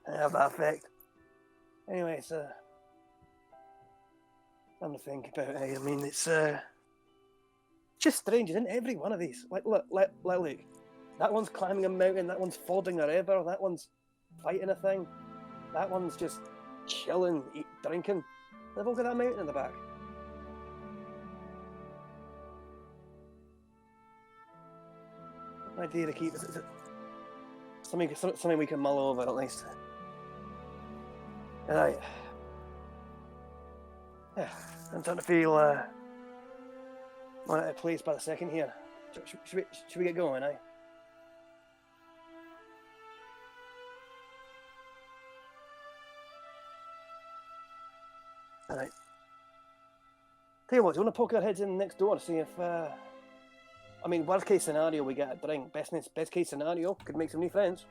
I have that effect. Anyway, so something to think about. I mean, it's just strange, isn't every one of these? Like, look. That one's climbing a mountain. That one's fording a river. That one's fighting a thing. That one's just chilling, drinking. They've all got that mountain in the back. Idea to keep it. Something we can mull over at least. Right. Yeah, I'm starting to feel out of place by the second here. Should we get going, eh? Alright. Tell you what, do you want to poke our heads in next door to see if I mean, worst case scenario, we get a drink. Best case scenario, could make some new friends.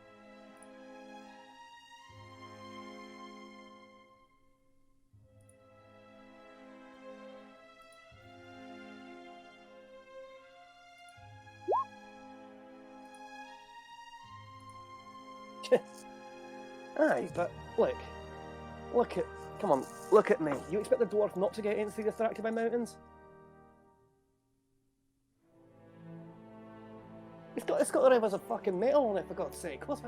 Aye, but look at me. You expect the dwarf not to get instantly distracted by mountains? It's got the rivers of fucking metal on it, for God's sake. Of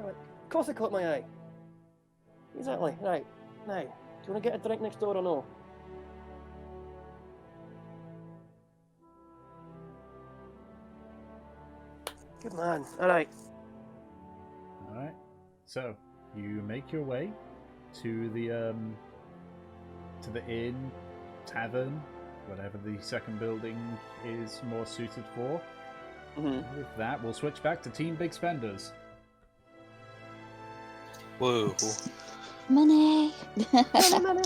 course it caught my eye. Exactly, right. Now, do you want to get a drink next door or no? Good man. Alright. Alright. So, you make your way to the inn, tavern, whatever the second building is more suited for. Mm-hmm. With that, we'll switch back to Team Big Spenders. Whoa. Money. Money.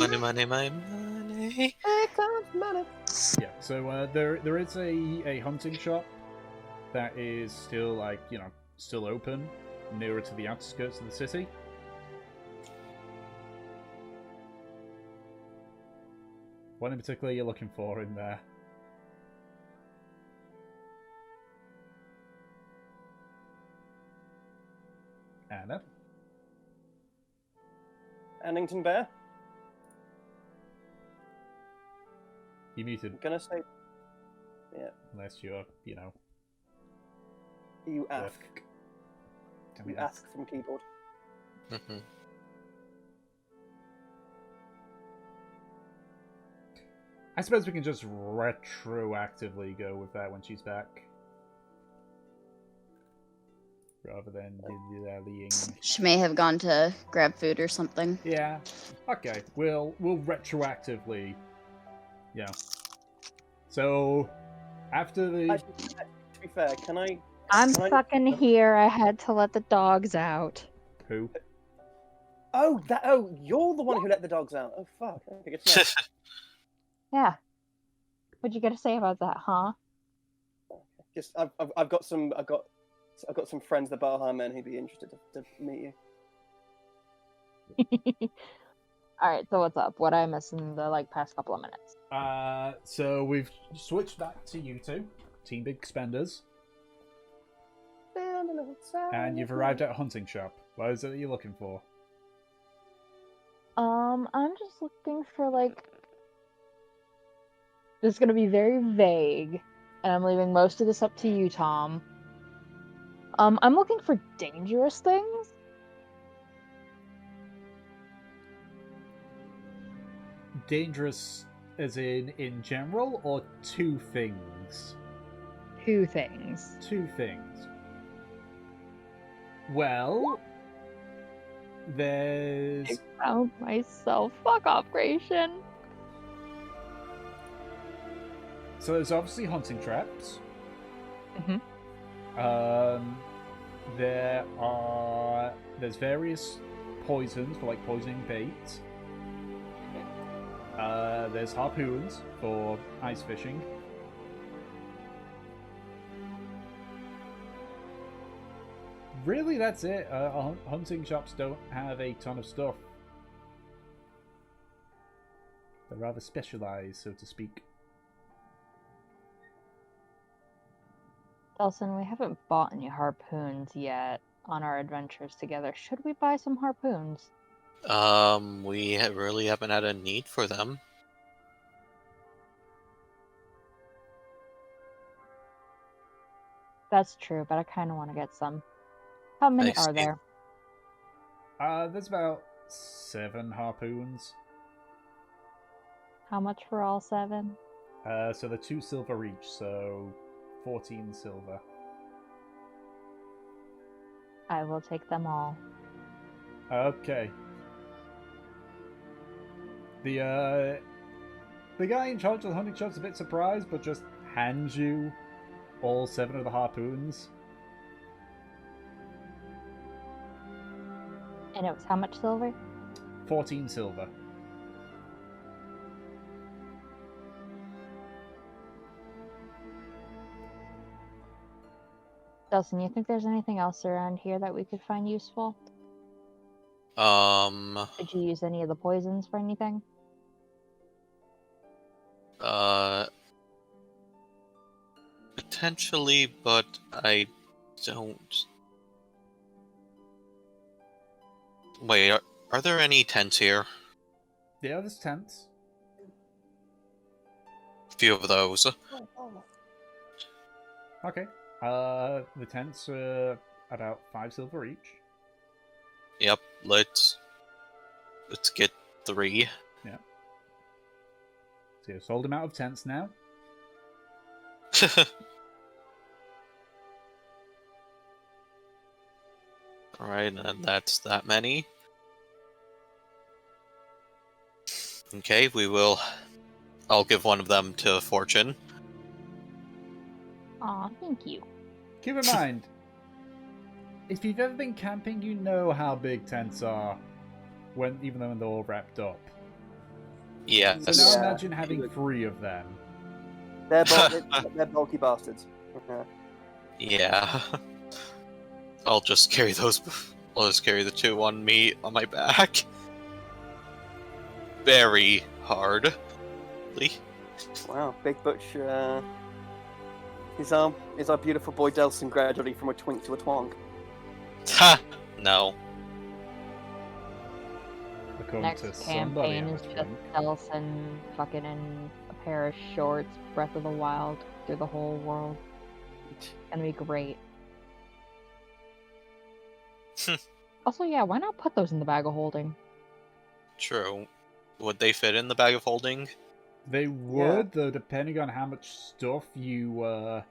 Here comes money. Yeah, so there is a hunting shop that is still still open, nearer to the outskirts of the city. What in particular are you looking for in there? Anna? Annington Bear? You muted, I'm gonna say... Yeah. unless you're, You ask. Can we You ask from keyboard. Mhm. I suppose we can just retroactively go with that when she's back. Rather than dilly-dallying. She may have gone to grab food or something. Yeah. Okay. We'll retroactively. Yeah. So after the Actually, to be fair, can I... I'm Can I- fucking here. I had to let the dogs out. who? Oh, you're the one who let the dogs out. Oh, fuck. Okay, good to know. Yeah. What'd you got to say about that, huh? Just, I've got some friends, the Baja men, who'd be interested to meet you. Alright, so what's up? What I missed in the past couple of minutes? So we've switched back to you two, Team Big Spenders, and you've arrived at a hunting shop. What is it that you're looking for? I'm just looking for this is gonna be very vague, and I'm leaving most of this up to you, Tom. I'm looking for dangerous things. dangerous as in general, or two things? Two things. Two things. Well, there's... Found myself. Fuck off, Gratian. So there's obviously hunting traps. Mhm. There's various poisons for like poisoning bait. There's harpoons for ice fishing. Really, that's it. Hunting shops don't have a ton of stuff. They're rather specialized, so to speak. Delson, we haven't bought any harpoons yet on our adventures together. Should we buy some harpoons? We really haven't had a need for them. That's true, but I kind of want to get some. How many I are see. there? There's about 7 harpoons. How much for all 7? So they're 2 silver each, so 14 silver. I will take them all. Okay. The guy in charge of the hunting shop's a bit surprised, but just hands you all 7 of the harpoons. And it was how much silver? 14 silver. Delson, you think there's anything else around here that we could find useful? Did you use any of the poisons for anything? Potentially, but I don't. Wait, are there any tents here? Yeah, there's tents. Few of those. Okay. The tents are about 5 silver each. Yep, let's get 3. Yeah. So you've sold them out of tents now. Alright, and that's that many. Okay, I'll give one of them to Fortune. Aw, thank you. Keep in mind, if you've ever been camping, you know how big tents are, even when they're all wrapped up. Yeah. So now Yeah. imagine having 3 of them. They're bulky bastards. Yeah. I'll just carry those. I'll just carry the 2 on my back. Very hard. Wow, Big Butch. Is our beautiful boy Delson gradually from a twink to a twonk? Ha! No. According Next to somebody, campaign I'm is a just twink. Delson fucking in a pair of shorts, Breath of the Wild, through the whole world. It's gonna be great. Also, yeah, why not put those in the bag of holding? True. Would they fit in the bag of holding? They would, though, depending on how much stuff you've already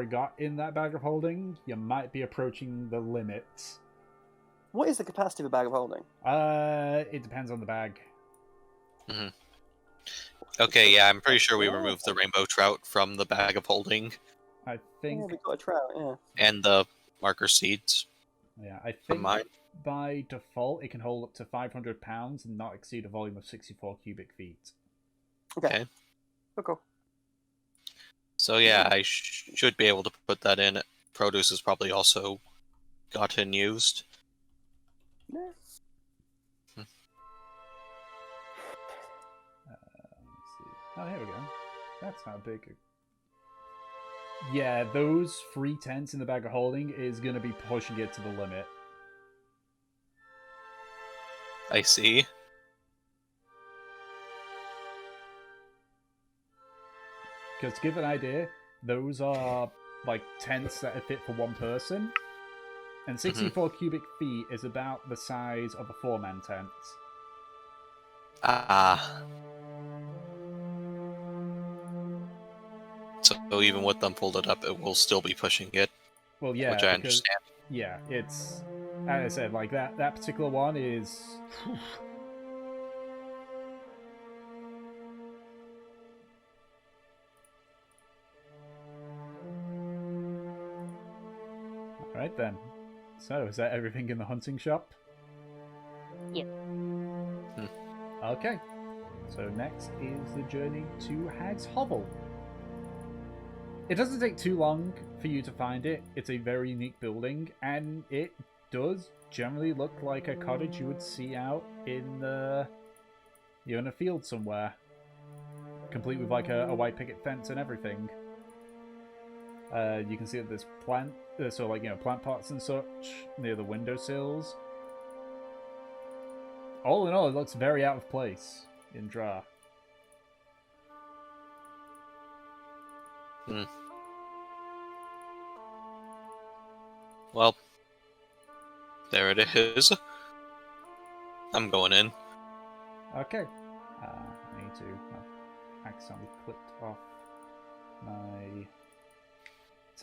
got in that bag of holding, you might be approaching the limit. What is the capacity of a bag of holding? It depends on the bag. Mm-hmm. Okay, yeah, I'm pretty sure we removed the rainbow trout from the bag of holding. I think. Yeah, we got a trout. Yeah. And the marker seeds. Yeah, I From think mine. by default it can hold up to 500 pounds and not exceed a volume of 64 cubic feet. Okay. Cool. So yeah, I should be able to put that in. Produce is probably also gotten used. Yeah. Let's see. Oh, here we go. That's how big. Yeah, those 3 tents in the bag of holding is going to be pushing it to the limit. I see. Because to give an idea, those are like tents that are fit for 1 person. And 64 cubic feet is about the size of a 4-man tent. Ah. So even with them pulled it up, it will still be pushing it, Well, yeah, which I because understand. yeah, it's as I said, like that particular one is. All right then. So is that everything in the hunting shop? Yep. Okay. So next is the journey to Hag's Hovel. It doesn't take too long for you to find it. It's a very unique building, and it does generally look like a cottage you would see out in in a field somewhere, complete with like a white picket fence and everything. You can see that there's plant pots and such near the windowsills. All in all, it looks very out of place in Dra. Well, there it is. I'm going in. Okay. I need to. I've accidentally clicked off my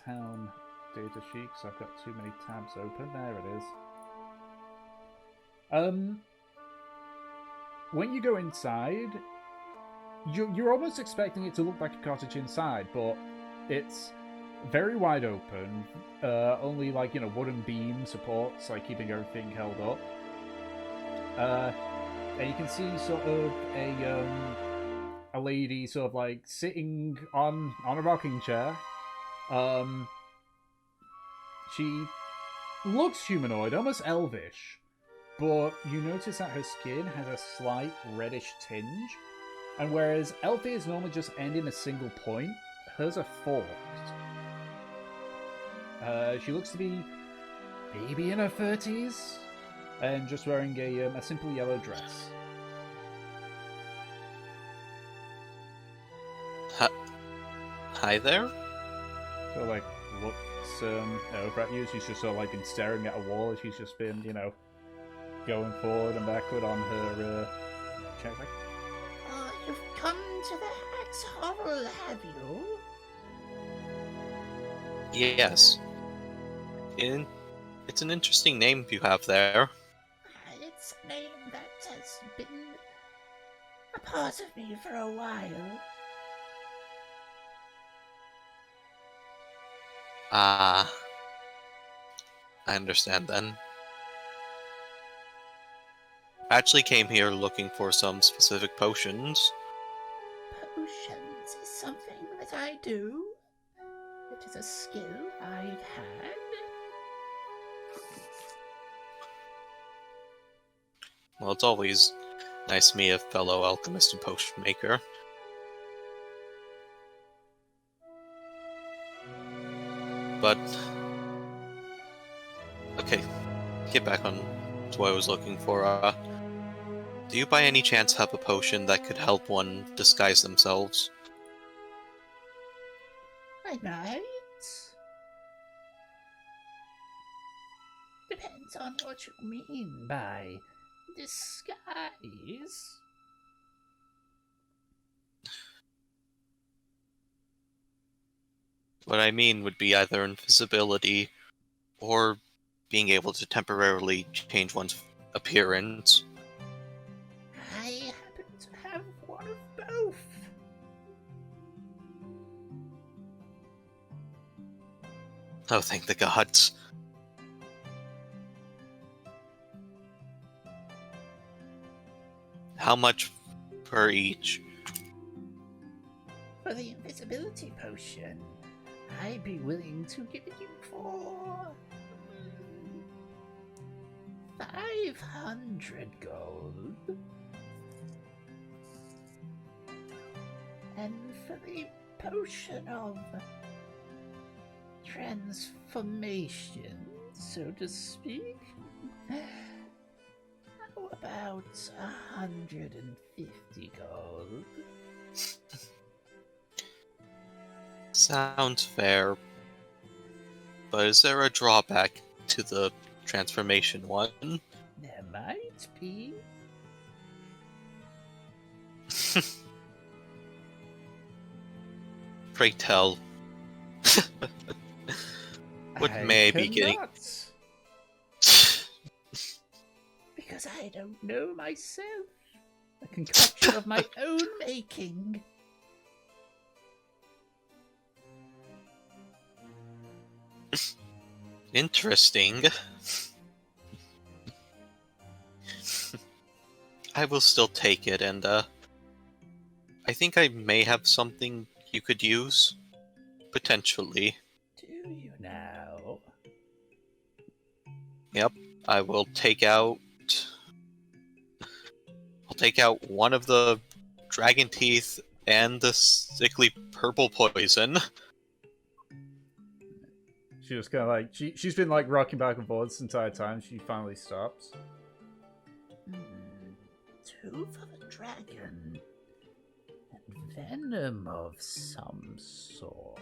town data sheet because I've got too many tabs open. There it is. When you go inside, you're almost expecting it to look like a cottage inside, but it's very wide open. Only wooden beam supports keeping everything held up. And you can see sort of a lady sort of sitting on a rocking chair. She looks humanoid, almost elvish, but you notice that her skin has a slight reddish tinge. And whereas Elfies normally just end in a single point, hers are forked. She looks to be maybe in her 30s, and just wearing a simple yellow dress. Hi there? So looks over at you. She's just sort of been staring at a wall. She's just been going forward and backward on her chair. You've come to the Hag's Hovel, have you? Yes. It's an interesting name you have there. It's a name that has been a part of me for a while. Ah. I understand then. I actually came here looking for some specific potions. Potions is something that I do. It is a skill I've had. Well, it's always nice to meet a fellow alchemist and potion maker. But okay, get back on to what I was looking for. Do you by any chance have a potion that could help one disguise themselves? I might. Depends on what you mean by disguise. What I mean would be either invisibility or being able to temporarily change one's appearance. I happen to have one of both. Oh, thank the gods. How much per each? For the invisibility potion, I'd be willing to give it you for 500 gold. And for the potion of transformation, so to speak, how about 150 gold? Sounds fair. But is there a drawback to the transformation one? There might be. Pray tell, what may I be getting? cannot, Because I don't know myself. A concoction of my own making. Interesting. I will still take it, and I think I may have something you could use. Potentially. Do you now? Yep. I will take out... I'll take out one of the dragon teeth and the sickly purple poison. she just kind of like she's been like rocking back and forth this entire time. She finally stops. Two for the dragon. And venom of some sort.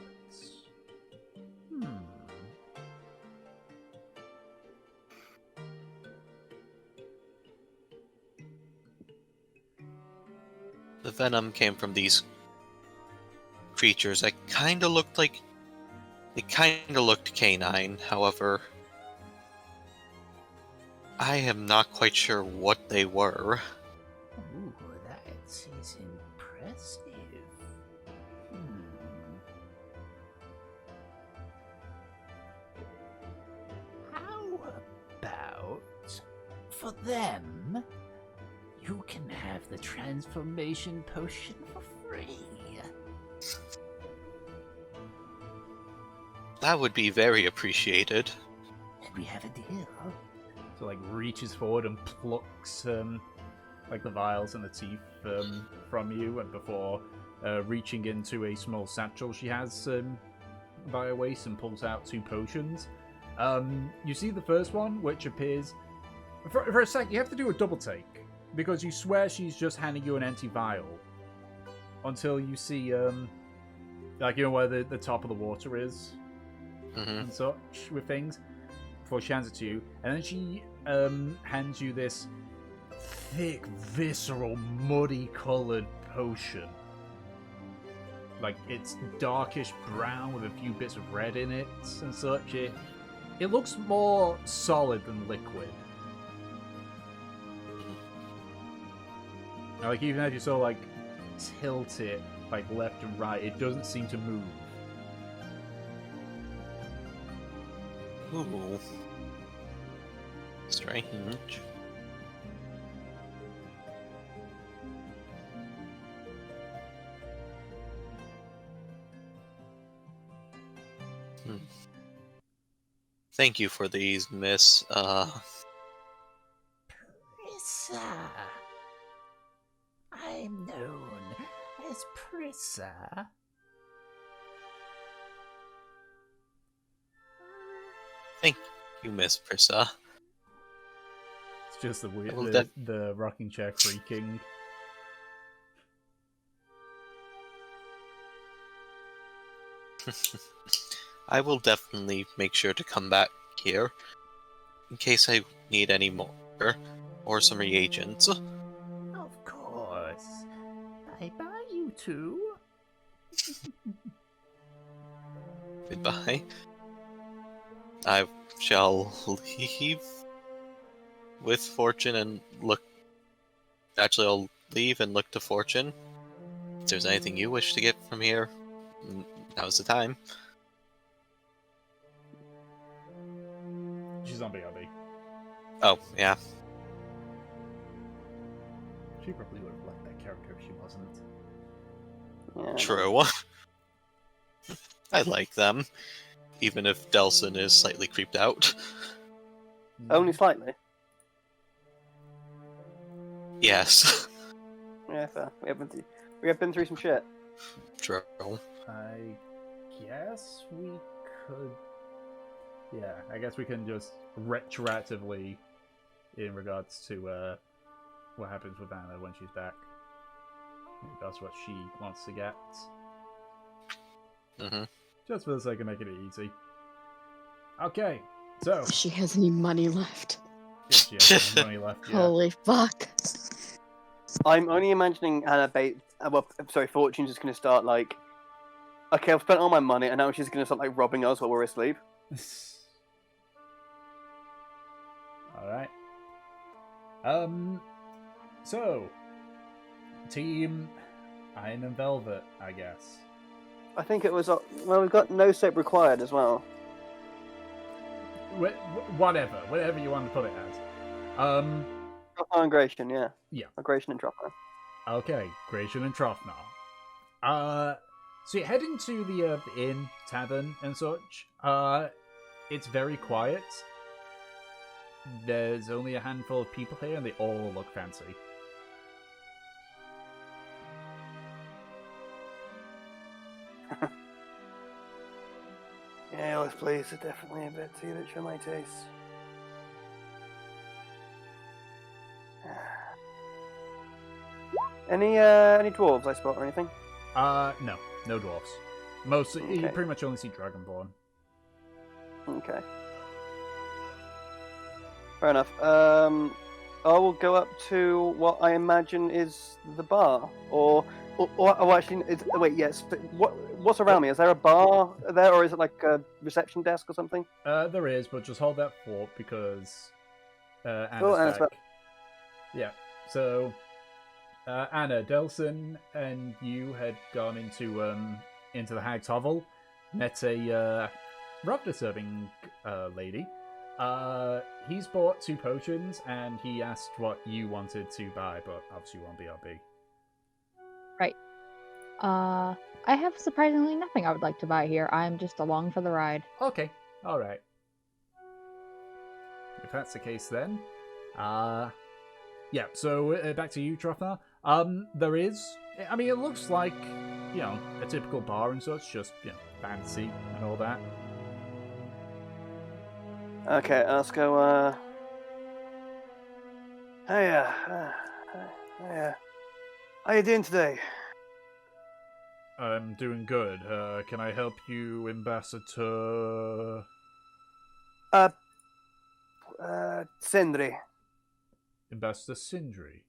The venom came from these creatures that kinda looked like... They kinda looked canine, however... I am not quite sure what they were. Ooh, that is impressive. How about for them, you can have the transformation potion for free. That would be very appreciated. And we have a deal. So like reaches forward and plucks like the vials and the teeth from you, and before reaching into a small satchel she has by her waist and pulls out 2 potions. You see the first one, which appears for a sec. You have to do a double take because you swear she's just handing you an empty vial until you see like, you know, where the top of the water is and such with things, before she hands it to you, and then she hands you this thick, visceral, muddy coloured potion. Like, it's darkish brown with a few bits of red in it and such. It looks more solid than liquid. Now, like, even as you sort of like tilt it like left and right, it doesn't seem to move. Ooh. Strange. Thank you for these, miss. Prissa. I'm known as Prissa. Thank you, Miss Prissa. It's just the weird, Well, the rocking chair creaking. I will definitely make sure to come back here in case I need any more or some reagents. Of course. I buy you two. Goodbye. I shall leave with Fortune and look... Actually, I'll leave and look to Fortune. If there's anything you wish to get from here, now's the time. She's on BRB. Oh, yeah. She probably would have left that character if she wasn't. Yeah. True. I like them, even if Delson is slightly creeped out. Only slightly. Yes. Yeah, fair. We have been through some shit. True. I guess we could... Yeah, I guess we can just retroactively, in regards to what happens with Anna when she's back. That's what she wants to get. Just for the sake of making it easy. Okay, so... If she has any money left. If she has any money left, yeah. Holy fuck. I'm only imagining Fortune's just going to start, like, Okay, I've spent all my money, and now she's gonna start like robbing us while we're asleep. Alright. So, Team Iron and Velvet, I guess. I think it was. Well, we've got no soap required as well. Whatever you want to put it as. Trofnar and Gratian, yeah. Yeah. Or Gratian and Trofnar. Okay, Gratian and Trofnar. So you head into the inn, tavern, and such. It's very quiet. There's only a handful of people here, and they all look fancy. Yeah, this place is definitely a bit too rich for my taste. Any dwarves I spot or anything? No dwarves. Mostly, you Okay. pretty much only see Dragonborn. Okay. Fair enough. I will go up to what I imagine is the bar, or actually, wait, yes. What's around me? Is there a bar there, or is it like a reception desk or something? There is, but just hold that thought because Anna's Anna's back. back. Yeah. So, Anna, Delson, and you had gone into the Hag's Hovel, met a rather disturbing lady. He's bought 2 potions, and he asked what you wanted to buy, but obviously you won't BRB. Right. I have surprisingly nothing I would like to buy here. I'm just along for the ride. Okay, alright. If that's the case then, yeah, so back to you, Trofnar. There is, I mean, it looks like, a typical bar and such, just, fancy and all that. Okay, let's go. Hiya. How you doing today? I'm doing good. Can I help you, Ambassador? Sindri. Ambassador Sindri?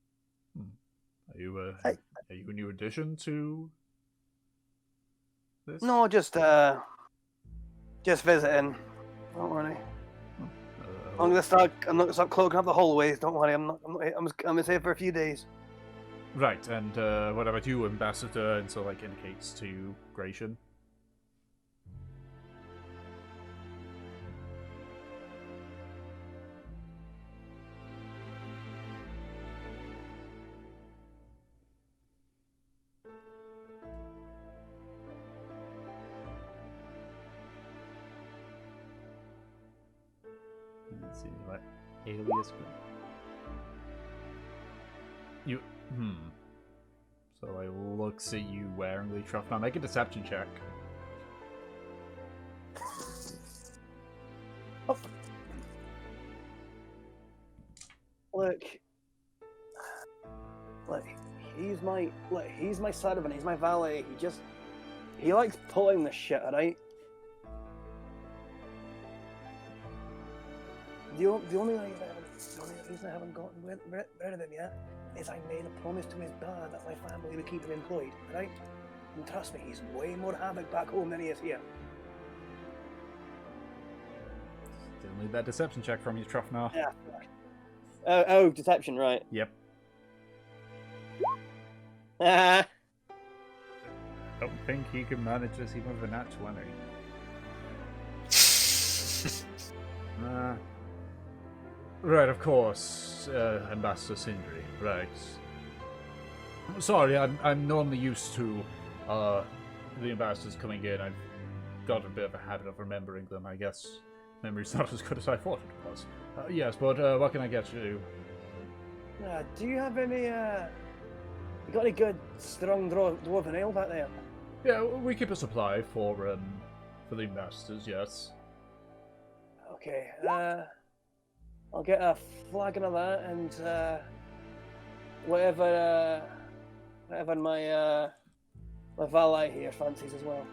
Are you a new addition to this? No, just visiting. Don't worry. I'm not gonna start clogging up the hallways. Don't worry. I'm gonna stay for a few days. Right, and what about you, Ambassador? And so, indicates to Gratian. Let's see, what alias? You. So I looks at you wearingly, Trofnar. Make a deception check. Oh. Look, he's my servant. He's my valet. He likes pulling the shit, alright? The only reason I haven't gotten rid of him yet is I made a promise to his dad that my family would keep him employed, right? And trust me, he's way more havoc back home than he is here. Still need that deception check from you, Trofnar. Yeah. Oh, deception, right? Yep. Ah. Don't think he can manage this even with a nat 20. Right, of course, Ambassador Sindri. Right. Sorry, I'm normally used to the ambassadors coming in. I've got a bit of a habit of remembering them. I guess memory's not as good as I thought it was. Yes, but what can I get you? Do you have any? You got any good strong dwarven ale back there? Yeah, we keep a supply for the ambassadors. Yes. Okay. I'll get a flagon of that and whatever my valet here fancies as well.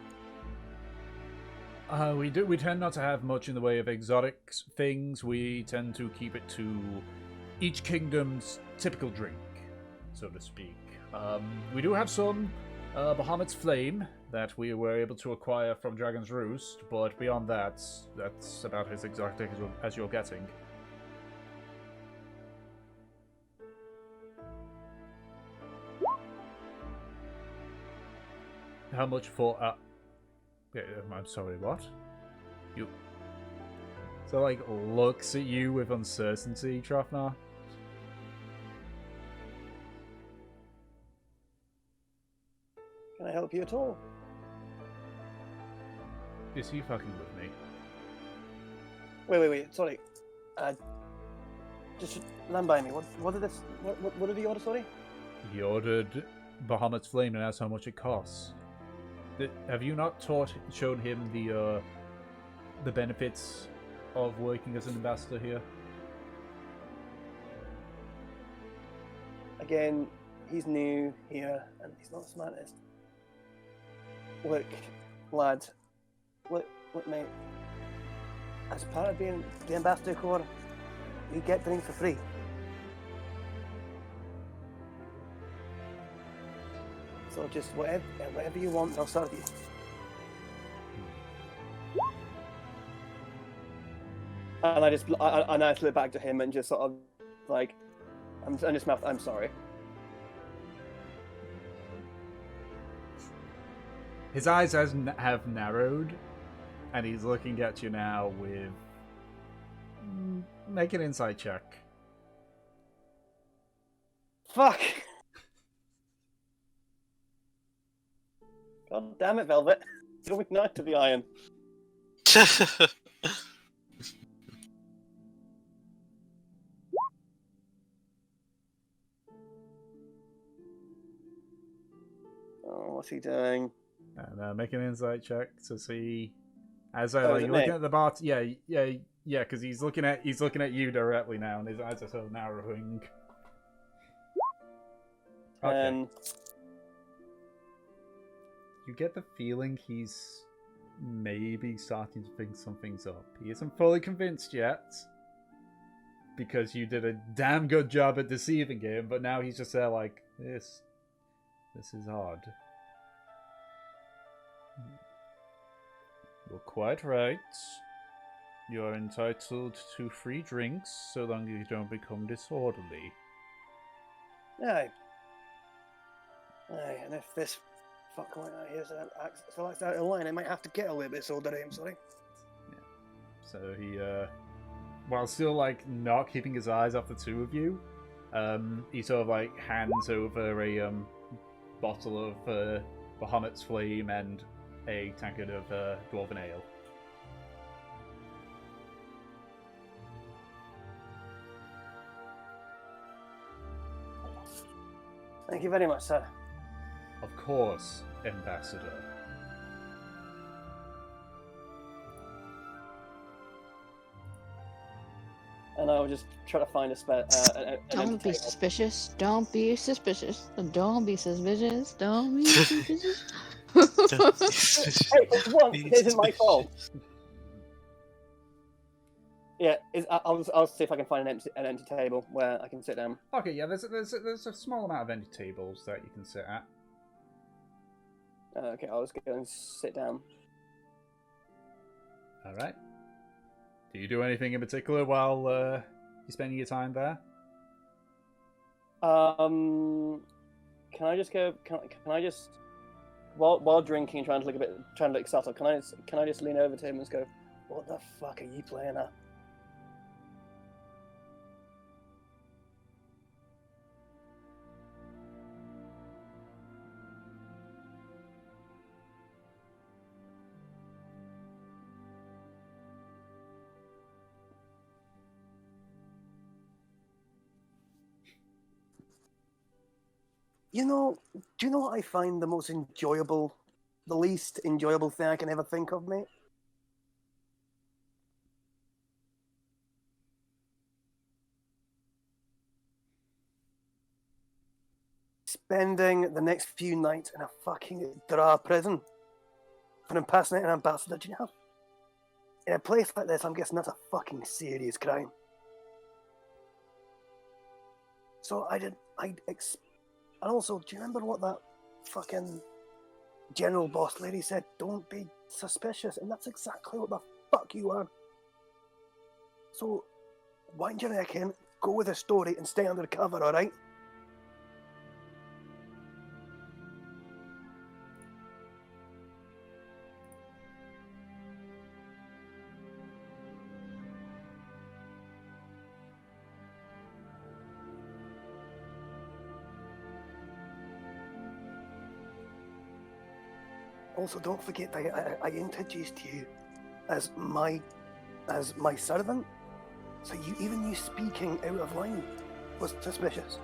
We tend not to have much in the way of exotic things. We tend to keep it to each kingdom's typical drink, so to speak. We do have some Bahamut's Flame that we were able to acquire from Dragon's Roost, but beyond that, that's about as exotic as you're getting. How much for... I'm sorry, what? You... So, like, looks at you with uncertainty, Trofnar? Can I help you at all? Is he fucking with me? Wait. Sorry. Just land by me. What did this? What did he order? Sorry. He ordered Bahamut's Flame and asked how much it costs. Have you not shown him the benefits of working as an ambassador here? Again, he's new here, and he's not the smartest. Look, lad. Look, mate. As part of being the ambassador corps, you get things for free. So just whatever you want, I'll serve you. And I slip back to him and just sort of like, I'm sorry. His eyes have narrowed, and he's looking at you now with... Make an insight check. Fuck! God damn it, Velvet. It's going nice to the iron. Oh, what's he doing? And make an insight check to see... As Oh, like, is it you're looking me? at the bar... Yeah, because he's looking at you directly now, and his eyes are so narrowing. Okay. And You get the feeling he's maybe starting to think something's up. He isn't fully convinced yet, because you did a damn good job at deceiving him, but now he's just there like, this is odd. You're quite right. You're entitled to free drinks so long as you don't become disorderly. aye, and if this fuck like that here still acts out of line, I might have to get a little bit disorderly. I'm sorry. So he, while still like not keeping his eyes off the two of you, he sort of like hands over a bottle of Bahamut's Flame and a tankard of Dwarven Ale. Thank you very much, sir. Of course, Ambassador. And I will just try to find a spare. Don't be suspicious. Don't be suspicious. Don't be suspicious. Don't be suspicious. Hey, for once, it isn't my fault. Yeah, I'll see if I can find an empty table where I can sit down. Okay, yeah, there's a small amount of empty tables that you can sit at. Okay, I'll just go and sit down. All right. Do you do anything in particular while you're spending your time there? Can I just go? Can I just while drinking, trying to look subtle? Can I just lean over to him and just go, "What the fuck are you playing at?" Do you know what I find the least enjoyable thing I can ever think of, mate? Spending the next few nights in a fucking Dra prison for impersonating an ambassador. Do you know? In a place like this, I'm guessing that's a fucking serious crime. So and also, do you remember what that fucking General Boss Lady said, don't be suspicious, and that's exactly what the fuck you are. So, why don't you reckon, go with the story and stay under cover, alright? Also, don't forget that I introduced you as my servant. So even you speaking out of line was suspicious.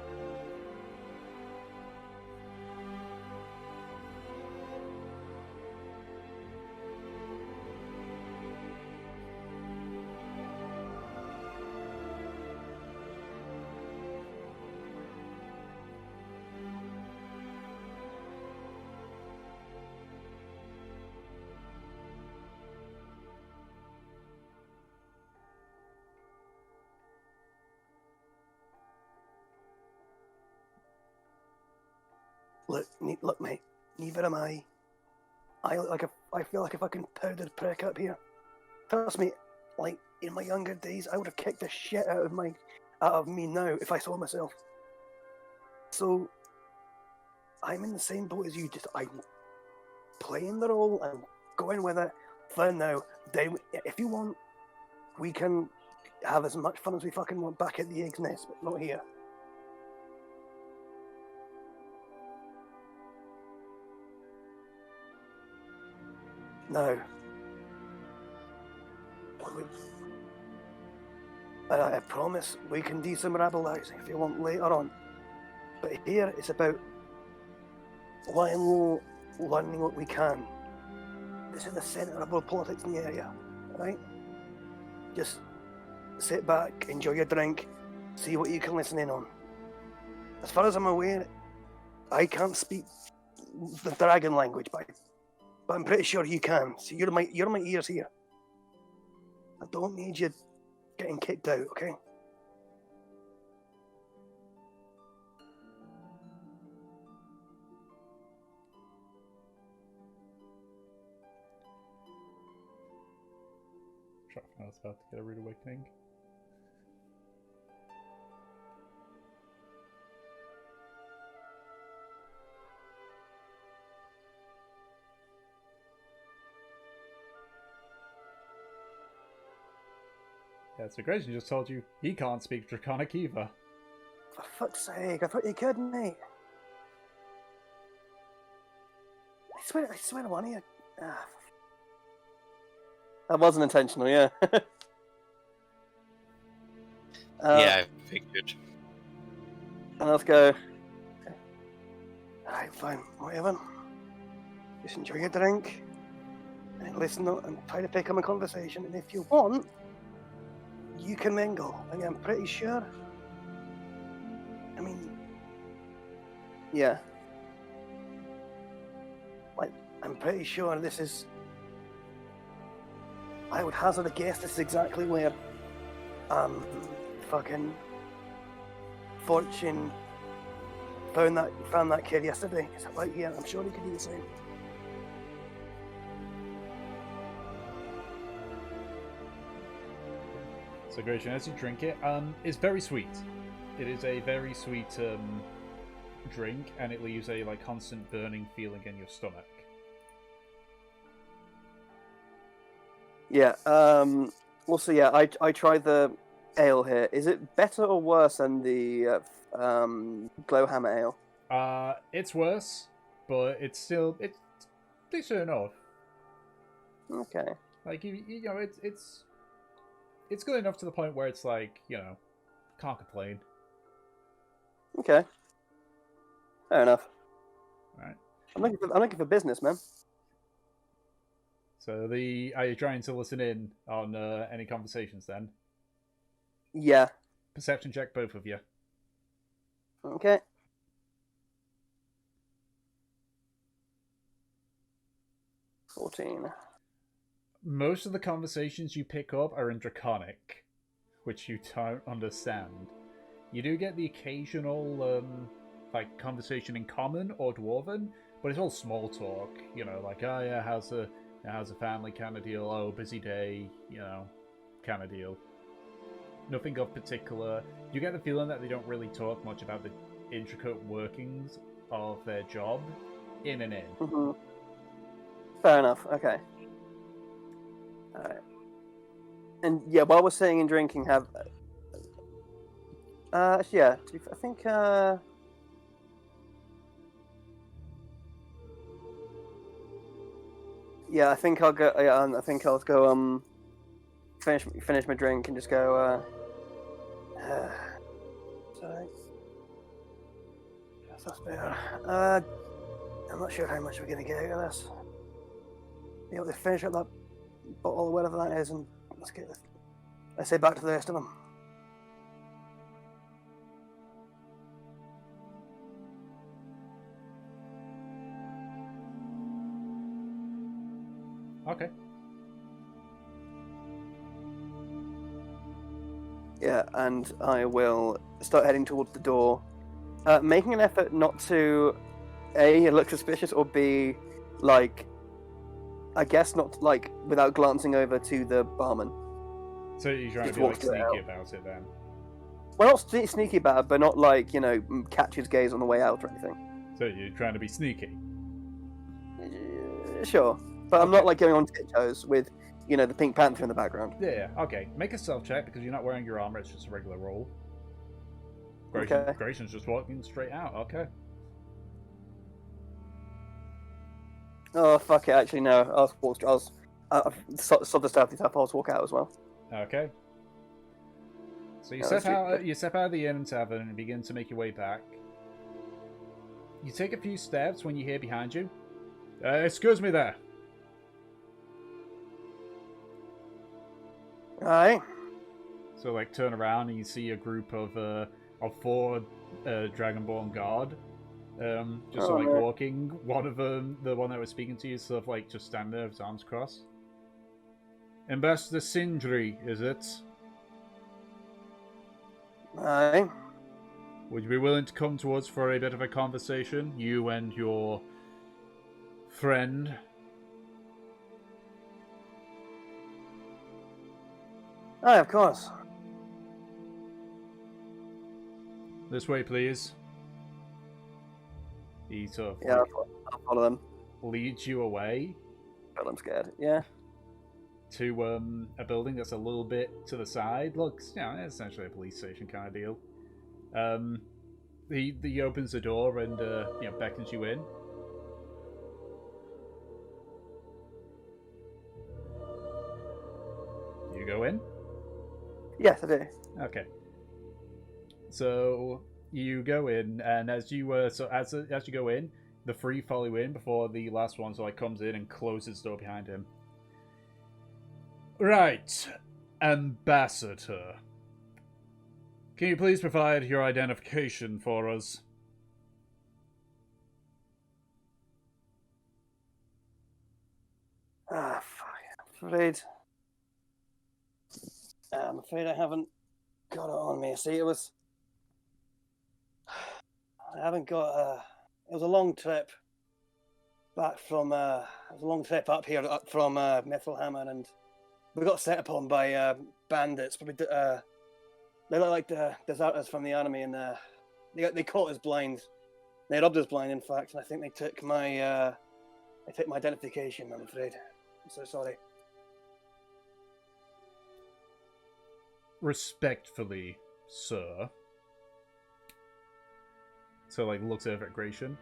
Look, mate. Neither am I. I feel like a fucking powdered prick up here. Trust me, like in my younger days, I would have kicked the shit out of me now if I saw myself. So I'm in the same boat as you. Just I'm playing the role and going with it for now. Then, if you want, we can have as much fun as we fucking want back at the Egg's Nest, but not here. No. I promise we can do some rabble-rousing if you want later on. But here it's about lying low, learning what we can. This is the centre of world politics in the area, right? Just sit back, enjoy your drink, see what you can listen in on. As far as I'm aware, I can't speak the dragon language, but I'm pretty sure you can. So you're my ears here. I don't need you getting kicked out, okay? I was about to get a rude awakening. Yeah, so Grayson just told you he can't speak Draconic either. For fuck's sake, I thought you could, mate. I swear one of you. That wasn't intentional, yeah. Yeah, I figured. And let's go. Alright, fine, whatever. Just enjoy your drink. And listen and try to pick up a conversation. And if you want, you can mingle. I mean, I'm pretty sure. I mean, yeah. Like, I'm pretty sure this is. I would hazard a guess this is exactly where, fucking Fortune found that kid yesterday. It's right here. I'm sure he could do the same. So Grayson, as you drink it, it's very sweet. It is a very sweet drink, and it leaves a constant burning feeling in your stomach. Yeah. Also, yeah, I tried the ale here. Is it better or worse than the Glowhammer ale? It's worse, but it's decent enough. Okay. Like you know, it's good enough to the point where it's like, can't complain. Okay. Fair enough. Right. I'm looking for business, man. So are you trying to listen in on any conversations then? Yeah. Perception check, both of you. Okay. $14. Most of the conversations you pick up are in Draconic, which you don't understand. You do get the occasional conversation in Common or Dwarven, but it's all small talk. You know, like, oh yeah, how's the family kind of deal? Oh, busy day, you know, kind of deal. Nothing of particular. You get the feeling that they don't really talk much about the intricate workings of their job in and in. Mm-hmm. Fair enough. Okay. Alright. And yeah, while we're sitting and drinking, have yeah, I think yeah, I think I'll go. Yeah, I think I'll go. Finish my drink and just go. Sorry. That's better. I'm not sure how much we're gonna get out of this. You know, to finish up that bottle or whatever that is, and let's say back to the rest of them. Okay. Yeah, and I will start heading towards the door, making an effort not to A, look suspicious, or B, like, I guess not, like, without glancing over to the barman. So you're trying to Just be like walk straight sneaky out. about it then? Well, not sneaky about it, but not like, you know, catch his gaze on the way out or anything. So you're trying to be sneaky? Sure. But I'm not, like, going on tiptoes with, you know, the Pink Panther in the background. Yeah, okay. Make a stealth check because you're not wearing your armor, it's just a regular roll. Okay. Grayson's just walking straight out, okay. Oh, fuck it, actually, no. I'll sub the staff up, I'll walk out as well. Okay. So you Yeah, step out of the inn and tavern and begin to make your way back. You take a few steps when you hear behind you. Excuse me there. Aye. So like turn around and you see a group of 4 Dragonborn guard. Just Oh, like no. walking. One of them, the one that was speaking to you, sort of like just standing there with his arms crossed. Ambassador Sindri, is it? Aye. Would you be willing to come to us for a bit of a conversation? You and your friend? Aye, of course. This way, please. He sort of Yeah, like, I'll follow them. leads you away But I'm scared. Yeah. to a building that's a little bit to the side. Looks, you know, essentially a police station kind of deal. He opens the door and you know, beckons you in. You go in. Yes, I do. Okay. So you go in, and as you as you go in, the 3 follow in before the last one so like comes in and closes the door behind him. Right, Ambassador. Can you please provide your identification for us? Ah, fuck. I'm afraid I haven't got it on me. See, I haven't got. It was a long trip back from. It was a long trip up here, up from Mithelhammer, and we got set upon by bandits. Probably, they look like the deserters from the army, and they caught us blind. They robbed us blind, in fact, and I think they took my identification. I'm afraid. I'm so sorry. Respectfully, sir. So, like, looks over at Gratian.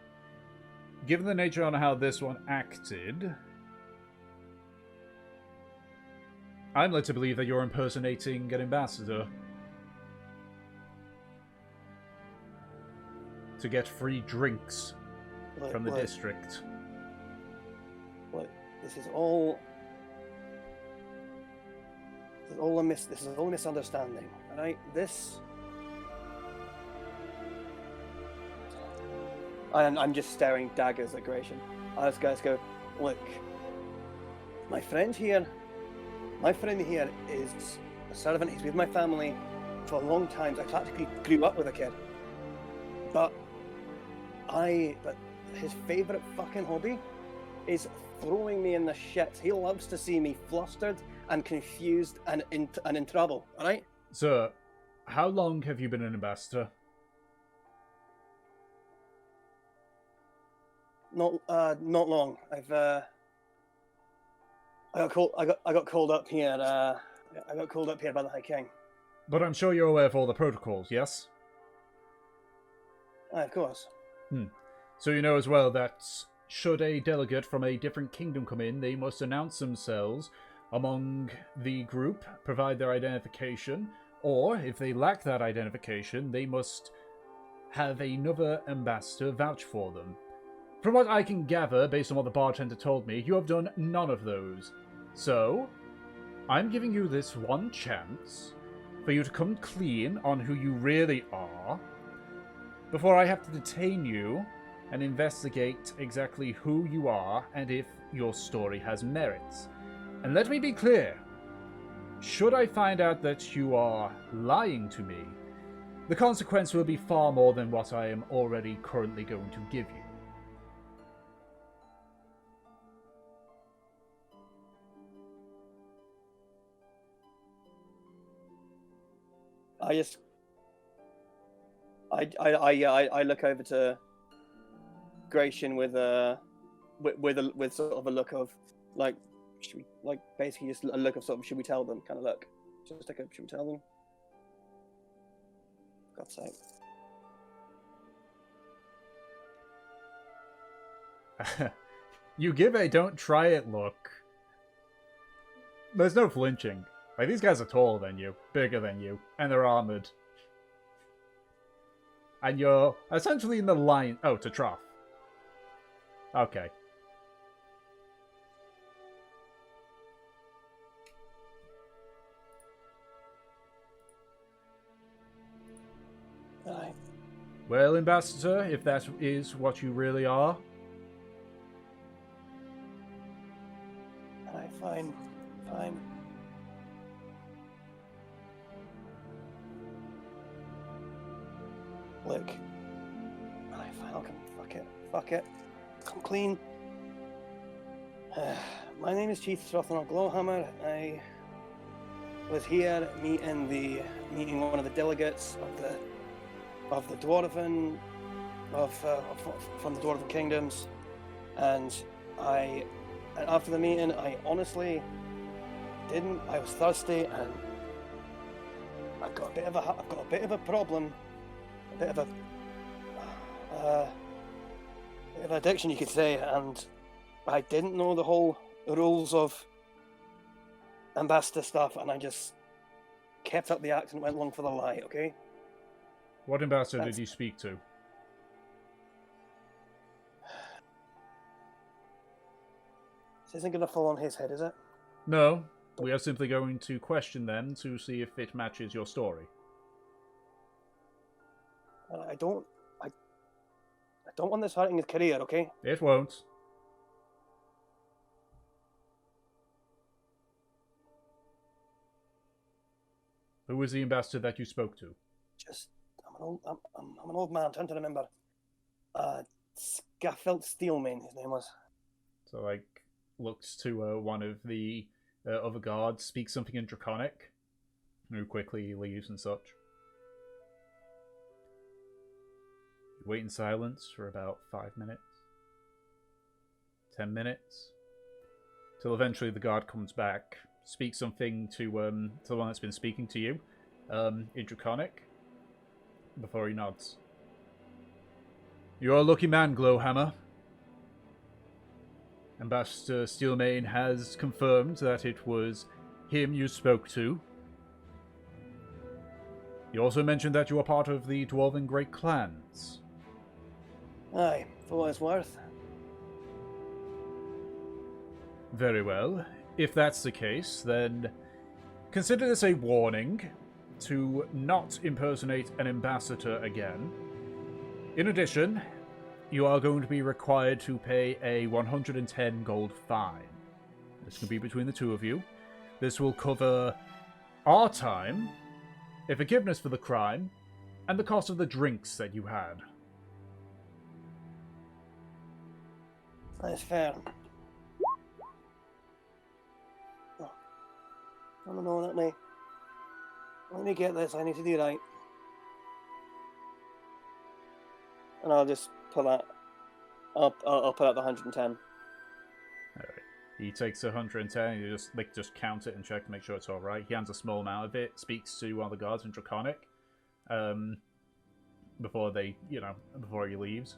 Given the nature on how this one acted, I'm led to believe that you're impersonating an ambassador to get free drinks from the district. Look, this is all a misunderstanding, all right? I'm just staring daggers at Gratian. Those guys go, look, my friend here is a servant. He's with my family for a long time. I practically grew up with a kid. But his favourite fucking hobby is throwing me in the shit. He loves to see me flustered and confused and in trouble, alright? Sir, how long have you been an ambassador? Not long. I got called up here. I got called up here by the High King. But I'm sure you're aware of all the protocols, yes? Aye, of course. So you know as well that should a delegate from a different kingdom come in, they must announce themselves among the group, provide their identification, or if they lack that identification, they must have another ambassador vouch for them. From what I can gather, based on what the bartender told me, you have done none of those. So, I'm giving you this one chance for you to come clean on who you really are before I have to detain you and investigate exactly who you are and if your story has merits. And let me be clear, should I find out that you are lying to me, the consequence will be far more than what I am already currently going to give you. I look over to Gratian with sort of a look of like, should we, like, basically just a look of sort of, should we tell them kind of look. Just like a, should we tell them? God's sake. You give a don't try it look. There's no flinching. Like, these guys are taller than you, bigger than you, and they're armored. And you're essentially in the line... Oh, to trough. Okay. Aye. Well, Ambassador, if that is what you really are... Aye, fine. Fine. Look. Aye, fine, I'll come. Fuck it. Come clean. My name is Chief Srothanol Glowhammer. I was here meeting one of the delegates of the Dwarven from the Dwarven Kingdoms, and after the meeting, I honestly didn't. I was thirsty, and I've got a bit of a problem, a bit of addiction, you could say, and I didn't know the whole rules of ambassador stuff, and I just kept up the act and went along for the lie. Okay. What ambassador did you speak to? This isn't going to fall on his head, is it? No, we are simply going to question them to see if it matches your story. I don't want this hurting his career, okay? It won't. Who was the ambassador that you spoke to? I'm an old man, trying to remember. Scaffelt Steelmane, his name was. So, like, looks to one of the other guards, speaks something in Draconic, who quickly leaves and such. You wait in silence for about 5 minutes. 10 minutes. Till eventually the guard comes back, speaks something to the one that's been speaking to you, in Draconic, before he nods. You're a lucky man, Glowhammer. Ambassador Steelmane has confirmed that it was him you spoke to. He also mentioned that you are part of the Dwarven Great Clans. Aye, for what it's worth. Very well. If that's the case, then consider this a warning to not impersonate an ambassador again. In addition, you are going to be required to pay a 110 gold fine. This can be between the two of you. This will cover our time, a forgiveness for the crime, and the cost of the drinks that you had. That's fair. Oh, no, let me get this. I need to do right. And I'll just put that. I'll put out the 110. Alright. He takes 110. You just count it and check to make sure it's all right. He hands a small amount of it. Speaks to one of the guards in Draconic. Before he leaves.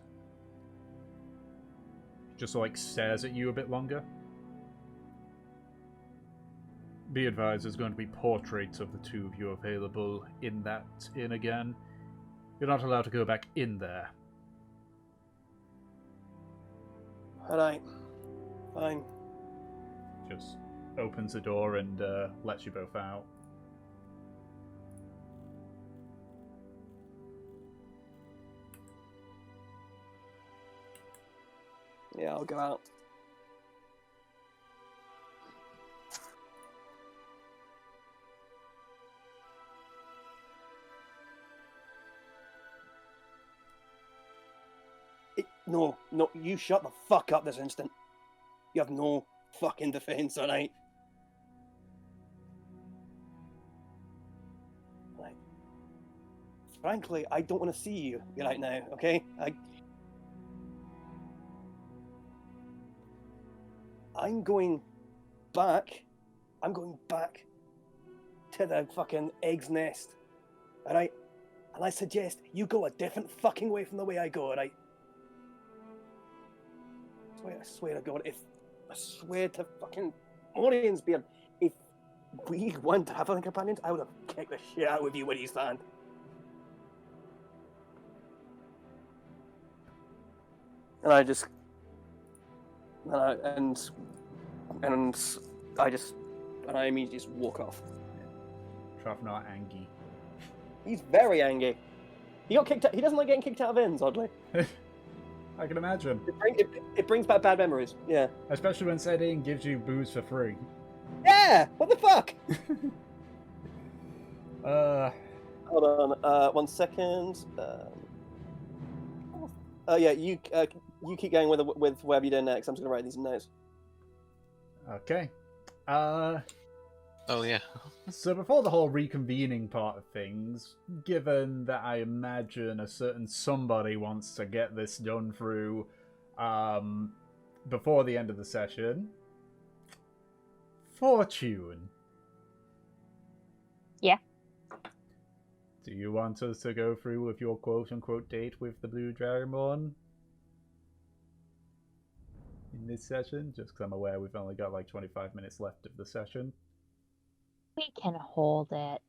Just stares at you a bit longer. Be advised, there's going to be portraits of the two of you available in that inn again. You're not allowed to go back in there. Alright. Fine. Just opens the door and lets you both out. Yeah, I'll go out. No, you shut the fuck up this instant. You have no fucking defense, alright? Right. Frankly, I don't want to see you right now, okay? I'm going back to the fucking egg's nest, alright? And I suggest you go a different fucking way from the way I go, alright? I swear to God, I swear to fucking Orian's beard, if we weren't travelling companions, I would have kicked the shit out of you where you stand. And I immediately just walk off. Travnar angry. He's very angry. He got kicked out. He doesn't like getting kicked out of inns, oddly. I can imagine. It brings back bad memories. Yeah. Especially when said inn gives you booze for free. Yeah. What the fuck? Hold on. 1 second. Yeah. You keep going with whatever you're doing next. I'm just gonna write these notes. Okay. Oh yeah. So before the whole reconvening part of things, given that I imagine a certain somebody wants to get this done through before the end of the session, Fortune. Yeah. Do you want us to go through with your quote-unquote date with the Blue Dragonborn in this session? Just because I'm aware we've only got 25 minutes left of the session. We can hold it.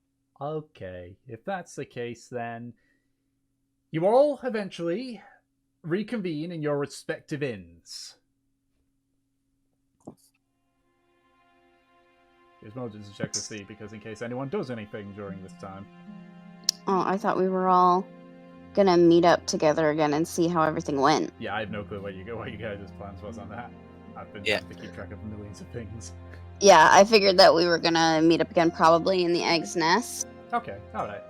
Okay, if that's the case, then you all eventually reconvene in your respective inns. Here's Mojo to check to see, because in case anyone does anything during this time. Oh, I thought we were all gonna meet up together again and see how everything went. Yeah, I have no clue what you guys' plans was on that. I've been trying to keep track of millions of things. Yeah, I figured that we were gonna meet up again probably in the egg's nest. Okay, alright.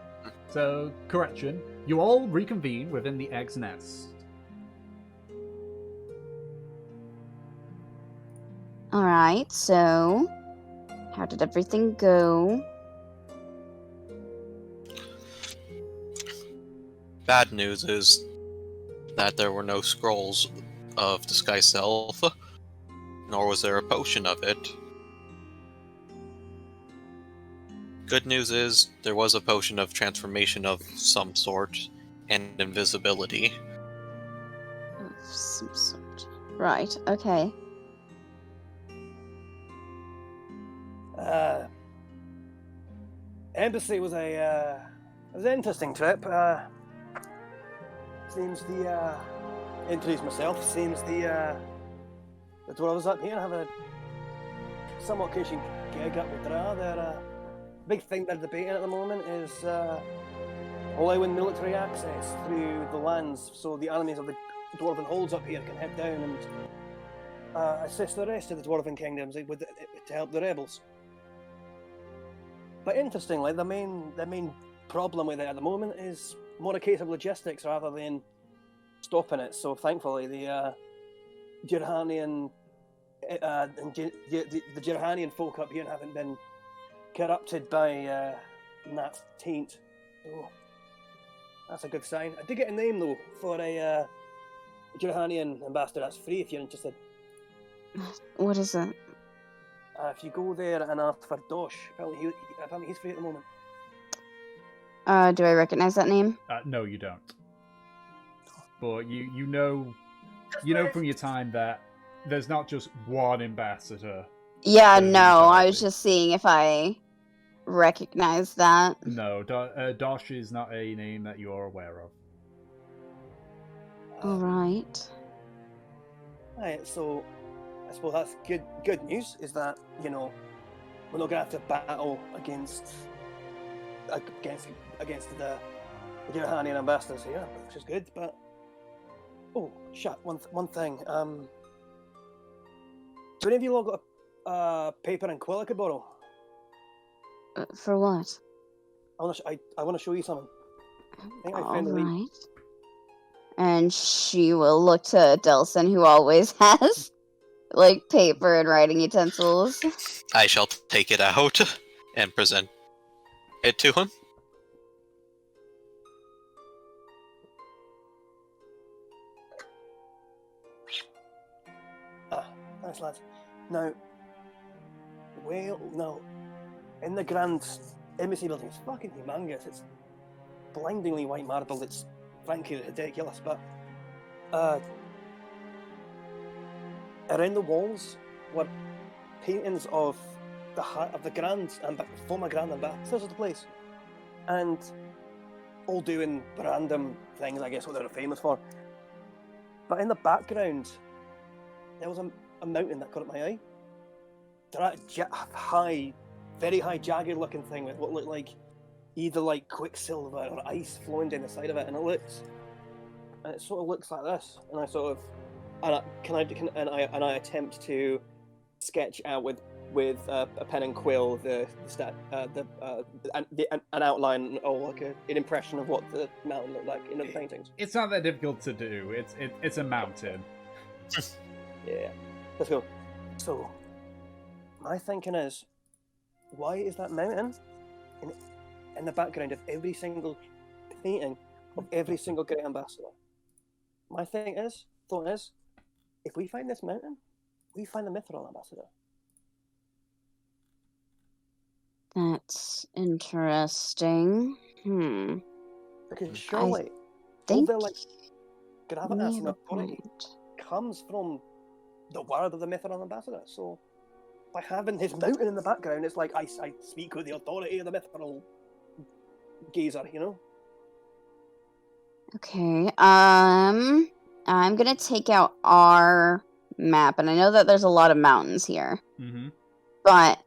So, correction. You all reconvene within the egg's nest. Alright, so how did everything go? Bad news is that there were no scrolls of Disguise Self, nor was there a potion of it. Good news is there was a potion of transformation of some sort and invisibility. Of some sort. Right, okay. Embassy was an interesting trip. Seems introduce myself. Seems the dwarves up here have a somewhat cushy gig up with Dra. Their big thing they're debating at the moment is allowing military access through the lands, so the armies of the dwarven holds up here can head down and assist the rest of the dwarven kingdoms to help the rebels. But interestingly, the main problem with it at the moment is more a case of logistics rather than stopping it. So thankfully, the Jirhanian, and the Jirhanian folk up here haven't been corrupted by Nat's taint. So that's a good sign. I did get a name though for a Jirhanian ambassador. That's free if you're interested. What is it? If you go there and ask for Dosh, apparently he's free at the moment. Do I recognize that name? No, you don't. But you know from your time that there's not just one ambassador. Yeah, There's no, I was exactly. just seeing if I recognize that. No, Dosh is not a name that you are aware of. Alright. Right, so I suppose that's good news, is that, we're not going to have to battle against the Jirhanian ambassadors here, which is good, but... Oh, shit, one thing. Do any of you all got a paper and quill I could borrow? For what? I want to show you something. I think I found the lead. Alright. And she will look to Delson, who always has, paper and writing utensils. I shall take it out and present it to him. Thanks, lads. Now, in the Grand Embassy building, it's fucking humongous. It's blindingly white marble. It's frankly ridiculous, but around the walls were paintings of the former Grand Ambassadors of the place, and all doing random things, I guess, what they're famous for. But in the background, there was a mountain that caught my eye. That very high, jagged-looking thing with what looked like either quicksilver or ice flowing down the side of it, and it sort of looks like this. And I I attempt to sketch out with a pen and quill an outline or an impression of what the mountain looked like in the paintings. It's not that difficult to do. It's a mountain. Yeah, let's go. So, my thinking is, why is that mountain in the background of every single painting of every single great ambassador? My thought is, if we find this mountain, we find the Mithril ambassador. That's interesting. Because surely, all Think their gravitas you and have a authority point. comes from the word of the Mithril ambassador. So, by having his mountain in the background, it's like I speak with the authority of the Mithril gazer, Okay, I'm gonna take out our map, and I know that there's a lot of mountains here. Mm-hmm. But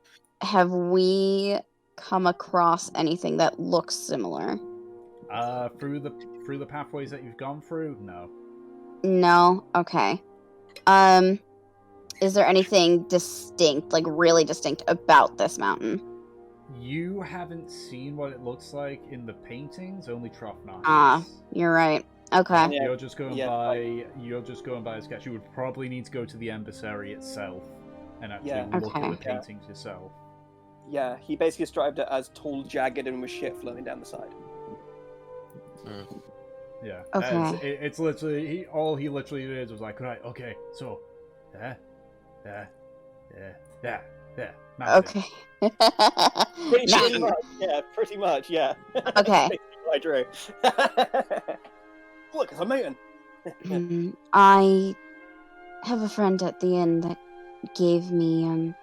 have we come across anything that looks similar? Through the pathways that you've gone through, no. No? Okay. Is there anything distinct, really distinct about this mountain? You haven't seen what it looks like in the paintings, only Trofnar. You're right. Okay. Yeah. You're just going by a sketch. You would probably need to go to the embassy itself and actually look at the paintings yourself. Yeah, he basically described it as tall, jagged, and with shit flowing down the side. Yeah. Okay. It's literally all he literally did was right, okay, so there. Mountain. Okay. Pretty much, yeah. Okay. I drew. Look, it's a mountain. I have a friend at the inn that gave me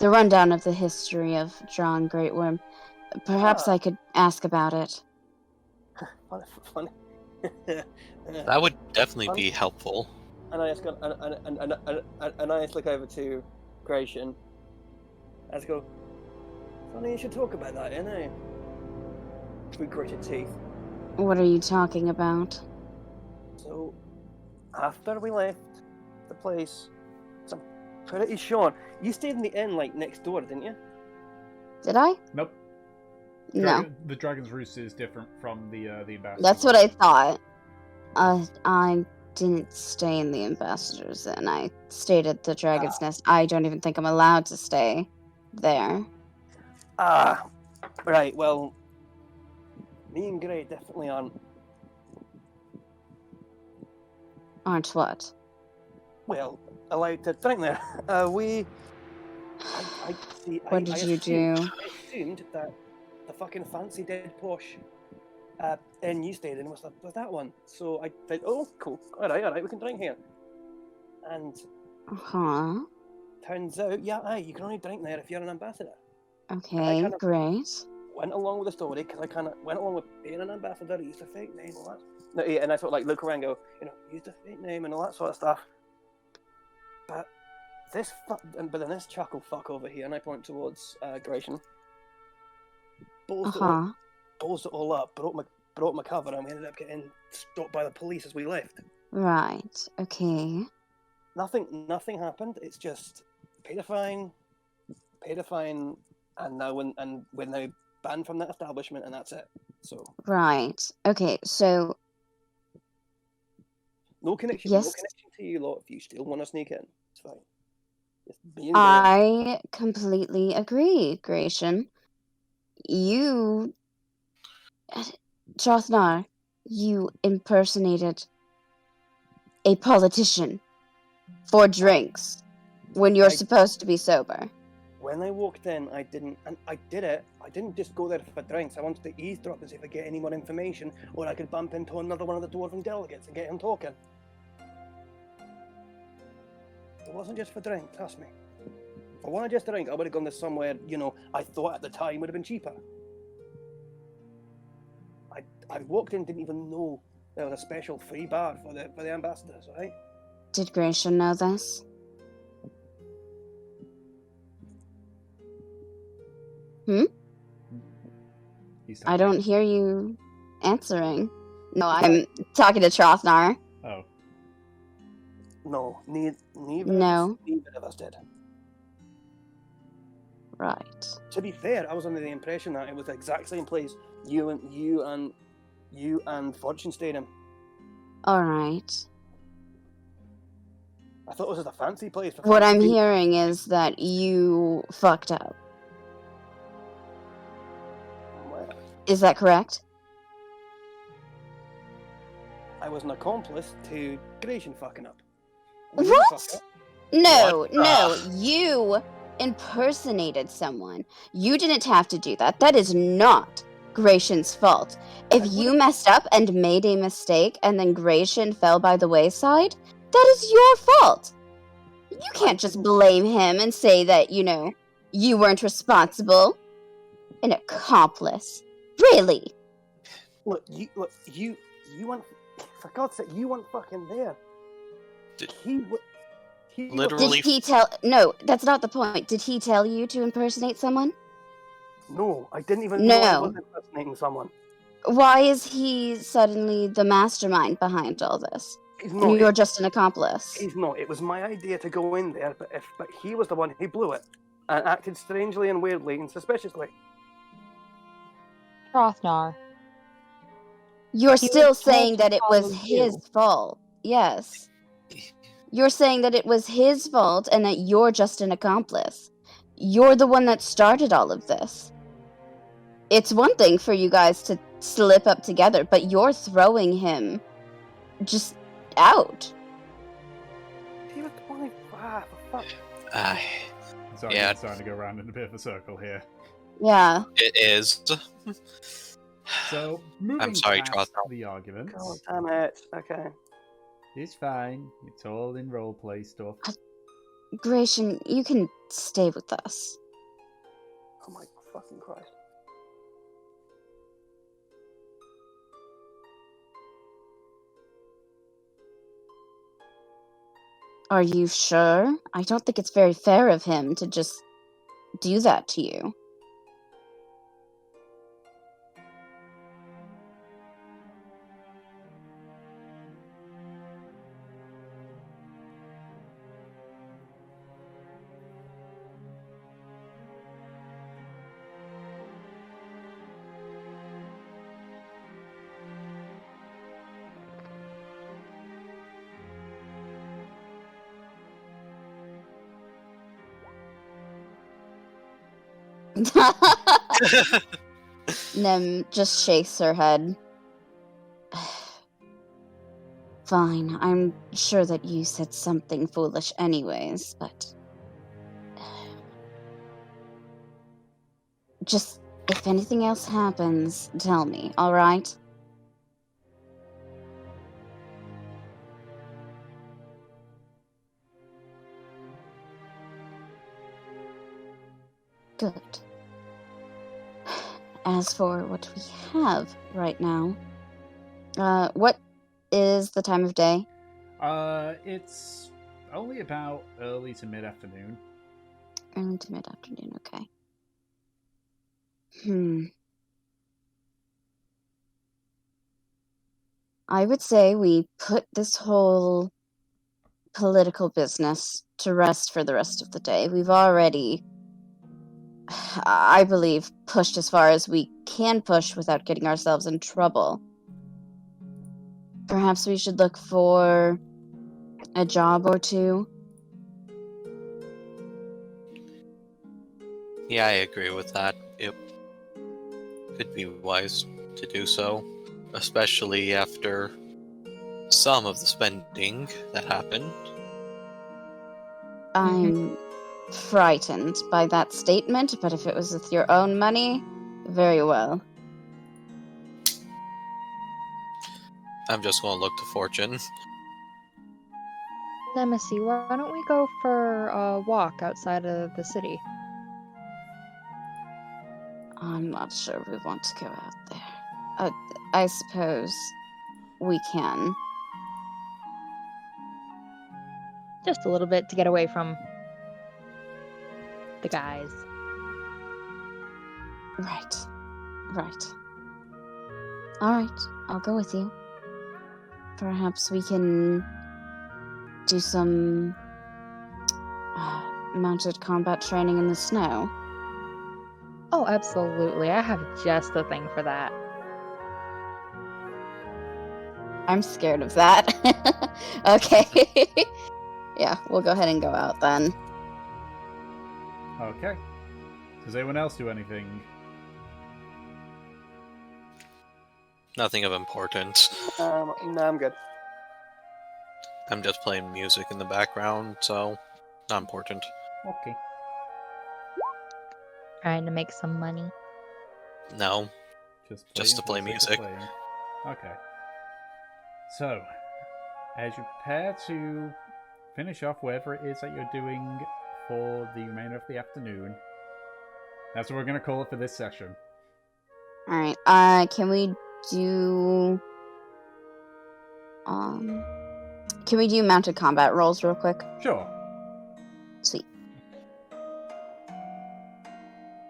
the rundown of the history of John Greatworm. Perhaps I could ask about it. Funny. That would definitely be helpful. And I just go, and I just look over to Gratian. I just go, funny you should talk about that, innit? Through gritted teeth. What are you talking about? So, after we left the place, I'm pretty sure you stayed in the inn next door, didn't you? Did I? Nope. No. The Dragon's Roost is different from the ambassador. That's what I thought. I didn't stay in the Ambassador's Inn. I stayed at the Dragon's Nest. I don't even think I'm allowed to stay there. Ah, right, well, me and Gray definitely aren't. Aren't what? Well, allowed to drink there. I see. What did you do? I assumed that the fucking fancy dead posh inn you stayed in was that one. So I said, oh, cool. All right, we can drink here. And Uh-huh. turns out, yeah, you can only drink there if you're an ambassador. Okay, kind of- great. Went along with the story because I kind of went along with being an ambassador, used a fake name, all that. No, yeah, and I sort of like look around, and go, used a fake name and all that sort of stuff. But but then this chuckle fuck over here, and I point towards Gratian. Balls it all up, broke my cover, and we ended up getting stopped by the police as we left. Right. Okay. Nothing happened. It's just paid a fine, and we're now banned from that establishment, and that's it. So Right. Okay. So no connection. yes, No connection to you lot. If you still want to sneak in, it's fine. Just be in I completely agree, Gratian. You, Chothnar, you impersonated a politician for drinks when you're supposed to be sober. When I walked in, I didn't just go there for drinks. I wanted to eavesdrop and see if I get any more information, or I could bump into another one of the dwarven delegates and get him talking. It wasn't just for drink, trust me. If I wanted just a drink, I would have gone to somewhere, I thought at the time would have been cheaper. I walked in, didn't even know there was a special free bar for the ambassadors, right? Did Gratian know this? I don't hear you answering. No, I'm talking to Trothnar. Oh. No, neither of us did. Right. To be fair, I was under the impression that it was the exact same place you and Fortune stayed in. All right. I thought it was a fancy place. What I'm hearing is that you fucked up. Well, Is that correct? I was an accomplice to Gratian fucking up. What? No, What? you impersonated someone. You didn't have to do that. That is not Gratian's fault. If you messed up and made a mistake and then Gratian fell by the wayside, that is your fault. You can't just blame him and say that, you weren't responsible. An accomplice. Really? Look, you weren't, for God's sake, you weren't fucking there. Literally. Did he tell? No, that's not the point. Did he tell you to impersonate someone? No, I didn't even know I was impersonating someone. Why is he suddenly the mastermind behind all this? He's And not. you're just an accomplice. He's not. It was my idea to go in there, but he was the one who blew it and acted strangely and weirdly and suspiciously. Trothnar. You're He still was told saying to that it was follow his you. fault. Yes. You're saying that it was his fault and that you're just an accomplice. You're the one that started all of this. It's one thing for you guys to slip up together, but you're throwing him just out. He was the one for fuck. Sorry, Yeah. I'm starting to go around in a bit of a circle here. Yeah. It is. So, moving sorry, past Trothnar. the arguments, God damn it. Okay. it's fine. It's all in roleplay stuff. Gratian, you can stay with us. Oh my fucking Christ. Are you sure? I don't think it's very fair of him to just do that to you. Nem just shakes her head. Fine, I'm sure that you said something foolish anyways, but... Just, if anything else happens, tell me, alright? Good. As for what we have right now, what is the time of day? It's only about early to mid-afternoon. Early to mid-afternoon, okay. I would say we put this whole political business to rest for the rest of the day. We've already, I believe, pushed as far as we can push without getting ourselves in trouble. Perhaps we should look for a job or two. Yeah, I agree with that. It could be wise to do so, especially after some of the spending that happened. I'm frightened by that statement, but if it was with your own money, very well. I'm just going to look to fortune. Nemesis, why don't we go for a walk outside of the city? I'm not sure we want to go out there. I suppose we can. Just a little bit to get away from the guys. Right. Alright, I'll go with you. Perhaps we can do some mounted combat training in the snow. Oh, absolutely. I have just the thing for that. I'm scared of that. Okay. Yeah, we'll go ahead and go out then. Okay. Does anyone else do anything? Nothing of importance. No, I'm good. I'm just playing music in the background, so not important. Okay. Trying to make some money. No. Just to play for the sake of music. playing. Okay. So, as you prepare to finish off whatever it is that you're doing for the remainder of the afternoon, that's what we're going to call it for this session. Alright, can we do mounted combat rolls real quick? Sure. Sweet.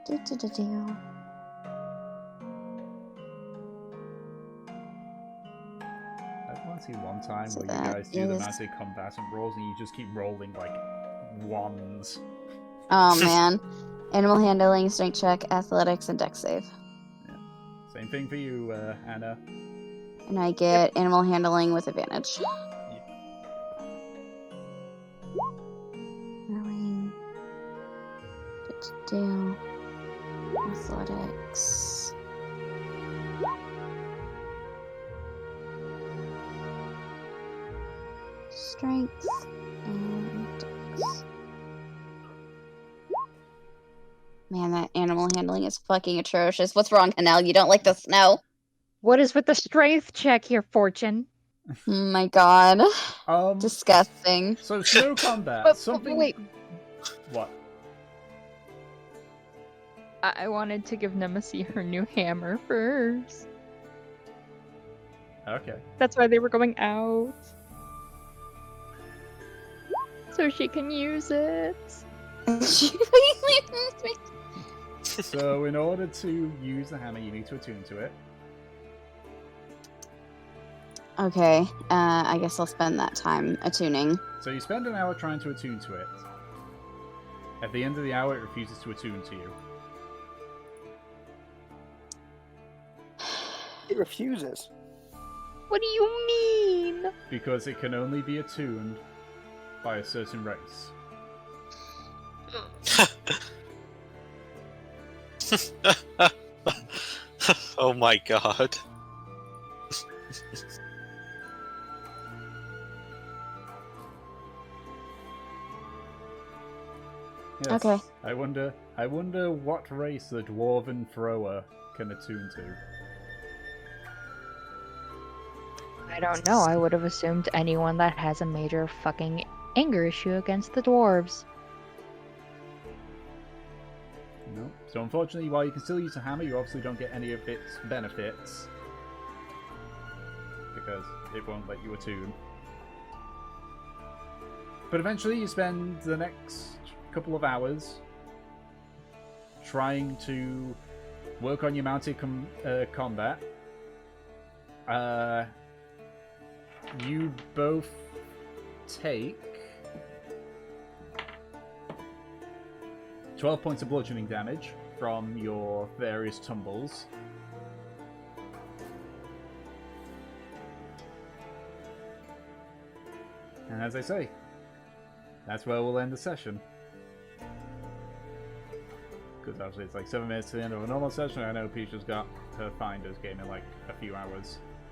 Do. I want to see one time So where you that guys do the is- mounted combatant rolls and you just keep rolling like ones. Oh man. Animal handling, strength check, athletics, and dex save. Same thing for you, Anna. And I get animal handling with advantage. Handling. Do. Athletics. Strength and dex. Man, that animal handling is fucking atrocious. What's wrong, Hanel? You don't like the snow? What is with the strength check here, Fortune? Oh my god. Um, Disgusting. so snow combat. But something. wait, What? I wanted to give Nemesis her new hammer first. Okay. That's why they were going out. So she can use it. So in order to use the hammer, you need to attune to it. Okay, I guess I'll spend that time attuning. So you spend an hour trying to attune to it. At the end of the hour, it refuses to attune to you. It refuses. What do you mean? Because it can only be attuned by a certain race. Oh my god. Yes, Okay. I wonder what race the dwarven thrower can attune to. I don't know. I would have assumed anyone that has a major fucking anger issue against the dwarves. No. So unfortunately, while you can still use a hammer, you obviously don't get any of its benefits. Because it won't let you attune. But eventually you spend the next couple of hours trying to work on your mounted combat. You both take 12 points of bludgeoning damage from your various tumbles. And as I say, that's where we'll end the session. Because obviously it's like 7 minutes to the end of a normal session. I know Peach has got her Finders game in like a few hours.